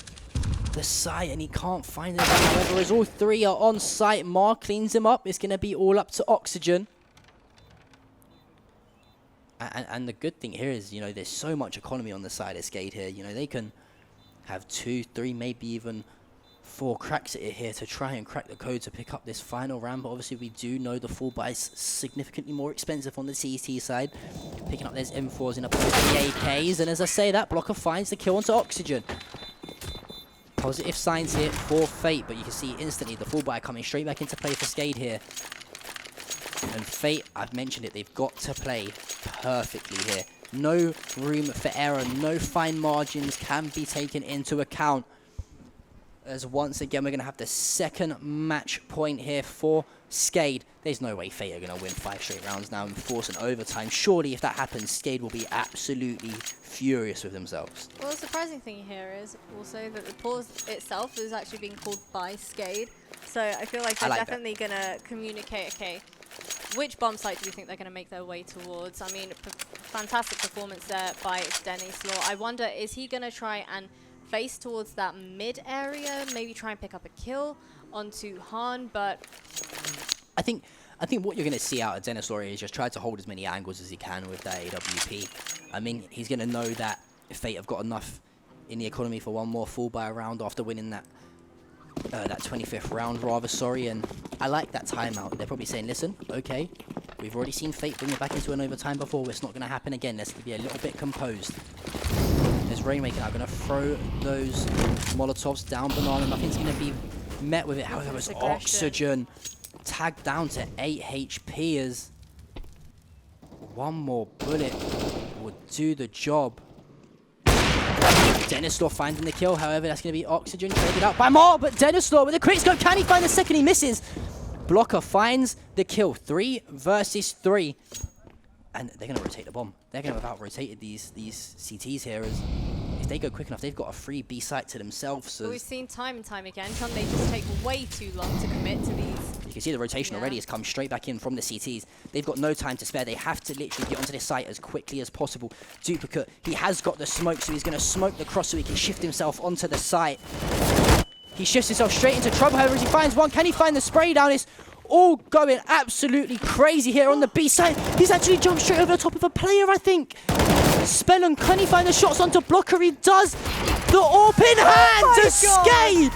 the site, and he can't find it. However, as all 3 are on site, Mar cleans him up. It's going to be all up to Oxygen. And the good thing here is, you know, there's so much economy on the side of Skade here. You know, they can have 2, 3, maybe even 4 cracks at it here to try and crack the code to pick up this final round. But obviously we do know the full buy is significantly more expensive on the CT side. Picking up those M4s in opposed to the AKs. And as I say that, Blocker finds the kill onto Oxygen. Positive signs here for Fate, but you can see instantly the full buy coming straight back into play for Skade here. And Fate, I've mentioned it, they've got to play perfectly here. No room for error, no fine margins can be taken into account. As once again, we're going to have the second match point here for Skade. There's no way Fate are going to win 5 straight rounds now and force an overtime. Surely, if that happens, Skade will be absolutely furious with themselves. Well, the surprising thing here is also that the pause itself is actually being called by Skade. So I feel like they're definitely going to communicate, okay, which bomb site do we think they're going to make their way towards? I mean, fantastic performance there by Dennis Law. I wonder, is he going to try and face towards that mid area, maybe try and pick up a kill onto Han? But I think what you're going to see out of Dennis Law is just try to hold as many angles as he can with that AWP. I mean, he's going to know that if Fate have got enough in the economy for one more full buy round after winning that 25th round, rather, sorry. And I like that timeout. They're probably saying, listen, okay, we've already seen Fate bring it back into an overtime before. It's not going to happen again. Let's be a little bit composed. There's Rainmaker now going to throw those Molotovs down Banana. Nothing's going to be met with it. However, it's Oxygen tagged down to 8 HP as one more bullet will do the job. Dennis Law finding the kill. However, that's going to be Oxygen traded out by Mar, but Dennis Law with a quick scope. Can he find the second? He misses. Blocker finds the kill. 3 versus 3. And they're going to rotate the bomb. They're going to have out-rotated these CTs here. As if they go quick enough, they've got a free B site to themselves. But we've seen time and time again, can't they just take way too long to commit to these? You can see the rotation already has come straight back in from the CTs. They've got no time to spare. They have to literally get onto this site as quickly as possible. Duplicate, he has got the smoke, so he's going to smoke the cross so he can shift himself onto the site. He shifts himself straight into trouble. However, as he finds one, can he find the spray down? It's all going absolutely crazy here on the B side. He's actually jumped straight over the top of a player, I think. Spellon, can he find the shots onto blocker? He does. The open hand to Skade.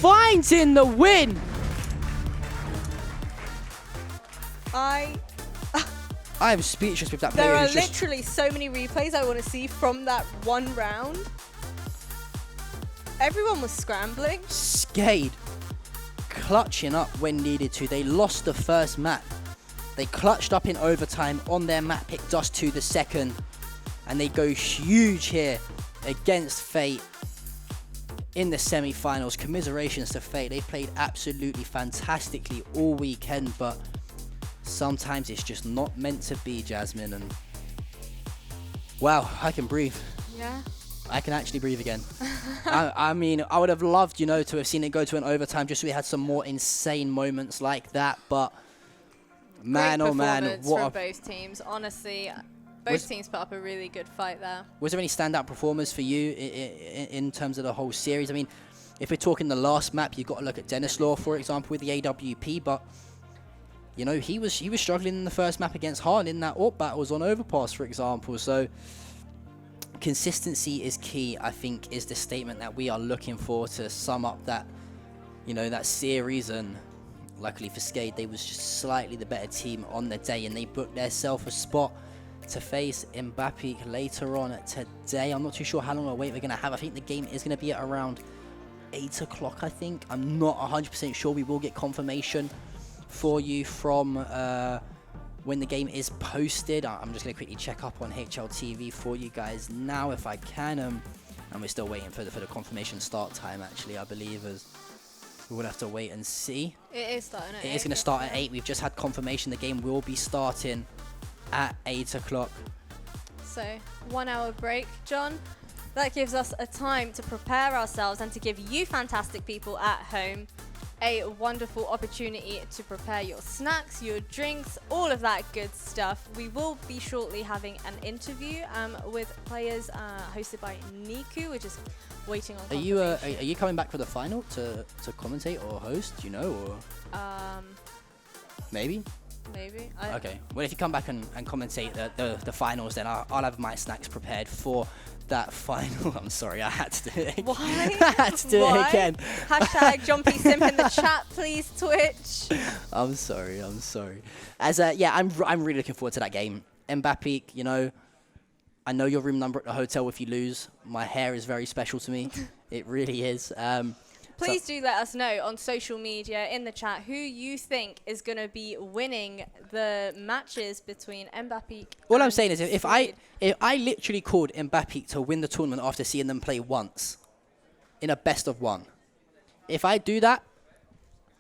Finds in the win. I'm speechless with that player. There are literally so many replays I want to see from that one round. Everyone was scrambling. Skade clutching up when needed to. They lost the first map. They clutched up in overtime on their map pick Dust to the second. And they go huge here against Fate in the semi-finals. Commiserations to Fate. They played absolutely fantastically all weekend, but sometimes it's just not meant to be, Jasmine. And wow, I can breathe. Yeah. I can actually breathe again. I mean, I would have loved, you know, to have seen it go to an overtime just so we had some more insane moments like that. But man, Great oh man, performance what from a... both teams. Honestly, both teams put up a really good fight there. Was there any standout performers for you in terms of the whole series? I mean, if we're talking the last map, you've got to look at Dennis Law, for example, with the AWP. But you know, he was struggling in the first map against Hahn in that AWP battles on Overpass, for example. So consistency is key, I think, is the statement that we are looking for to sum up that, you know, that series. And luckily for Skade, they was just slightly the better team on the day, and they booked themselves a spot to face Mbappé later on today. I'm not too sure how long a wait we're going to have. I think the game is going to be at around 8 o'clock, I think. I'm not 100% sure. We will get confirmation for you from when the game is posted. I'm just going to quickly check up on HLTV for you guys now if I can. And we're still waiting for the confirmation start time, actually, I believe, as we will have to wait and see. It is starting at 8. It is going to start at 8. We've just had confirmation the game will be starting at 8 o'clock. So 1 hour break, John. That gives us a time to prepare ourselves and to give you fantastic people at home a wonderful opportunity to prepare your snacks, your drinks, all of that good stuff. We will be shortly having an interview with players hosted by Niku. We're just waiting on confirmation. Are you coming back for the final to commentate or host? Do you know, or maybe? Maybe. Okay. Well, if you come back and commentate the finals, then I'll have my snacks prepared for that final. I'm sorry, I had to do it. Why? I had to do it again. Hashtag Jumpy Simp in the chat, please, Twitch. I'm sorry. As yeah, I'm really looking forward to that game. Mbappé, you know, I know your room number at the hotel if you lose. My hair is very special to me. It really is. Please do let us know on social media, in the chat, who you think is going to be winning the matches between Mbappé. All I'm saying is, if I literally called Mbappé to win the tournament after seeing them play once in a best of one, if I do that,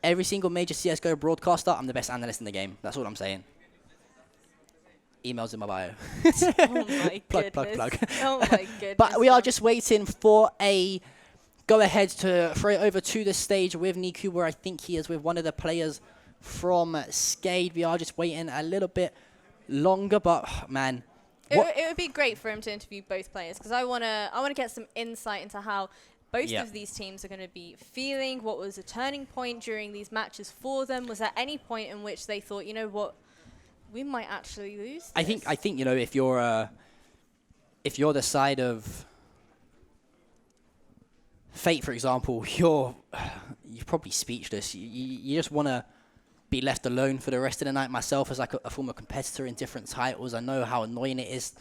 every single major CS:GO broadcaster, I'm the best analyst in the game. That's all I'm saying. Emails in my bio. Oh my goodness. plug. Oh my goodness. But we are just waiting for a go ahead to throw it over to the stage with Niku, where I think he is with one of the players from Skade. We are just waiting a little bit longer, but man, it would be great for him to interview both players, because I wanna get some insight into how both of these teams are going to be feeling. What was a turning point during these matches for them? Was there any point in which they thought, you know what, we might actually lose this? I think you know, if you're the side of Fate, for example, you're probably speechless. You just want to be left alone for the rest of the night. Myself, as like a former competitor in different titles, I know how annoying it is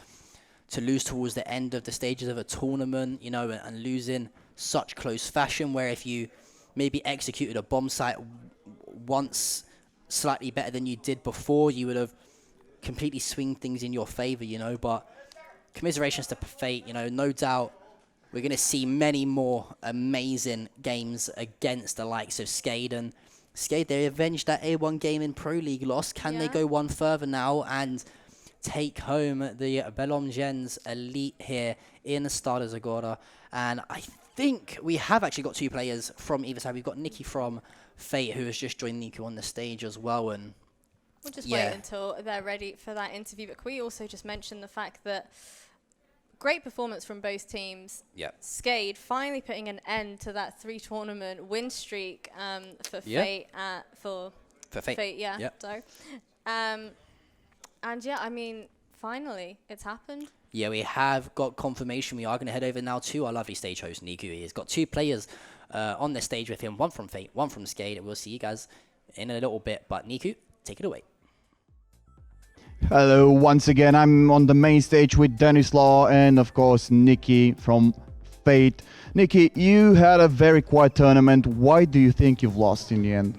to lose towards the end of the stages of a tournament, you know, and lose in such close fashion, where if you maybe executed a bomb site once slightly better than you did before, you would have completely swing things in your favor, you know. But commiserations to Fate, you know, no doubt we're going to see many more amazing games against the likes of Skade. And Skade, they avenged that A1 game in Pro League loss. Can they go one further now and take home the Belongens Elite here in Stara Zagora? And I think we have actually got two players from either side. We've got Nikki from Fate, who has just joined Niku on the stage as well. And we'll just wait until they're ready for that interview. But can we also just mention the fact that great performance from both teams. Yeah. Skade finally putting an end to that 3-tournament win streak for Yeah. Fate. For Fate. yeah. Yeah. Sorry. And yeah, I mean, finally, it's happened. Yeah, we have got confirmation. We are going to head over now to our lovely stage host, Niku. He's got 2 players on the stage with him, one from Fate, one from Skade. We'll see you guys in a little bit. But Niku, take it away. Hello, once again, I'm on the main stage with Dennis Law and, of course, Nikki from Fate. Nikki, you had a very quiet tournament. Why do you think you've lost in the end?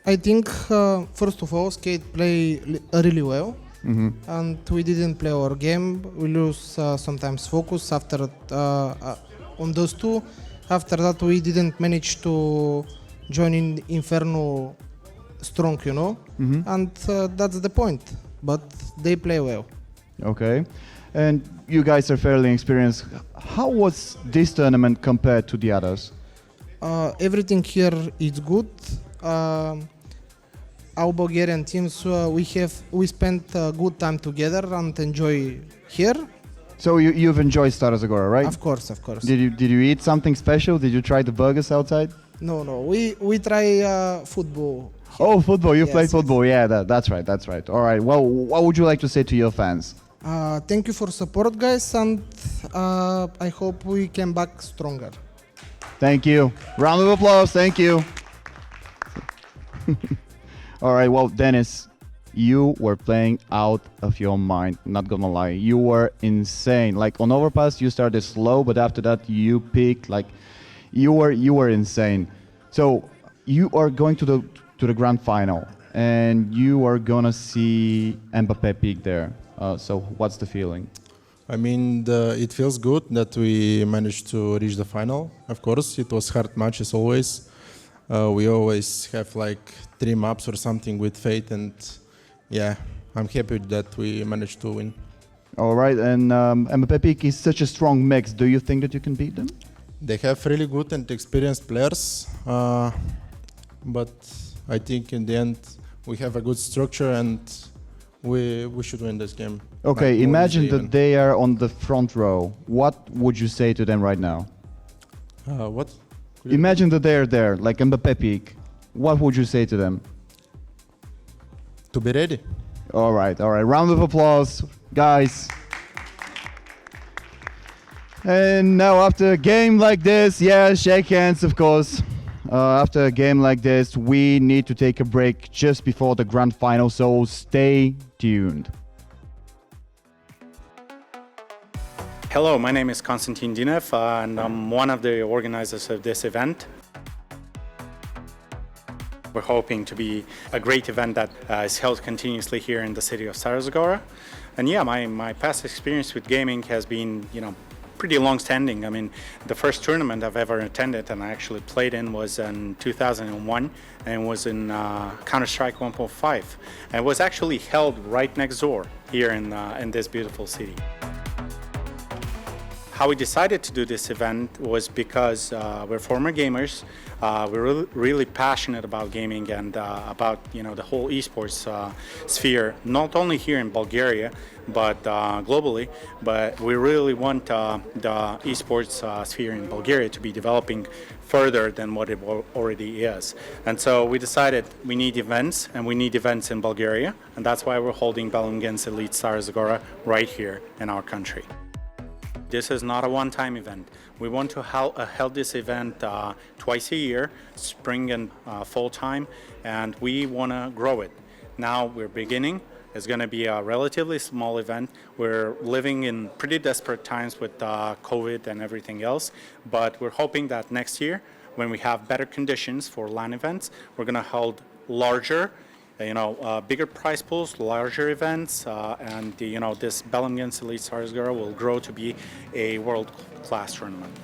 I think, first of all, Skate play really well. And we didn't play our game. We lose sometimes focus after on those 2. After that, we didn't manage to join in Inferno strong, you know. And that's the point. But they play well. Okay. And you guys are fairly experienced. How was this tournament compared to the others? Everything here is good. Our Bulgarian teams, we spent a good time together and enjoy here. So you've enjoyed Stara Zagora, right? Of course, of course. Did you eat something special? Did you try the burgers outside? No, we try football. Oh, football! You Yes, played yes. football, yeah. That's right. That's right. All right. Well, what would you like to say to your fans? Thank you for support, guys, and I hope we come back stronger. Thank you. Round of applause. Thank you. All right. Well, Dennis, you were playing out of your mind. Not gonna lie, you were insane. Like on overpass, you started slow, but after that, you peaked. Like you were insane. So you are going to the grand final, and you are gonna see Mbappe peak there. So what's the feeling? I mean, it feels good that we managed to reach the final. Of course, it was hard match as always. We always have like 3 maps or something with Fate, and yeah, I'm happy that we managed to win. All right, and Mbappe peak is such a strong mix. Do you think that you can beat them? They have really good and experienced players, but I think in the end we have a good structure and we should win this game. Okay, Like, imagine even. that they are on the front row. What would you say to them right now? What? Imagine that they are there, like Mbappe peak. What would you say to them? To be ready. All right. Round of applause, guys. And now after a game like this, yeah, shake hands, of course. After a game like this, we need to take a break just before the grand final, so stay tuned. Hello, my name is Konstantin Dinev, and I'm one of the organizers of this event. We're hoping to be a great event that is held continuously here in the city of Stara Zagora. And yeah, my past experience with gaming has been, pretty long-standing. I mean, the first tournament I've ever attended and I actually played in was in 2001, and was in Counter-Strike 1.5. And it was actually held right next door here in this beautiful city. How we decided to do this event was because we're former gamers. We're really passionate about gaming and about the whole esports sphere, not only here in Bulgaria but globally. But we really want the esports sphere in Bulgaria to be developing further than what it already is. And so we decided we need events, and we need events in Bulgaria, and that's why we're holding Balungans Elite Stara Zagora right here in our country. This is not a one-time event. We want to hold this event twice a year, spring and fall time, and we want to grow it. Now we're beginning. It's going to be a relatively small event. We're living in pretty desperate times with COVID and everything else, but we're hoping that next year, when we have better conditions for LAN events, we're going to hold larger, bigger prize pools, larger events, and this Bellingham Elite Stara Zagora will grow to be a world-class tournament.